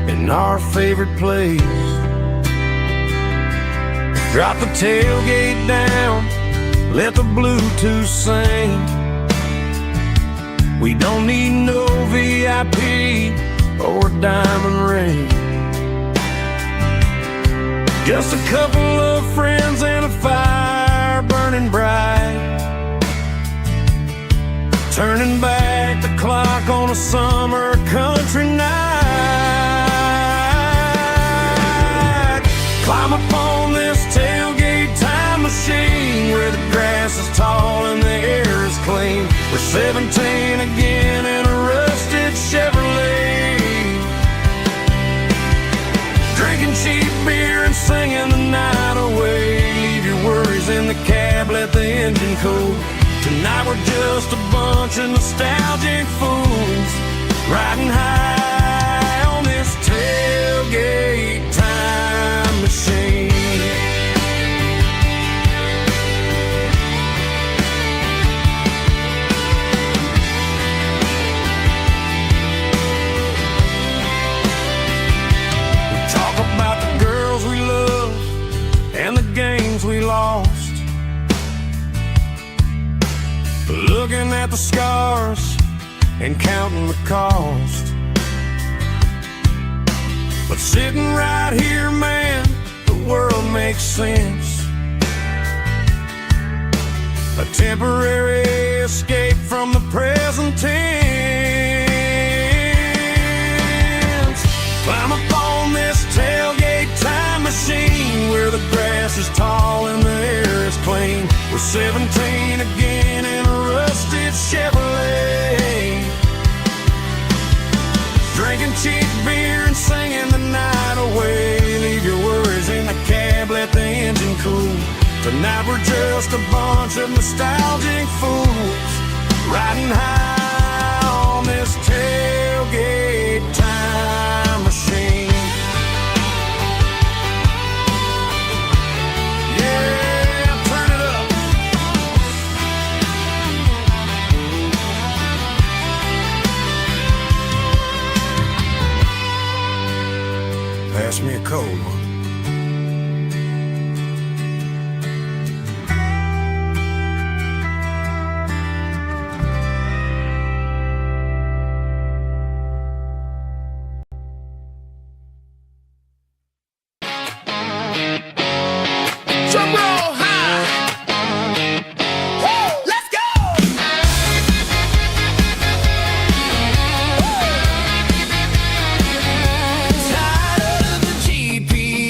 in our favorite place. Drop the tailgate down, let the Bluetooth sing. We don't need no VIP or a diamond ring. Just a couple of friends and a fire burning bright, turning back the clock on a summer country night. Climb up on this tailgate time machine where the grass is tall and the air is clean. We're 17 again in a rusted Chevrolet, drinking cheap beer and singing the night away. Leave your worries in the cab, let the engine cool. Tonight we're just a bunch of nostalgic fools, riding high on this tailgate time machine. We talk about the girls we love and the games we lost, looking at the scars and counting the cost. But sitting right here, man, the world makes sense. A temporary escape from the present tense. Climb up on this tailgate time machine where the grass is tall and the air is clean. We're 17 again in a rusted Chevrolet, drinking cheap beer and singing the night away. Leave your worries in the cab, let the engine cool. Tonight we're just a bunch of nostalgic fools, riding high on this tailgate time machine. Pass me a cold one. Drum roll high. Woo, let's go. Tired of the GPS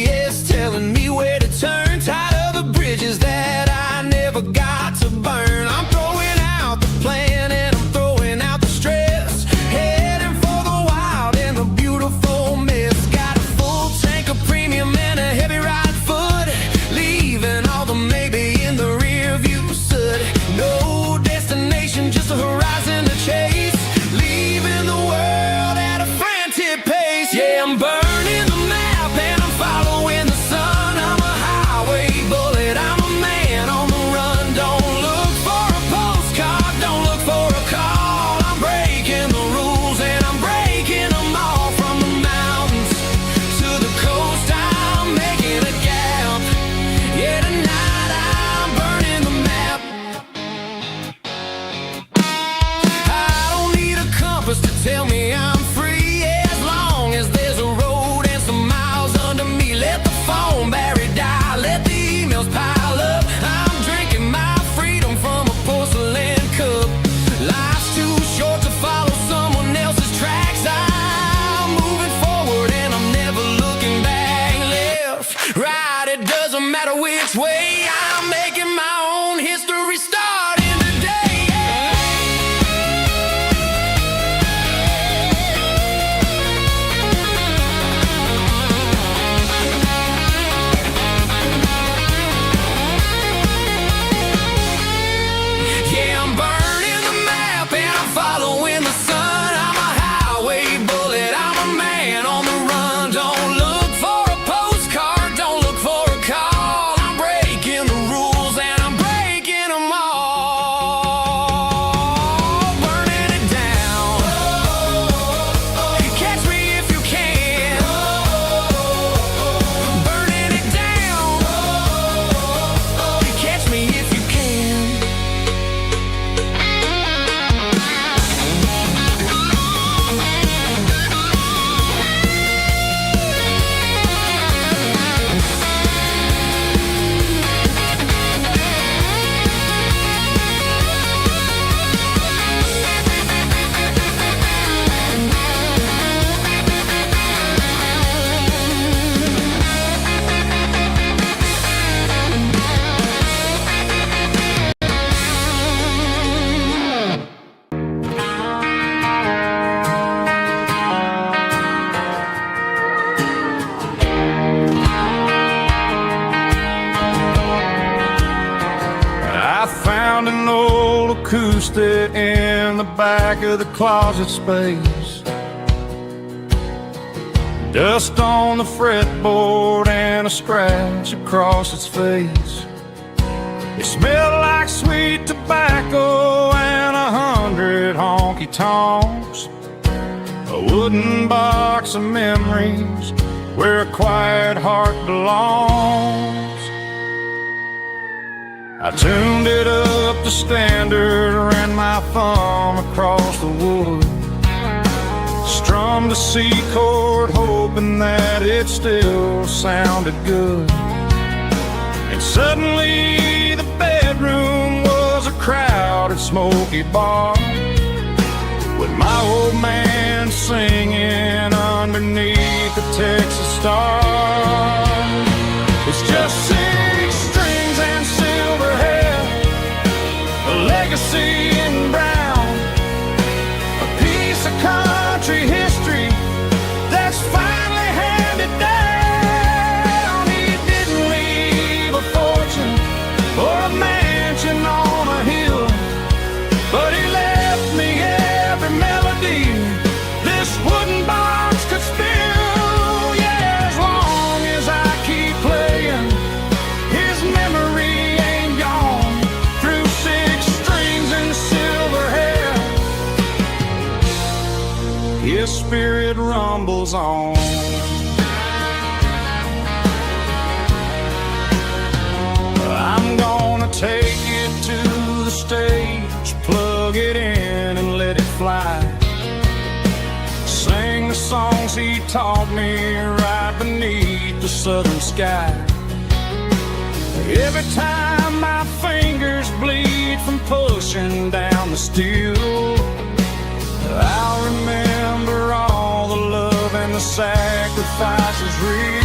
lost it in the back of the closet space. Dust on the fretboard and a scratch across its face. It smelled like sweet tobacco and 100 honky-tonks. A wooden box of memories where a quiet heart belongs. I tuned it up to standard, ran my thumb across the wood, strummed a C chord hoping that it still sounded good. And suddenly the bedroom was a crowded smoky bar, with my old man singing underneath the Texas star. It's just 6 strings and silver hair, a legacy in brown, a piece of country history that's finally handed down. He didn't leave a fortune or a mansion on a hill, but he left me every melody this wooden box could spill. Yeah, as long as I keep playing, his memory ain't gone. Through 6 strings and silver hair, his spirit rumbles on. I'm gonna take it to the stage, plug it in and let it fly. Sing the songs he taught me right beneath the southern sky. Every time my fingers bleed from pushing down the steel, I'll remember all the love and the sacrifices real.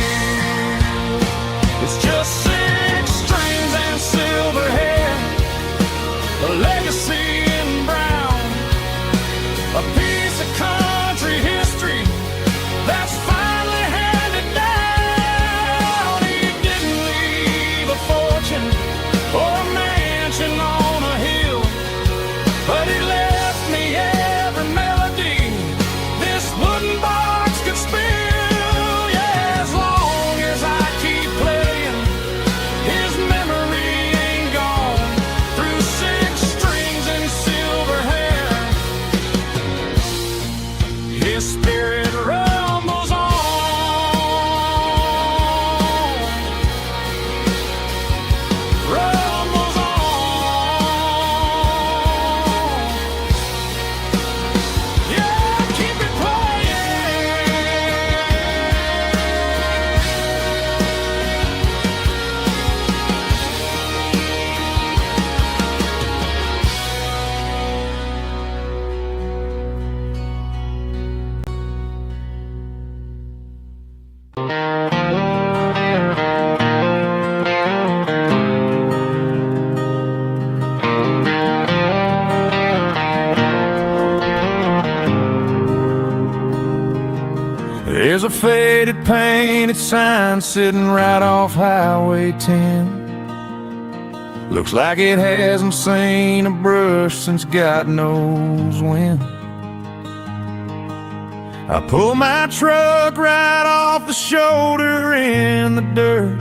It's just 6 strings and silver hair, a legacy in brown, a piece of country history that's finally handed down. He didn't leave a fortune or a mansion on a hill, but he left me every melody this wooden box could spill. Yeah, as long as I keep playing, his memory ain't gone. Through 6 strings and silver hair, his spirit rumbles on. Rumbles on. Yeah, keep it playing. There's a faded painted sign sitting right off Highway 10. Looks like it hasn't seen a brush since God knows when. I pull my truck right off the shoulder in the dirt,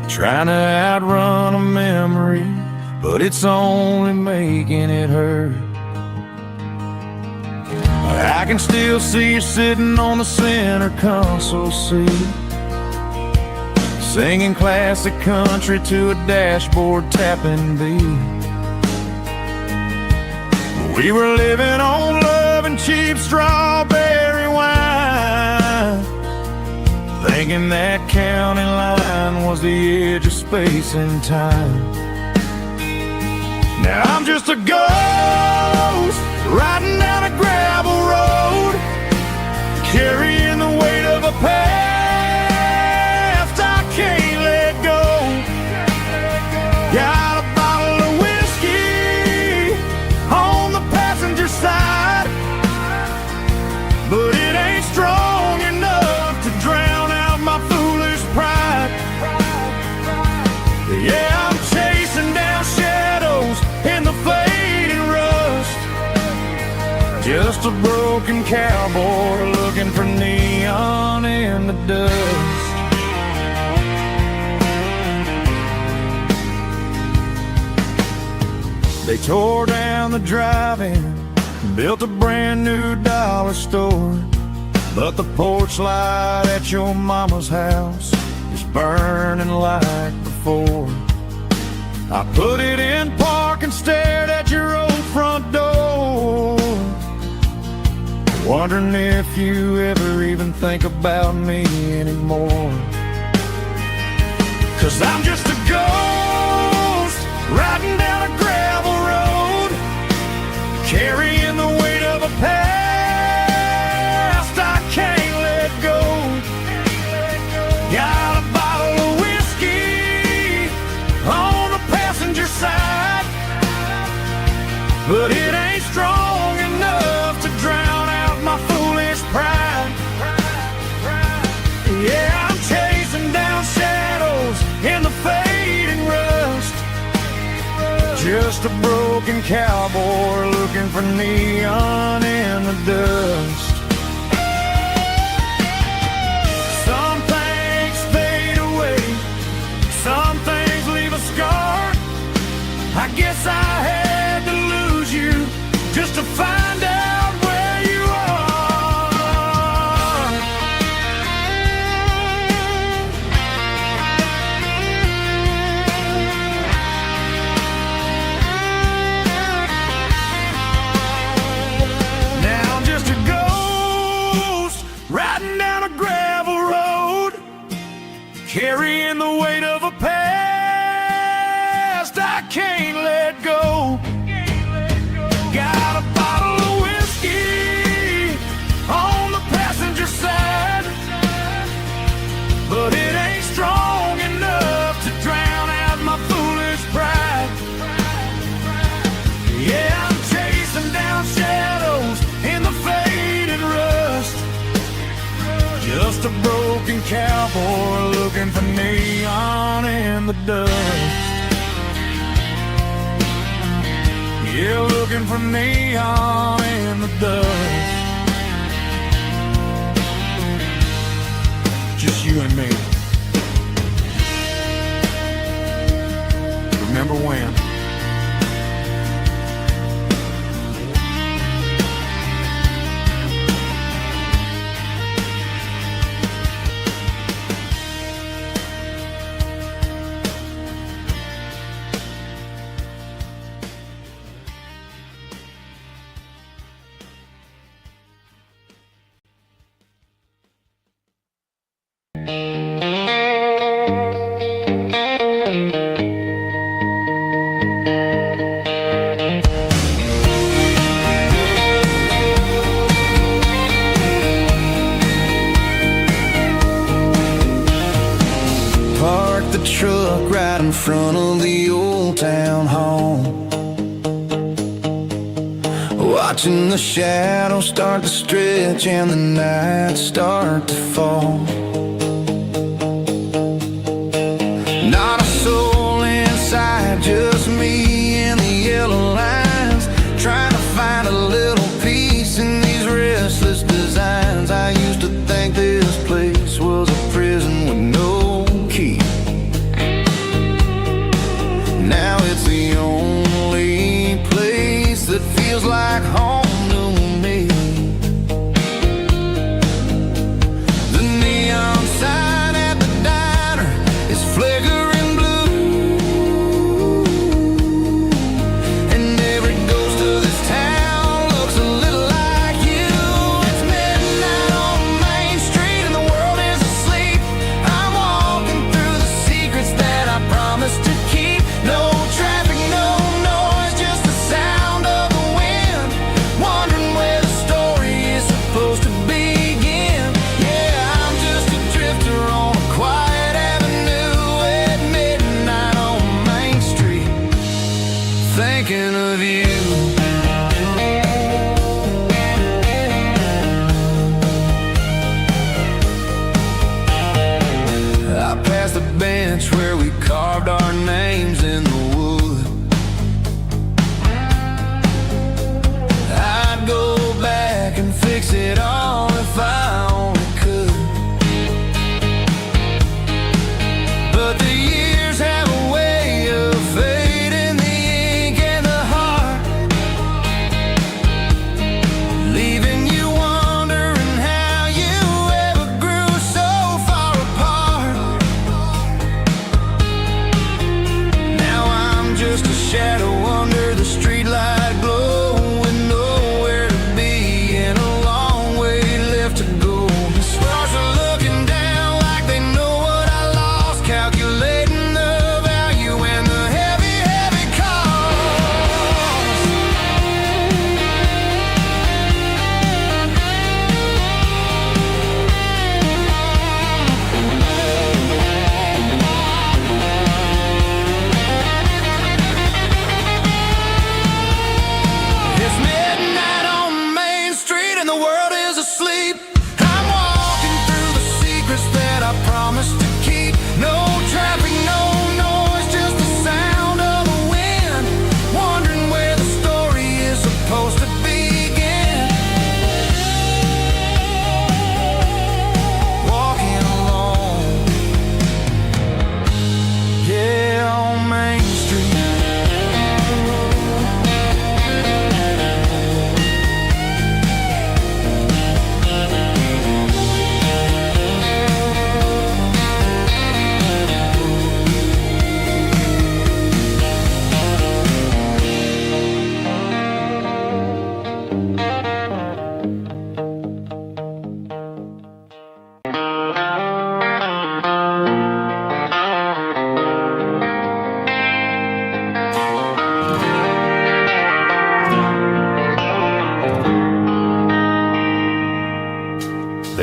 trying to outrun a memory, but it's only making it hurt. I can still see you sitting on the center console seat, singing classic country to a dashboard tapping beat. We were living on love and cheap strawberry wine, thinking that county line was the edge of space and time. Now I'm just a ghost riding down a gravel road, carrying the weight of a past I can't let go. Got a bottle of whiskey on the passenger side, but it ain't strong enough to drown out my foolish pride. Yeah, I'm chasing down shadows in the fading Just a broken cowboy looking for neon in the dust. They tore down the drive-in, built a brand new dollar store, but the porch light at your mama's house is burning like before. I put it in park and stared at your old front door, wondering if you ever even think about me anymore. 'Cause I'm just a ghost riding down a gravel road, carrying the weight of a past I can't let go. Got a bottle of whiskey on the passenger side, but it ain't strong enough to drown out my foolish pride. Yeah, I'm chasing down shadows in the fading rust, just a broken cowboy looking for neon in the dust. Some things fade away, some things leave a scar. I guess I had to lose you just to find out where you are. Now I'm just a ghost riding down a gravel road, carrying the weight of a past I can't let go. Got a bottle of whiskey on the passenger side, but it ain't strong enough to drown out my foolish pride. Yeah, I'm chasing down shadows in the faded rust, just a broken cowboy looking for neon in the dust. Yeah, looking for neon in the dust. Just you and me. Remember when? The truck right in front of the old town hall, watching the shadows start to stretch and the nights start to fall. Not a soul inside, just me and the yellow lines, trying to find a little peace in these restless designs. I used to think this place was a prison with no key. Now it's the only place that feels like home to me. The neon sign at the diner is flickering blue, and every ghost of this town looks a little like you. It's midnight on Main Street and the world is asleep. I'm walking through the secrets that I promised to keep. No traffic, no noise, just the sound of the wind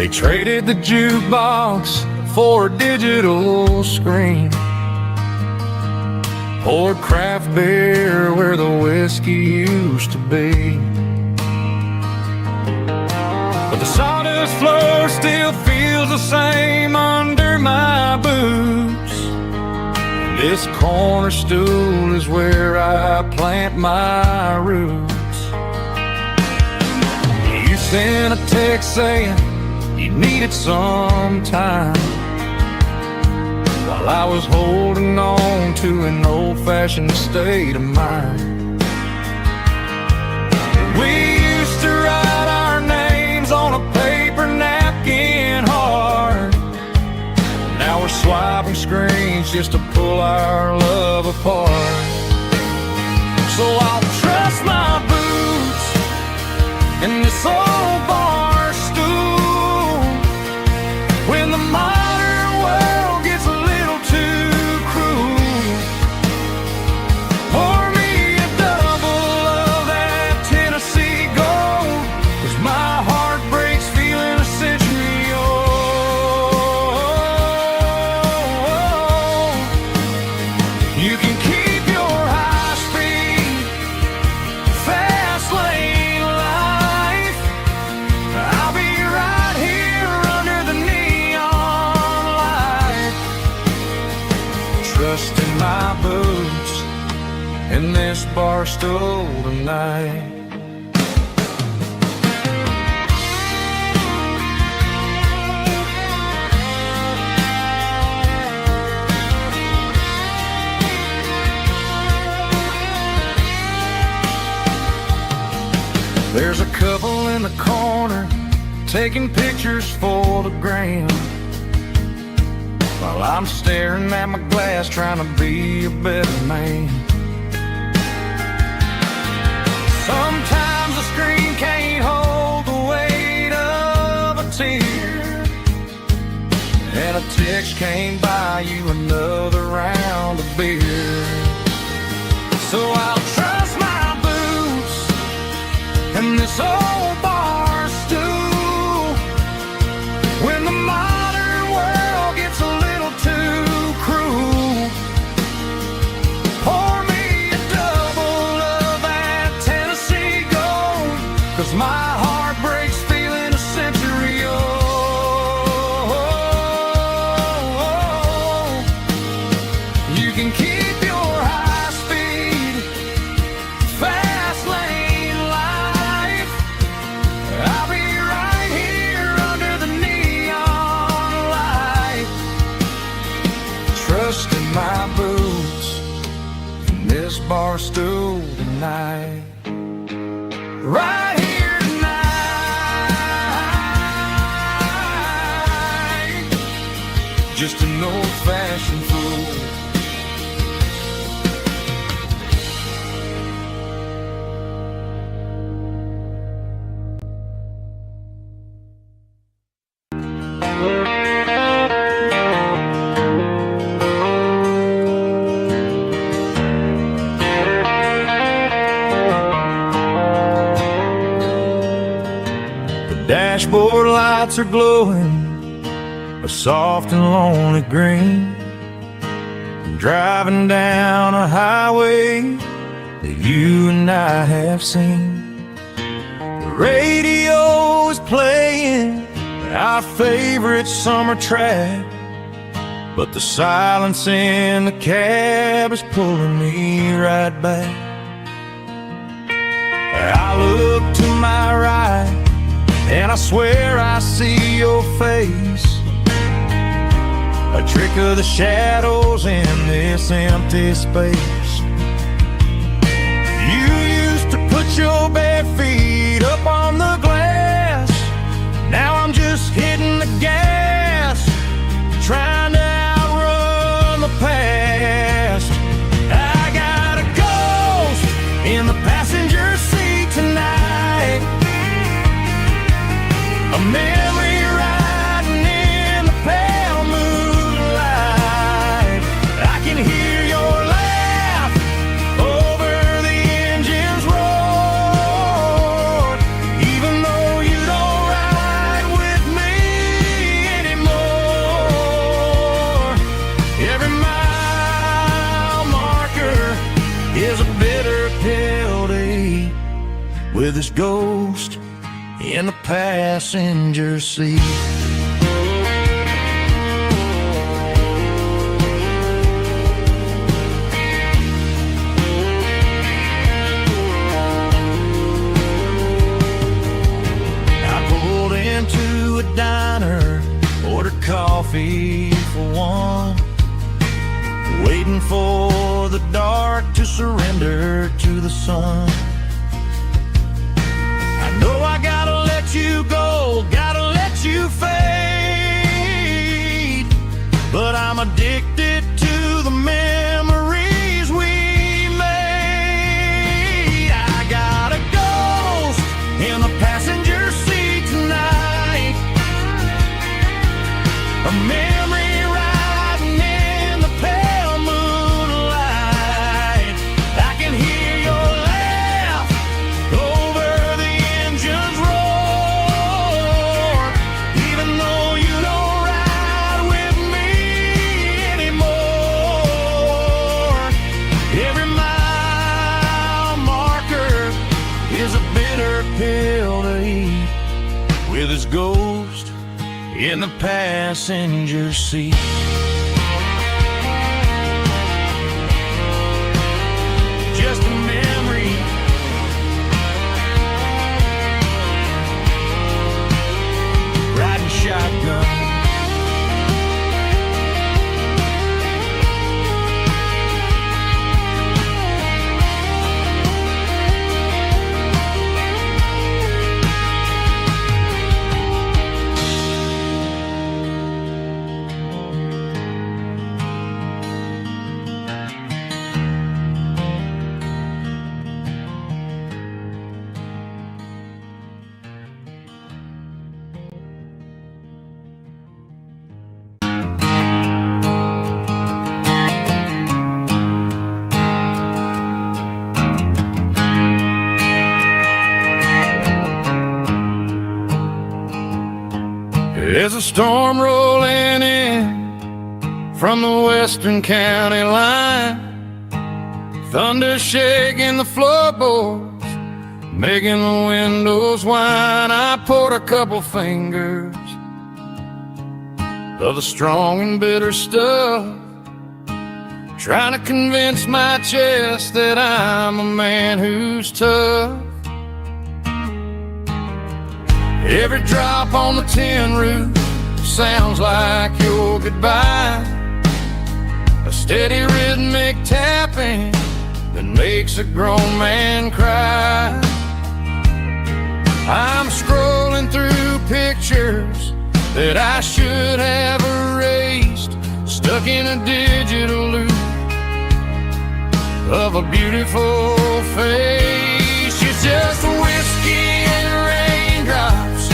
They traded the jukebox for a digital screen, poured craft beer where the whiskey used to be. But the sawdust floor still feels the same under my boots. This corner stool is where I plant my roots. You sent a text saying you needed some time, while I was holding on to an old-fashioned state of mind. We used to write our names on a paper napkin hard. Now we're swiping screens just to pull our love apart. So I'll trust my boots in this old bar stool when the modern world gets a little too cruel. Pour me a double of that Tennessee Gold, 'cause my heart breaks feeling a century old. You can keep your high-speed, fast lane life. I'll be right here under the neon light, trusting my boots in this bar stool tonight. There's a couple in the corner taking pictures for the gram, while I'm staring at my glass trying to be a better man. Sometimes the screen can't hold the weight of a tear, and a text can't buy you another round of beer. So I'll trust my boots and this old bar stool when the modern world gets a little too cruel. Pour me a double of that Tennessee Gold, 'cause my heart breaks feeling a century old. You can keep your high speed, fast lane life. I'll be right here under the neon light, trusting my boots in this bar stool tonight. Right here tonight, just an old-fashioned fool. Dashboard lights are glowing a soft and lonely green. I'm driving down a highway that you and I have seen. The radio is playing our favorite summer track, but the silence in the cab is pulling me right back. I look to my right and I swear I see your face, a trick of the shadows in this empty space. You used to put your bare feet up on the glass. Now I'm just hitting the gas, trying to outrun the past. I got a ghost in the passenger seat tonight, a memory riding in the pale moonlight. I can hear your laugh over the engine's roar. with his ghost in the passenger seat. I pulled into a diner, ordered coffee for one, waiting for the dark to surrender to the sun. I know I gotta let you go, gotta let you fade, but I'm addicted to the memories we made. I got a ghost in the passenger seat tonight, a memory riding in the pale moonlight. I can hear your laugh over the engine's roar, even though you don't ride with me anymore. Every mile marker is a bitter pill to eat, with his ghost in the passenger seat. Just a memory, riding shotgun. There's a storm rolling in from the western county line, thunder shaking the floorboards, making the windows whine. I poured a couple fingers of the strong and bitter stuff, trying to convince my chest that I'm a man who's tough. Every drop on the tin roof sounds like your goodbye, a steady rhythmic tapping that makes a grown man cry. I'm scrolling through pictures that I should have erased, stuck in a digital loop of a beautiful face. It's just whiskey and raindrops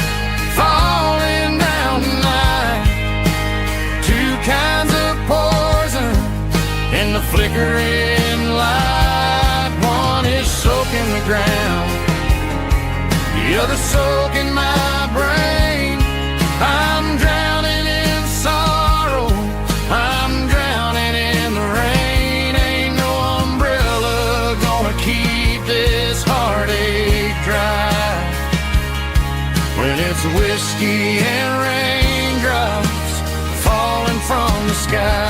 falling down tonight, two kinds of poison in the flickering light. One is soaking the ground, the other soaking my brain. I'm drowning in sorrow, I'm drowning in the rain. Ain't no umbrella gonna keep this heartache dry when it's whiskey and raindrops falling from the sky.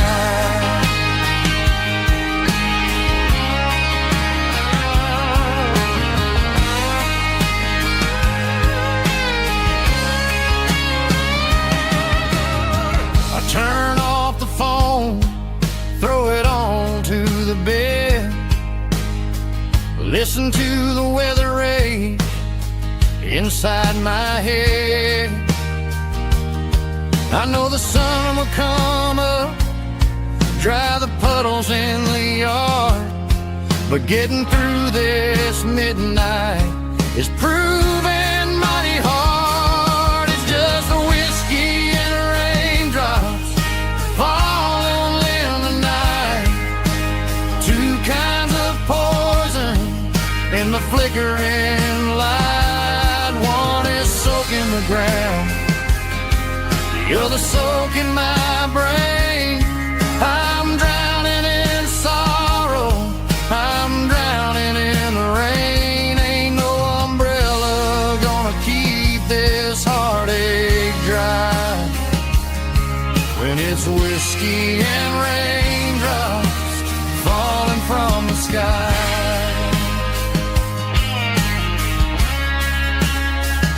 Turn off the phone, throw it on to the bed, listen to the weather rage inside my head. I know the sun will come up, dry the puddles in the yard, but getting through this midnight is proving mighty hard. It's just the whiskey and raindrops falling in the night, two kinds of poison in the flickering light. One is soaking the ground, the other soaking my brain. I'm drowning in sorrow, I'm drowning in the rain. Ain't no umbrella it's whiskey and raindrops falling from the sky.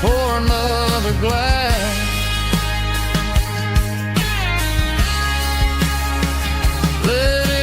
Pour another glass. Let it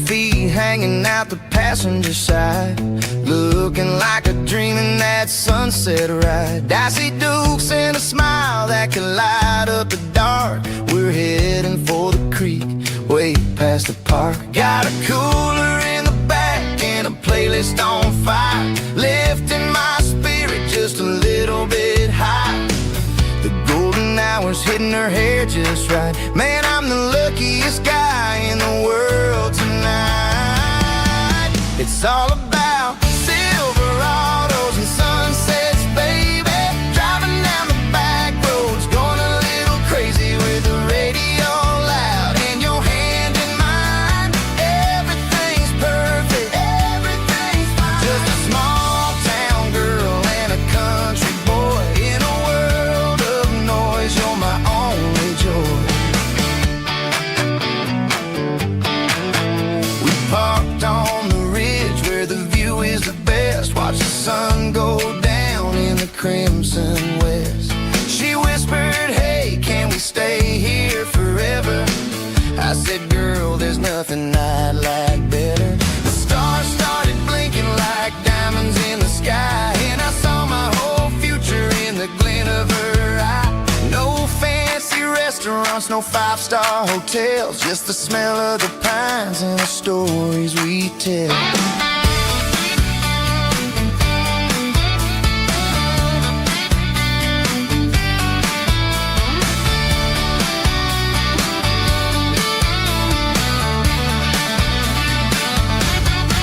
feet hanging out the passenger side, looking like a dream in that sunset ride. I see Dukes and a smile that can light up the dark. We're heading for the creek, way past the park. Got a cooler in the back and a playlist on fire, lifting my spirit just a little bit high. The golden hour's hitting her hair just right. Man, I'm the luckiest guy in the world tonight. It's all about Silverados and sunsets, baby. Driving down the back roads, going a little crazy with the radio loud and your hand in mine. Everything's perfect, everything's fine. Just a small town girl and a country boy in a world of noise. You're my only joy. We parked on the ridge where the view is the best. Watch the sun go down in the crimson west. She whispered, hey, can we stay here forever? I said, girl, there's nothing I'd like better. The stars started blinking like diamonds in the sky, and I saw my whole future in the glint of her eye. No fancy restaurants, no five-star hotels, just the smell of the pines and the stories we tell.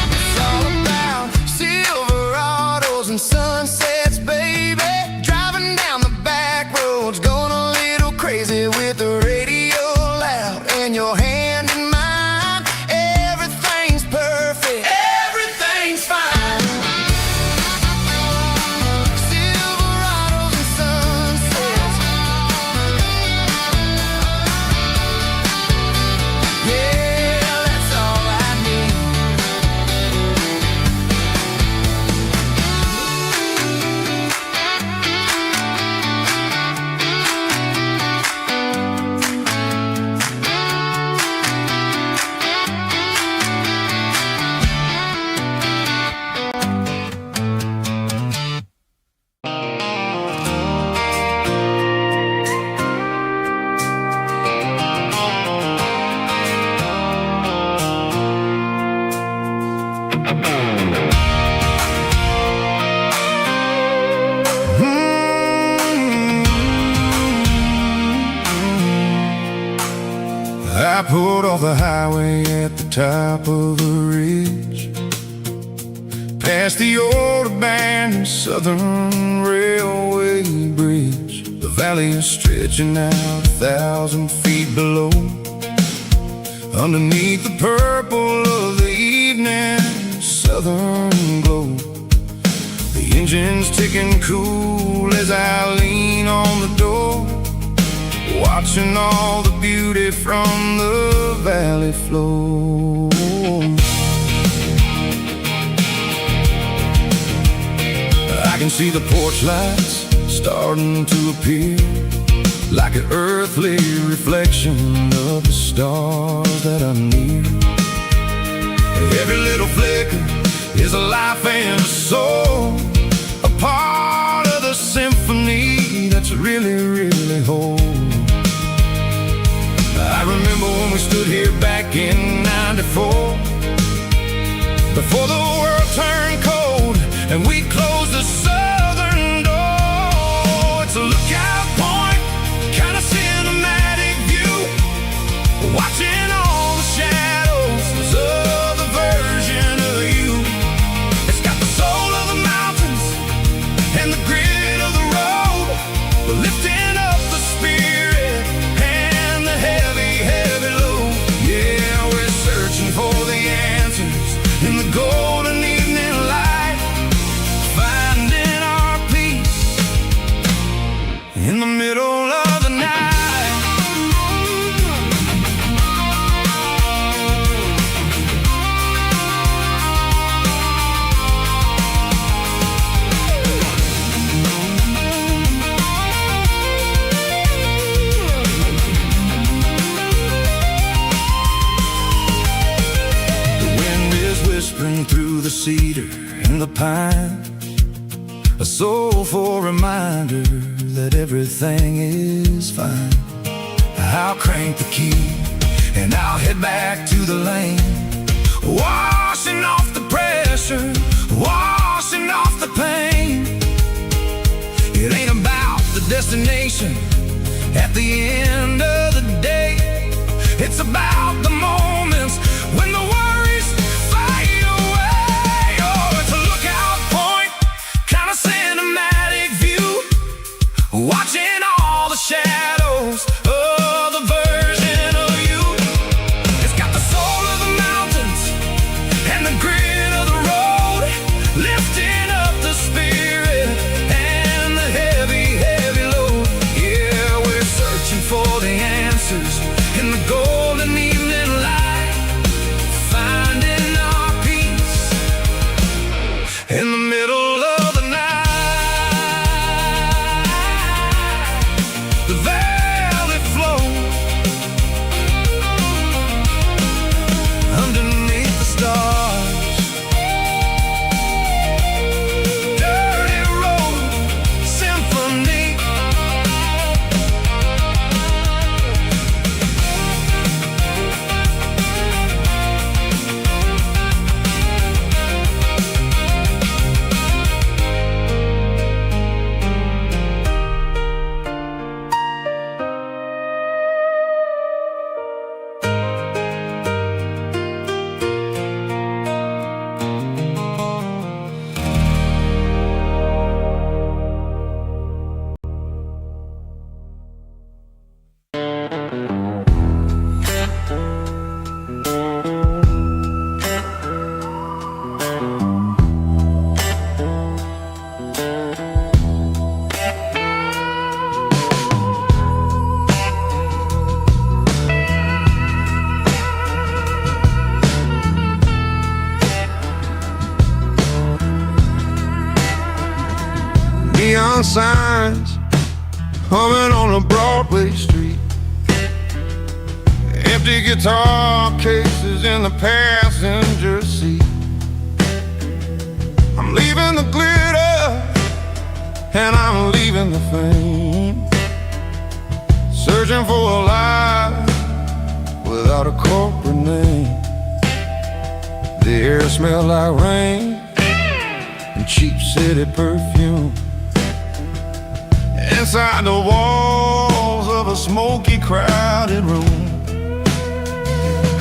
It's all about Silverados and sunsets, baby. Driving down the back roads, going a little crazy with the radio loud and your hand in mine. Everything's perfect, everything's fine. Silverados and sunsets. Yeah, that's all I need. I pulled off the highway at the top of a ridge, past the old abandoned Southern Railway bridge. The valley is stretching out 1,000 feet below. Underneath the purple of the evening southern glow, the engine's ticking cool as I lean on the door, watching all the beauty from the valley flow. see the porch lights starting to appear, like an earthly reflection of the stars that are near. Every little flicker is a life and a soul, a part of the symphony that's really, really whole. I remember when we stood here back in '94, before the world turned cold and we closed the southern door. It's a lookout point, kind of cinematic view, watching all the shadows of the version of you. It's got the soul of the mountains and the grit of the road, lifting up the spirit and the heavy, heavy load. Yeah, we're searching for the answers in the golden evening light, finding our peace in the middle of the night. Through the cedar and the pine, a soulful reminder that everything is fine. I'll crank the key and I'll head back to the lane, washing off the pressure, washing off the pain. It ain't about the destination at the end of the day, it's about the moments when the worries fade away. Oh, it's a lookout point, kind of cinematic view, watching all the shadows of the version of you. It's got the soul of the mountains and the grit of the road, lifting up the spirit and the heavy, heavy load. Yeah, we're searching for the answers in the golden evening light, finding our peace in the middle of the night. The valley flows underneath the stars, dirty road symphony. Neon signs humming on a Broadway street, empty guitar cases in the passenger seat. I'm leaving the glitter and I'm leaving the fame, searching for a life without a corporate name. The air smells like rain and cheap city perfume. Inside the walls of a smoky, crowded room,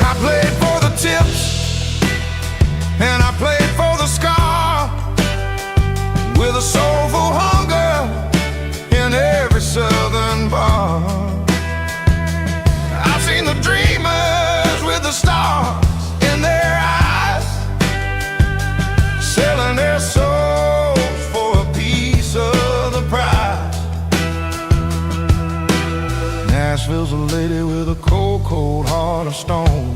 I played for the tips and I played for the scar, with a soulful hunger in every southern bar. I've seen the dreamers with the stars in their eyes, selling their souls for a piece of the prize. Nashville's a lady with a cold, cold heart of stone.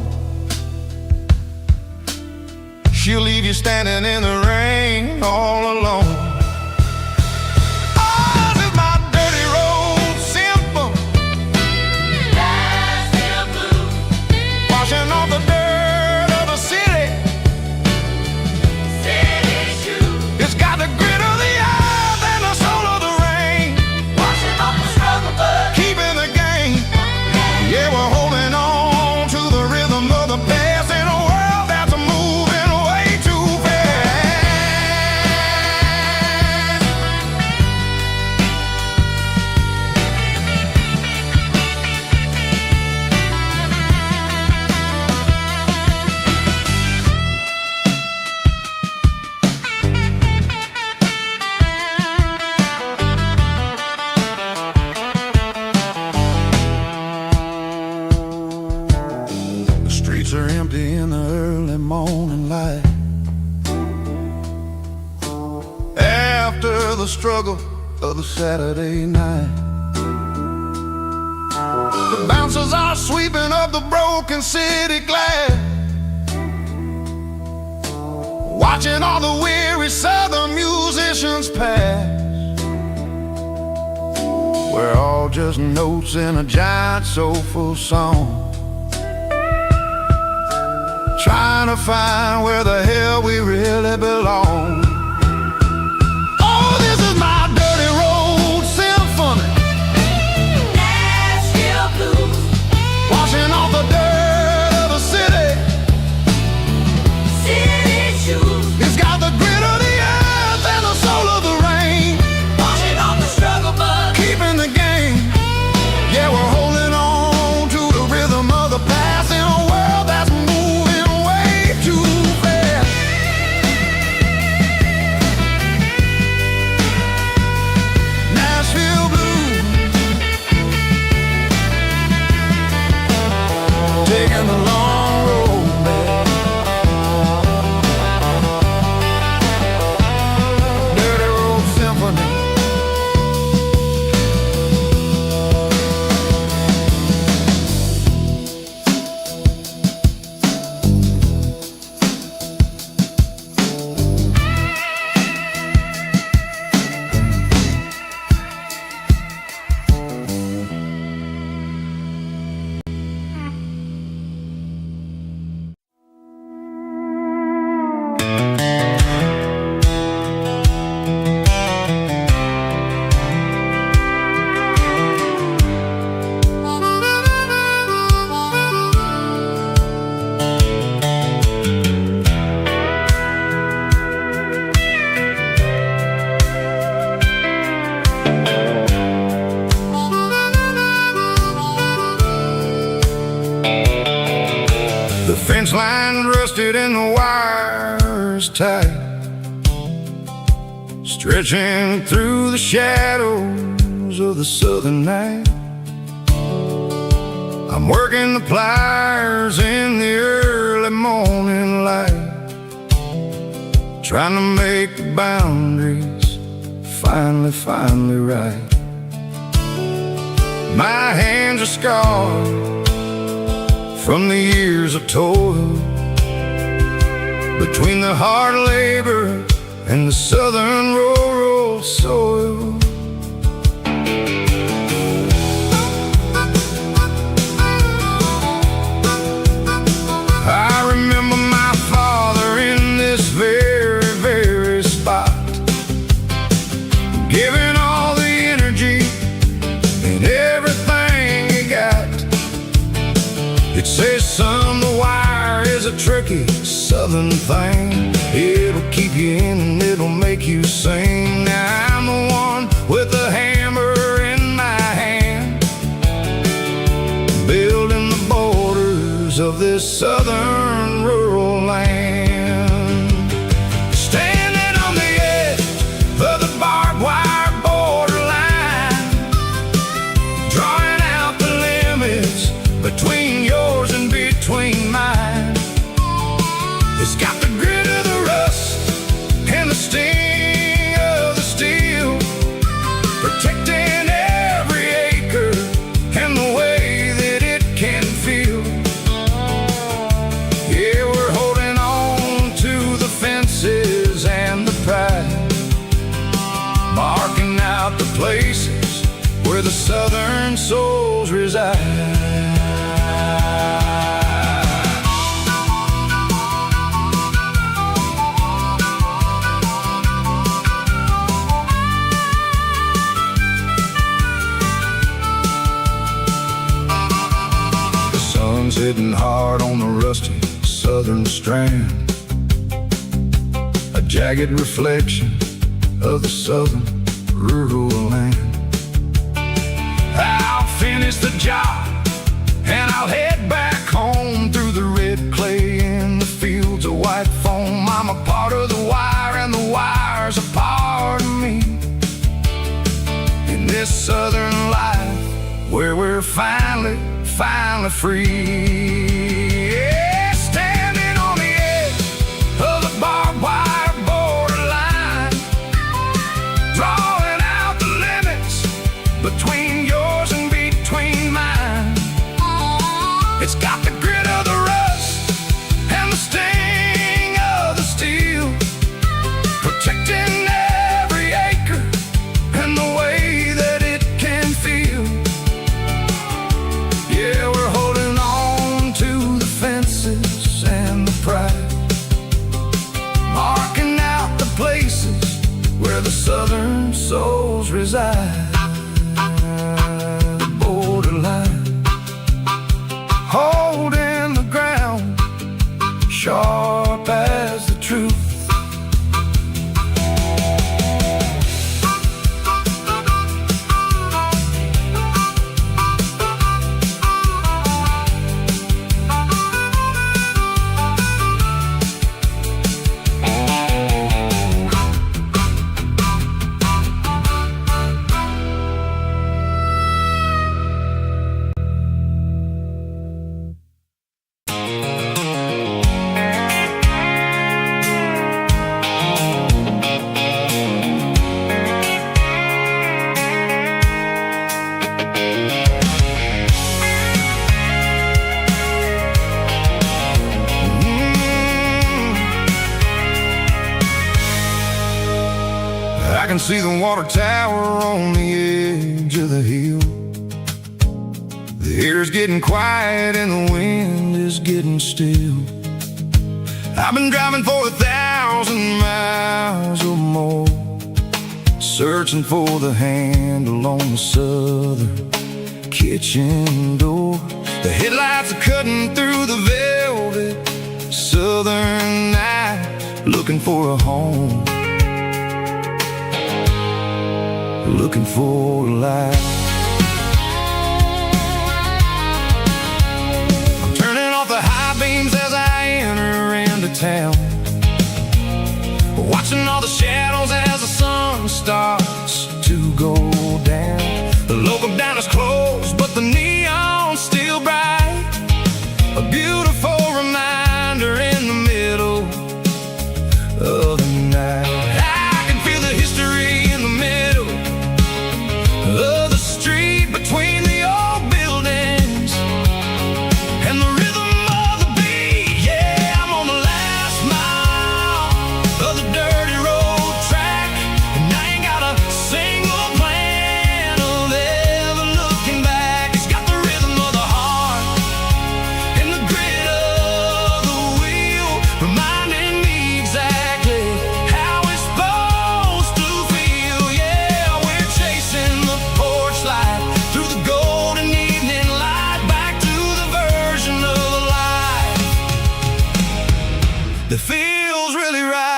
She'll leave you standing in the rain all alone. streets are empty in the early morning light. After the struggle of the Saturday night, the bouncers are sweeping up the broken city glass, watching all the weary southern musicians pass. We're all just notes in a giant soulful song, trying to find where the hell we really belong. Oh, this is my dirty road symphony, Nashville blues, washing off the dirt of the city. city shoes, It's got the grit of the earth and the soul of the rain, washing off the struggle bug. keeping the game. Yeah, we're holding on to the rhythm of the past in a world that's moving way too fast. Nashville blues, taking the long road back. Dirty road symphony. The fence line rusted and the wires tight, stretching through the shadows of the southern night. I'm working the pliers in the early morning light, trying to make the boundaries finally right. My hands are scarred from the years of toil, between the hard labor and the southern rural soil. I remember my father in this very spot, giving all the energy and everything he got. It says, son, the wire is a tricky southern thing. It'll keep you in and it'll make you sing. Now I'm the one with the hammer in my hand, building the borders of this southern rural land. Standing on the edge of the barbed wire borderline, drawing out the limits between yours and between mine. It's got the grit of the rust and the sting of the steel, protecting every acre and the way that it can feel. Yeah, we're holding on to the fences and the pride, marking out the places where the southern souls reside. Hitting hard on the rusty southern strand, a jagged reflection of the southern rural land. I'll finish the job and I'll head back home through the red clay in the fields of white foam. I'm a part of the wire and the wire's a part of me, in this southern life where we're finally free. Yeah. sharp as the truth. I can see the water tower on the edge of the hill. The air's getting quiet and the wind is getting still. I've been driving for 1,000 miles or more, searching for the handle on the southern kitchen door. The headlights are cutting through the velvet southern night, looking for a home, looking for a light. I'm turning off the high beams as I enter into town, watching all the shadows as the sun starts to go down. The local diner's closed, but the neon's still bright, a beautiful reminder in the middle of the night. I can feel the history in the middle of the street, between the old buildings and the rhythm of the beat. Yeah, I'm on the last mile of the dirty road track, and I ain't got a single plan of ever looking back. It's got the rhythm of the heart and the grit of the wheel, reminding me exactly how it's supposed to feel. Yeah, we're chasing the porch light through the golden evening light, back to the version of life that feels really right.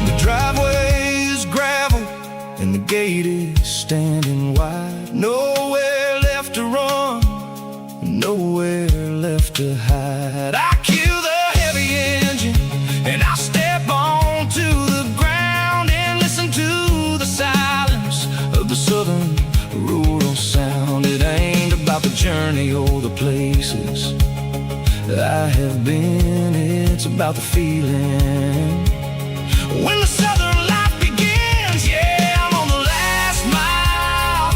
The driveway is gravel and the gate is standing wide. Nowhere left to run, nowhere left to hide. I kill the heavy engine and I step onto the ground and listen to the silence of the southern rural sound. It ain't about the journey or the places I have been, it's about the feeling when the southern life begins. Yeah, I'm on the last mile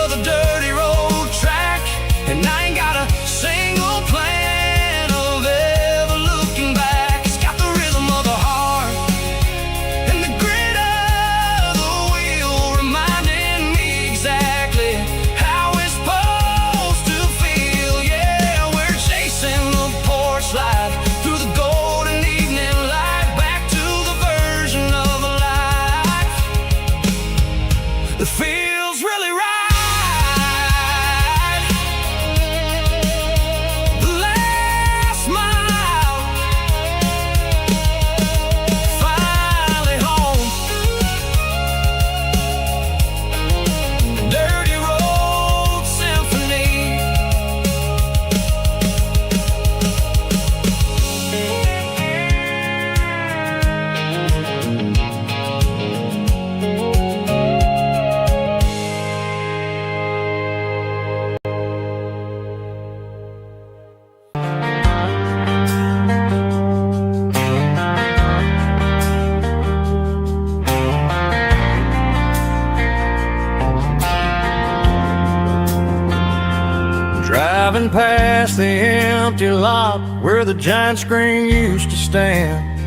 of the dirty road track, and I ain't got a single plan of ever looking back. It's got the rhythm of the heart and the grit of the wheel, reminding me exactly how it's supposed to feel. Yeah, we're chasing the porch light through the golden evening light, back to the version of life that feels really right. The last mile, finally home. Dirty road symphony. Driving past the empty lot where the giant screen used to stand.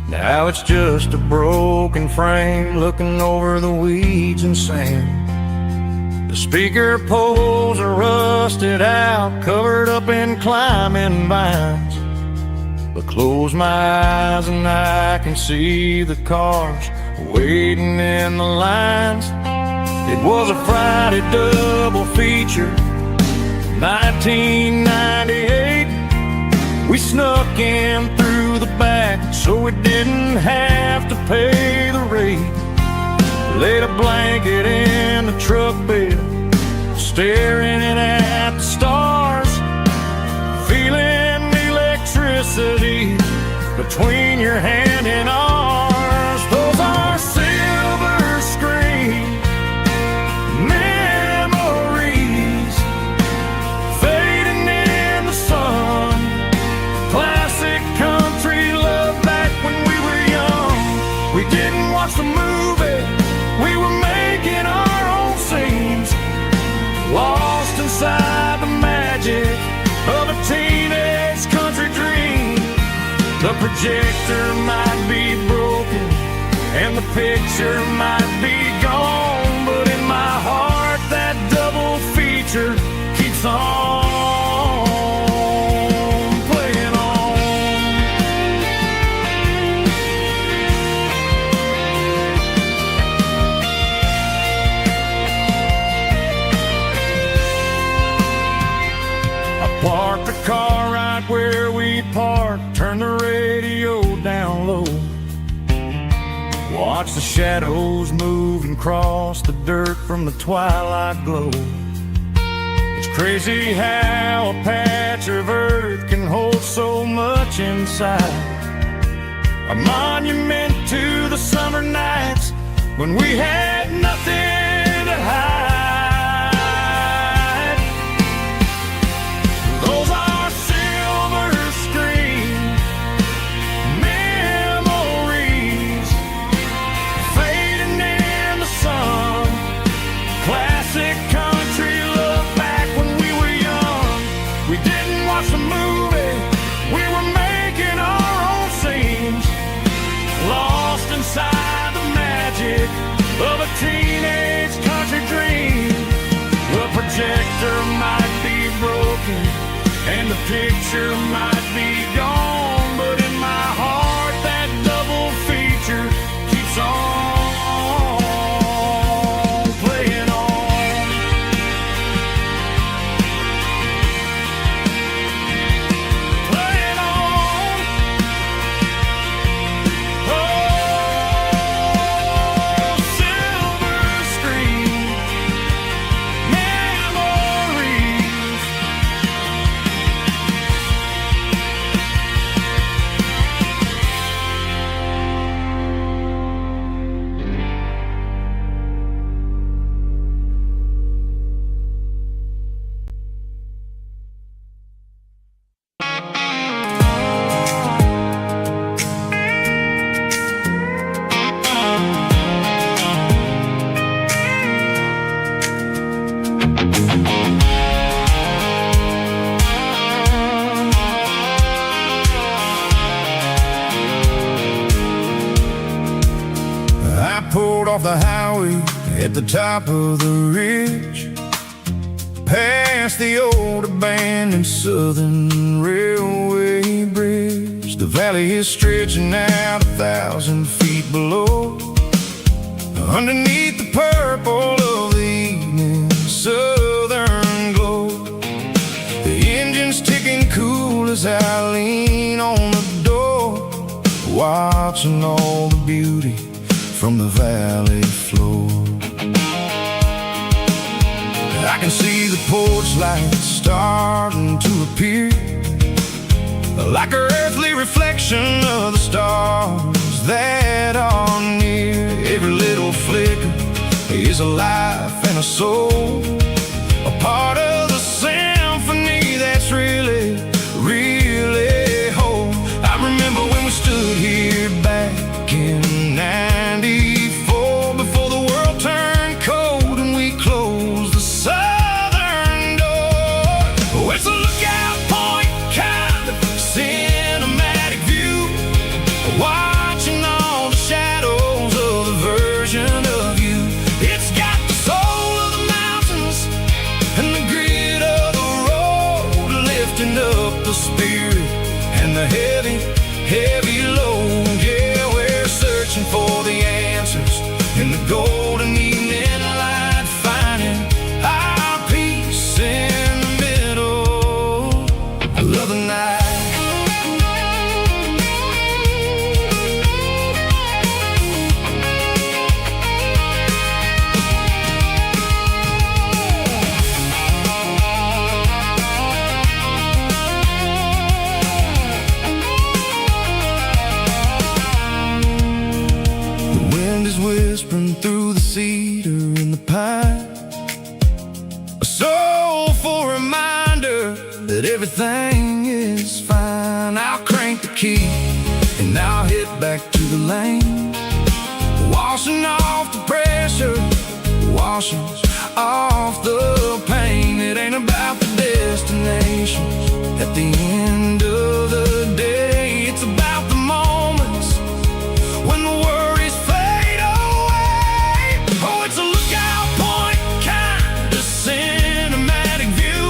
Now it's just a broken frame looking over the weeds and sand. The speaker poles are rusted out, covered up in climbing vines. But close my eyes and I can see the cars waiting in the lines. It was a Friday double feature, 1998. We snuck in through the back so we didn't have to pay the rate. Laid a blanket in the truck bed, staring at the stars, feeling the electricity between your hand and ours. Those are silver screen memories fading in the sun. Classic country love back when we were young. We didn't watch the movie, we were making our own scenes, lost inside the magic of a teenage country dream. The projector might be broken and the picture might be gone, but in my heart that double feature keeps on playing on. I parked the car right where we parked, turned the radio down low, watch the shadows move and cross the dirt from the twilight glow. It's crazy how a patch of earth can hold so much inside. A monument to the summer nights when we had nothing to hide. Those are silver screen memories fading in the sun. Classic country love back when we were young. We didn't watch the movie, we were making our own scenes, lost inside the magic of a teenage country dream. The projector might be broken and the picture might be gone, but in my heart that double feature keeps on playing on. Playing on. Oh, silver screen memories. I pulled off the highway at the top of the ridge, past the old abandoned Southern Railway bridge. The valley is stretching out 1,000 feet below, underneath the purple of the evening southern glow. The engine's ticking cool as I lean on the door, watching all the beauty from the valley floor. I can see the porch lights starting to appear, like an earthly reflection of the stars that are near. Every little flicker is a life and a soul, a part of the symphony that's really, really whole. I remember when we stood here back in '94, before the world turned cold and we closed the southern door. Oh, it's a lookout point, kind of cinematic view, watching all the shadows of the version of you. It's got the soul of the mountains heavy load. Yeah, we're searching for the answers in the golden evening light, finding our peace in the middle of the night. Whispering through the cedar and the pine, a soulful reminder that everything is fine. I'll crank the key and I'll head back to the lane, washing off the pressure, washing off the pain. It ain't about the destinations at the end of the day. It's about the moments when the worries fade away. Oh, it's a lookout point, kind of cinematic view,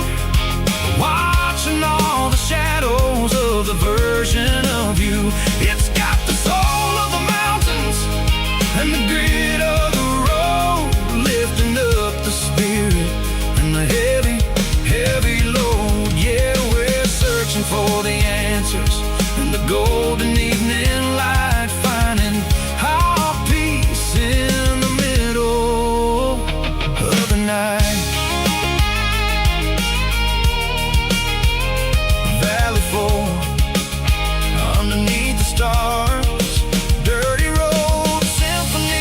watching all the shadows of the version of you. It's got the soul of the mountains and the grit of the road, lifting up the spirit and the heavy, heavy load. Yeah, we're searching for the answers in the golden evening light, finding our peace in the middle of the night. Valley floor, underneath the stars, dirty road symphony.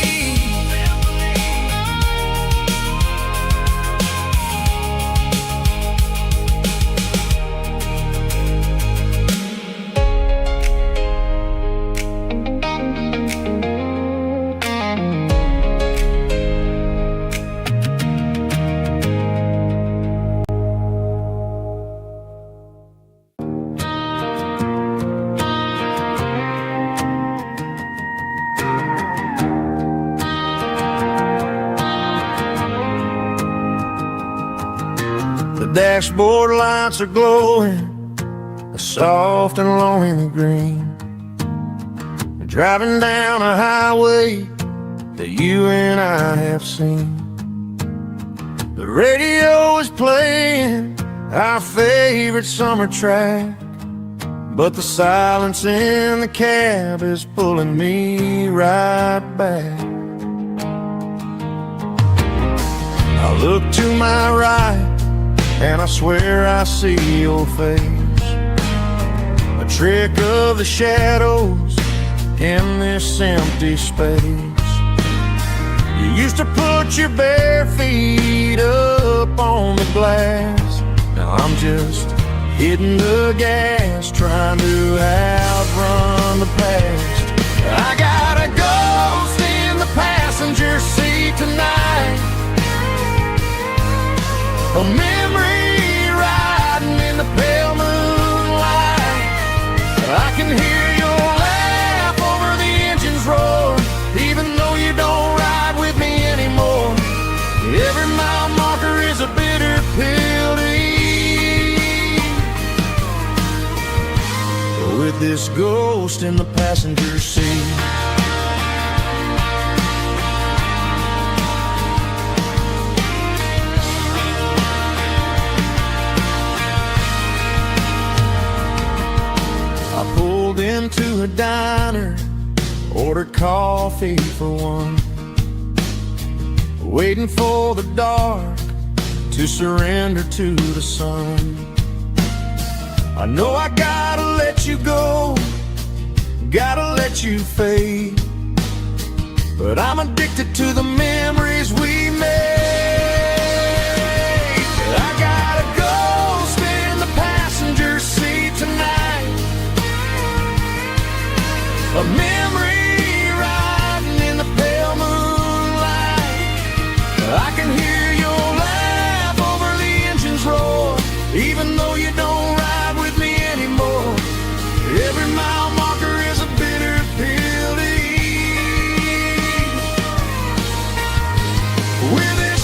The dashboard lights are glowing, a soft and lonely green. Driving down a highway that you and I have seen. The radio is playing our favorite summer track, but the silence in the cab is pulling me right back. I look to my right and I swear I see your face, a trick of the shadows in this empty space. You used to put your bare feet up on the glass. Now I'm just hitting the gas, trying to outrun the past. I got a ghost in the passenger seat tonight, a memory riding in the pale moonlight. I can hear your laugh over the engine's roar, even though you don't ride with me anymore. Every mile marker is a bitter pill to eat, with this ghost in the passenger seat. I pulled into a diner, ordered coffee for one, waiting for the dark to surrender to the sun. I know I gotta let you go, gotta let you fade, but I'm addicted to the memories we made. I got a ghost in the passenger seat tonight, a memory riding in the pale moonlight. I can hear your laugh over the engine's roar, even though you don't ride with me anymore. Every mile marker is a bitter pill to eat, with this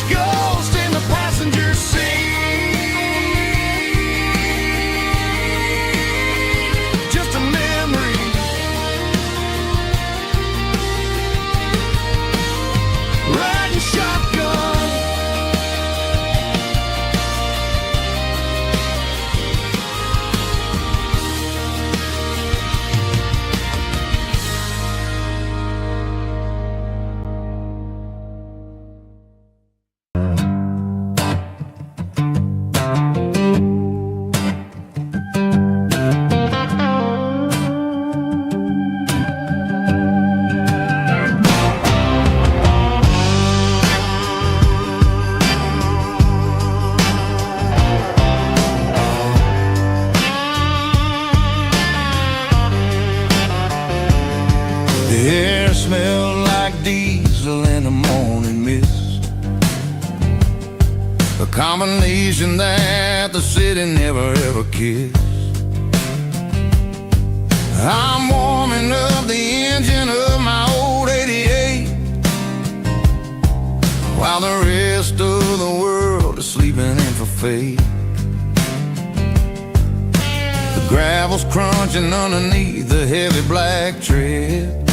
combination that the city never ever kissed. I'm warming up the engine of my old 88, while the rest of the world is sleeping in for fate. The gravel's crunching underneath the heavy black tread,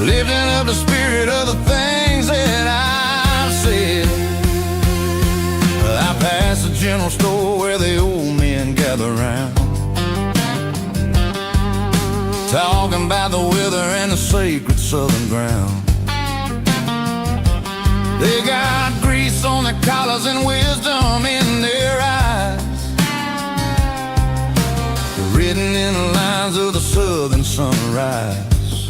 lifting up the spirit of the things that I've said. I pass the general store where the old men gather round, talking about the weather and the sacred southern ground. They got grease on their collars and wisdom in their eyes, written in the lines of the southern sunrise.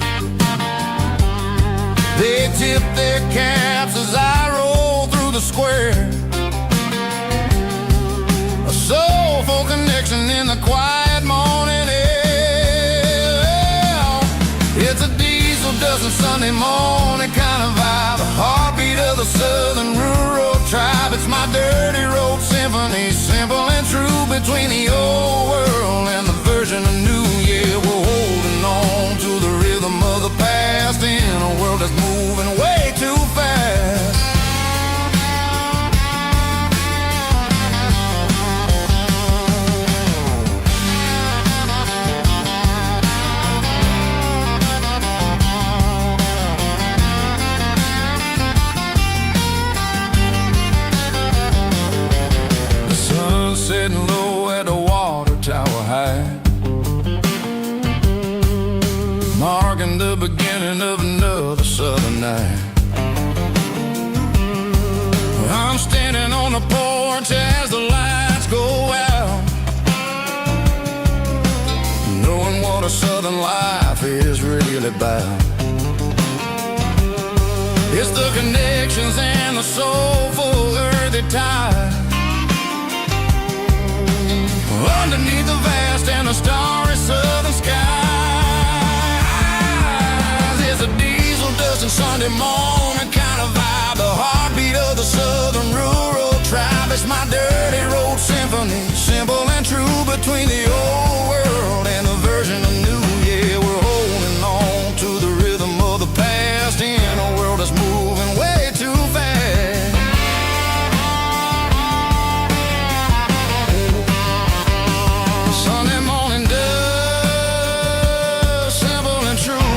They tip their caps as I roll through the square, a soulful connection in the quiet morning air. It's a diesel dozen Sunday morning kind of vibe, a heartbeat of the southern rural tribe. It's my dirty road symphony, simple and true, between the old world and the version of new. Yeah, we're holding on to the rhythm of the past in a world that's moving way too fast. The sun's setting low at the water tower high, marking the beginning of another southern night. I'm standing on the porch as the lights go out, knowing what a southern life is really about. It's the connections and the soulful earthy tide, underneath the vast and the starry southern skies. It's a diesel dusting Sunday morning kind of vibe, the heartbeat of the southern rural tribe. It's my dirty road symphony, simple and true, between the old world and the version of new. Yeah, we're holding on to the rhythm of the past in a world that's moving way too fast. Sunday morning dust, simple and true,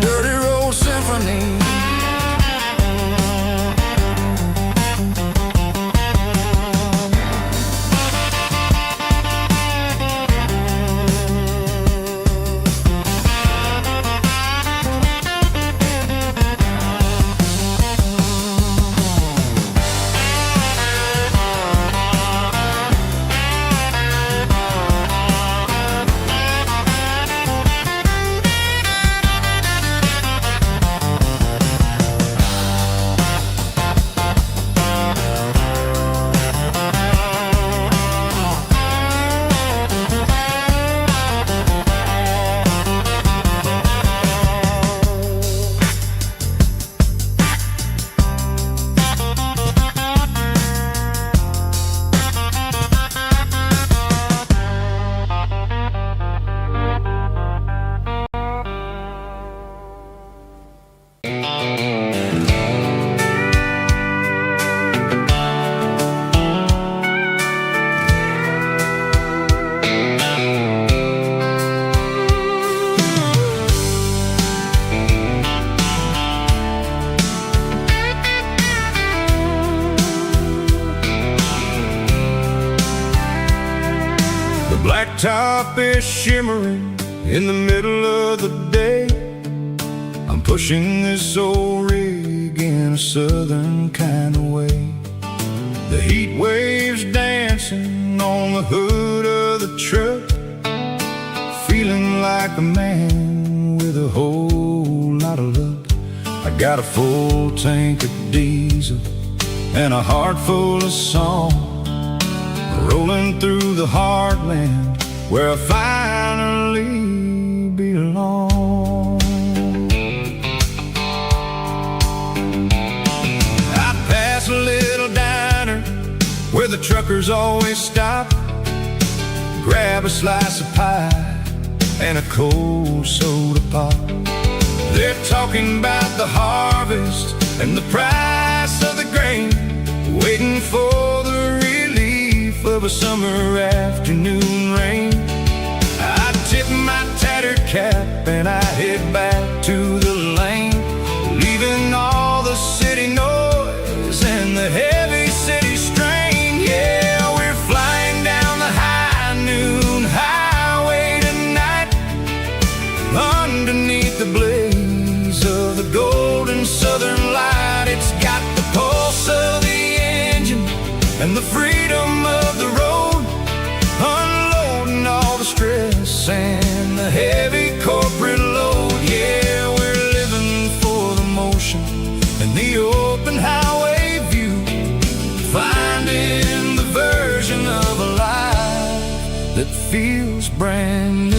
dirty road symphony. Blacktop is shimmering in the middle of the day. I'm pushing this old rig in a southern kind of way. The heat waves dancing on the hood of the truck, feeling like a man with a whole lot of luck. I got a full tank of diesel and a heart full of song, rolling through the heartland where I finally belong. truckers always stop, grab a slice of pie and a cold soda pop. They're talking about the harvest and the price of the grain, waiting for the relief of a summer afternoon rain. I tip my tattered cap and I head back to the lane, leaving all the city noise and the heavy city strain. Yeah, we're flying down the high noon highway tonight, underneath the blaze of the golden southern light. It's got the pulse of the engine and the freedom of the road, unloading all the stress and the heavy corporate load. Yeah, we're living for the motion and the open highway view, finding the version of a life that feels brand new.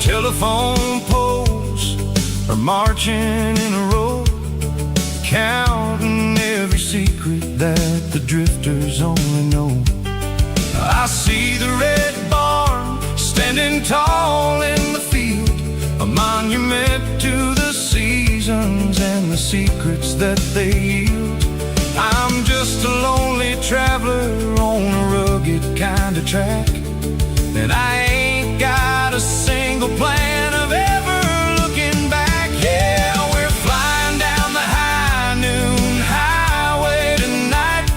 Telephone poles are marching in a row, counting every secret that the drifters only know. I see the red barn standing tall in the field, a monument to the seasons and the secrets that they yield. I'm just a lonely traveler on a rugged kind of track, and I ain't got a single plan of ever looking back. Yeah, we're flying down the high noon highway tonight,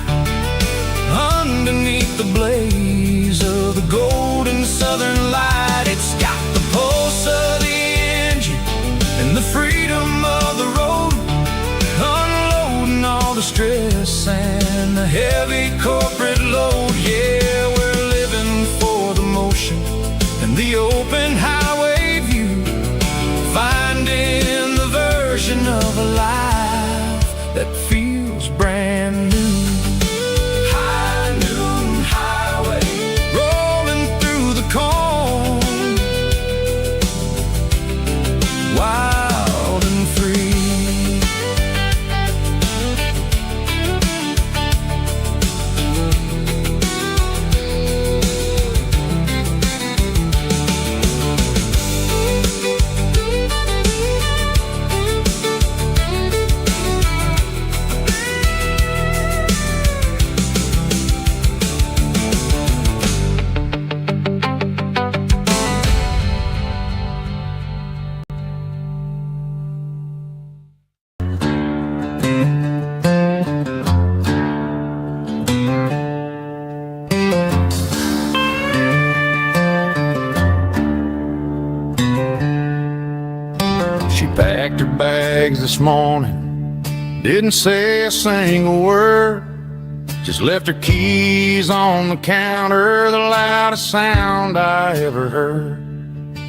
underneath the blaze of the golden southern light. It's got the pulse of the engine and the freedom of the road, unloading all the stress and the heavy corporate load. Yeah, we're living for the motion and the open highway view, finding the version of a life that feels brand new. High noon highway, rolling through the corn, wild and free. Packed her bags this morning, didn't say a single word, just left her keys on the counter, the loudest sound I ever heard.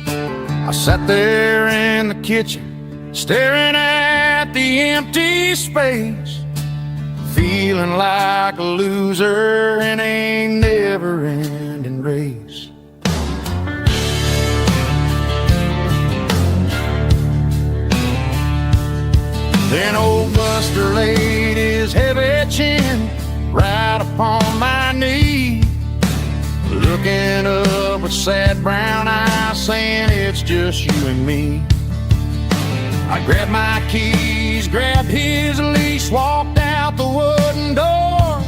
I sat there in the kitchen, staring at the empty space, feeling like a loser in a never-ending race. Then old Buster laid his heavy chin right upon my knee, looking up with sad brown eyes, saying it's just you and me. I grabbed my keys, grabbed his leash, walked out the wooden door.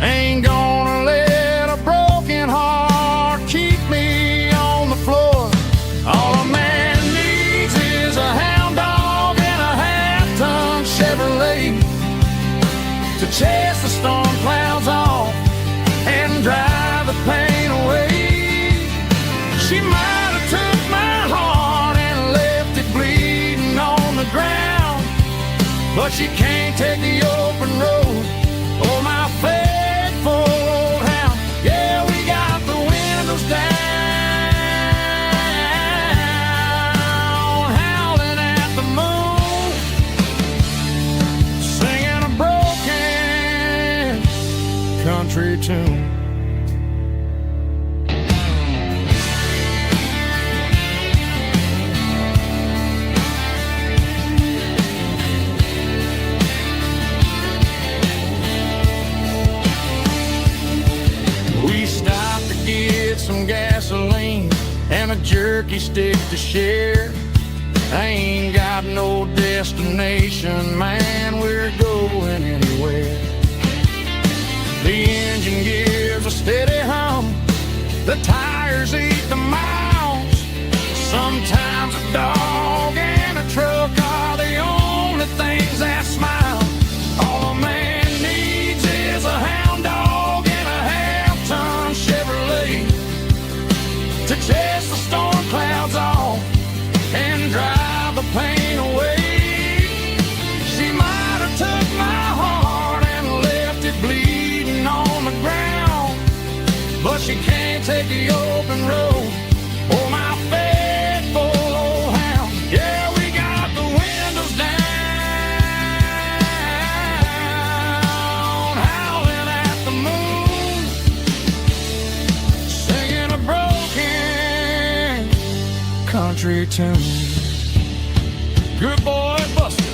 Ain't gonna let a broken heart keep me on the floor. All a man needs is a hound dog and a half-ton Chevrolet to chase the storm clouds off and drive the pain away. She might have took my heart and left it bleeding on the ground, but she can't take the open road or my faithful old hound. Yeah, we got the windows down, howling at the moon. tune. We stopped to get some gasoline and a jerky stick to share. I ain't got no destination, man, we're going anywhere. The engine gives a steady hum, the tires eat the miles. Sometimes a dog and a truck are the only things that smile. All a man needs is a hound dog and a half-ton Chevrolet to chase the storm clouds off and drive the pain away. She might have took my heart and left it bleeding on the ground, but she can't take the open road or my faithful old hound. Yeah, we got the windows down, howling at the moon, singing a broken country tune. Good boy, Buster.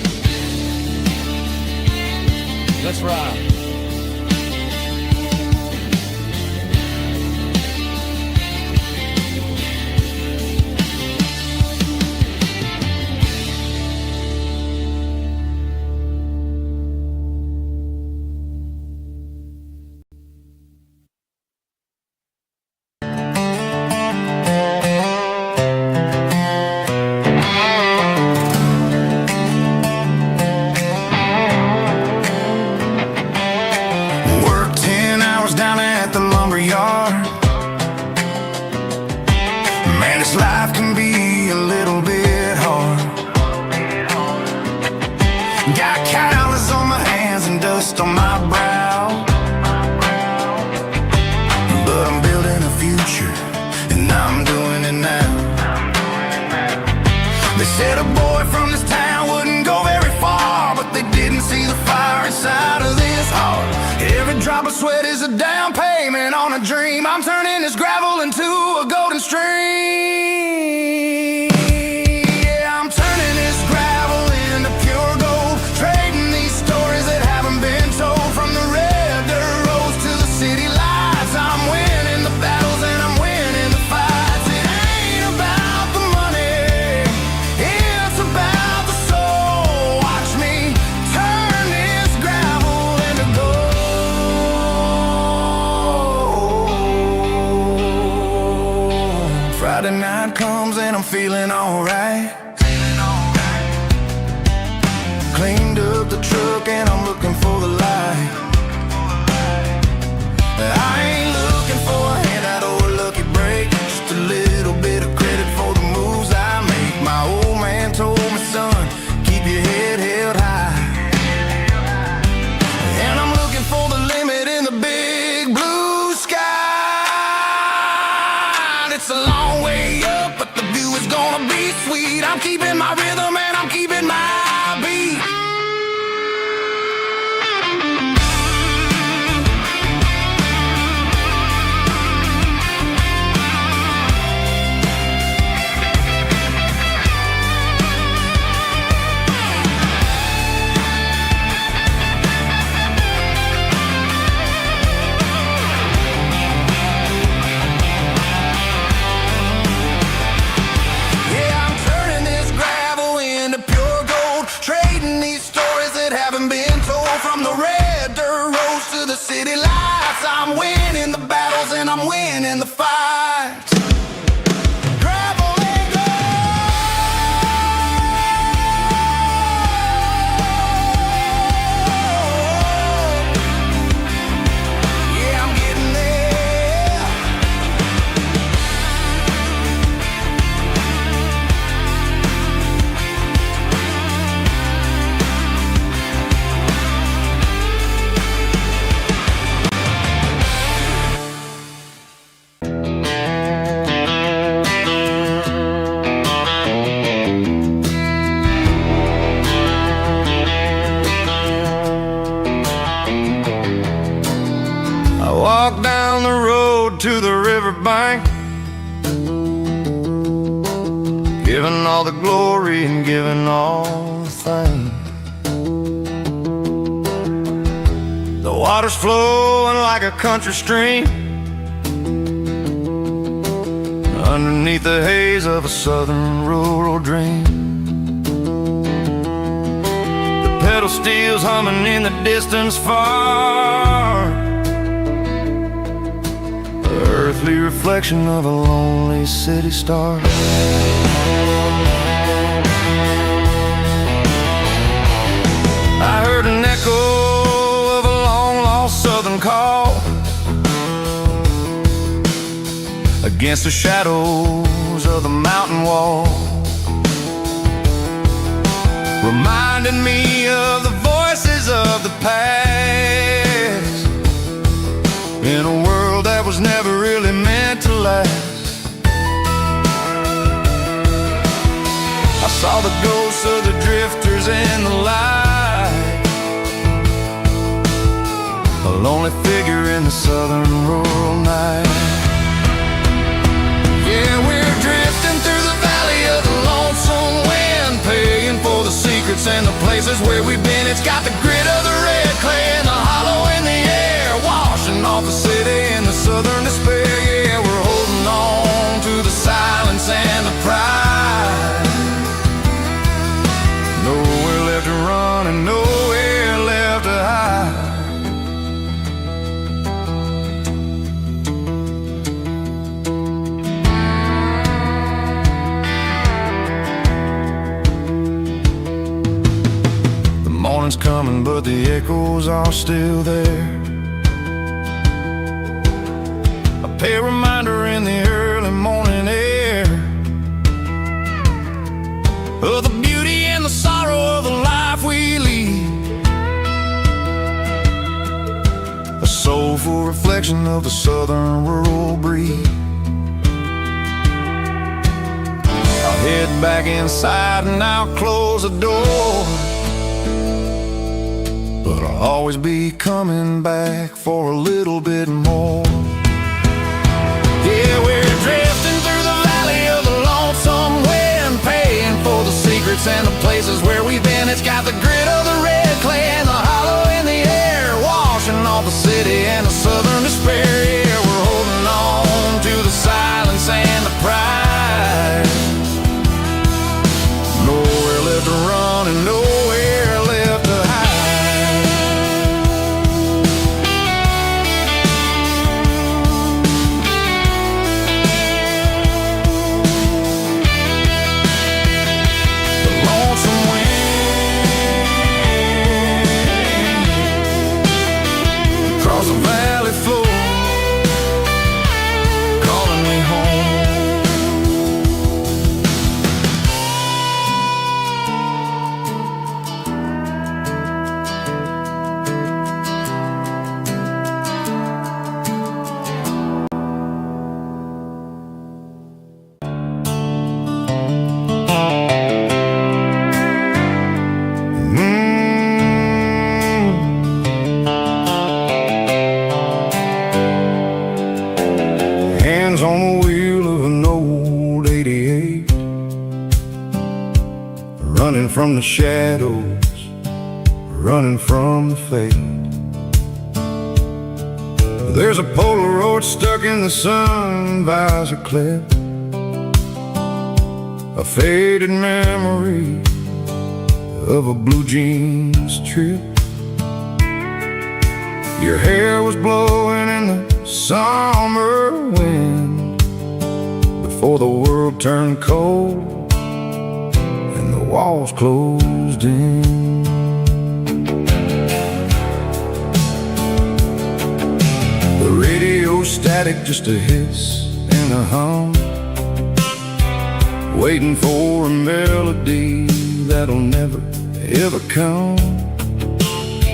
Let's ride. Drop of sweat is a down payment on a dream. I'm turning this gravel into a golden stream. Yeah, I'm turning this gravel into pure gold, trading these stories that haven't been told. From the red dirt roads to the city lights, I'm winning the battles and I'm winning the fights. It ain't about the money, it's about the soul. Watch me turn this gravel into gold. Friday night comes and I'm feeling alright. Cleaned up the truck and I'm looking for the light. I ain't looking for a handout or a lucky break, just a little bit of credit for the moves I make. My old man told me, son, keep your head held high. And I'm looking for the limit in the big blue sky. It's a long way up, but the view is gonna be sweet. I'm keeping my rhythm and I'm keeping my beat. Yeah, I'm turning this gravel into pure gold, trading these stories that haven't been told. From the red dirt roads to the city lights, I'm winning the battles and I'm winning the fights. Gravel and gold. Yeah, I'm getting there. giving all the glory and giving all the thanks. The water's flowing like a country stream underneath the haze of a southern rural dream. The pedal steel's humming in the distance far, the earthly reflection of a lonely city star. I heard an echo of a long-lost southern call against the shadows of the mountain wall, reminding me of the voices of the past in a world that was never really meant to last. I saw the ghosts of the drifters in the light, a lonely figure in the southern rural night. Yeah, we're drifting through the valley of the lonesome wind, paying for the secrets and the places where we've been. It's got the grit of the red clay and the hollow in the air, washing off the city and the southern despair. Yeah, we're holding on to the silence and the pride. Nowhere left to run and nowhere left to hide. The morning's coming, but the echoes are still there. A pale reminder in the early morning air of the beauty and the sorrow of the life we lead, a soulful reflection of the southern rural breed. I'll head back inside and I'll close the door, but I'll always be coming back for a little bit more. Yeah, we're drifting through the valley of the lonesome wind, paying for the secrets and the places where we've been. It's got the grit of the red clay and the hollow in the air, washing off the city and the southern despair. Yeah, we're holding on to the silence and the pride. Nowhere left to run and nowhere left to hide. Across the valley floor, calling me home. Hands on the wheel of an old 88, running from the shadows, running from the fate. There's a Polaroid stuck in the sun visor clip, a faded memory of a blue jeans trip. Your hair was blowing in the summer wind before the world turned cold and the walls closed in. The radio static, just a hiss and a hum, waiting for a melody that'll never ever come.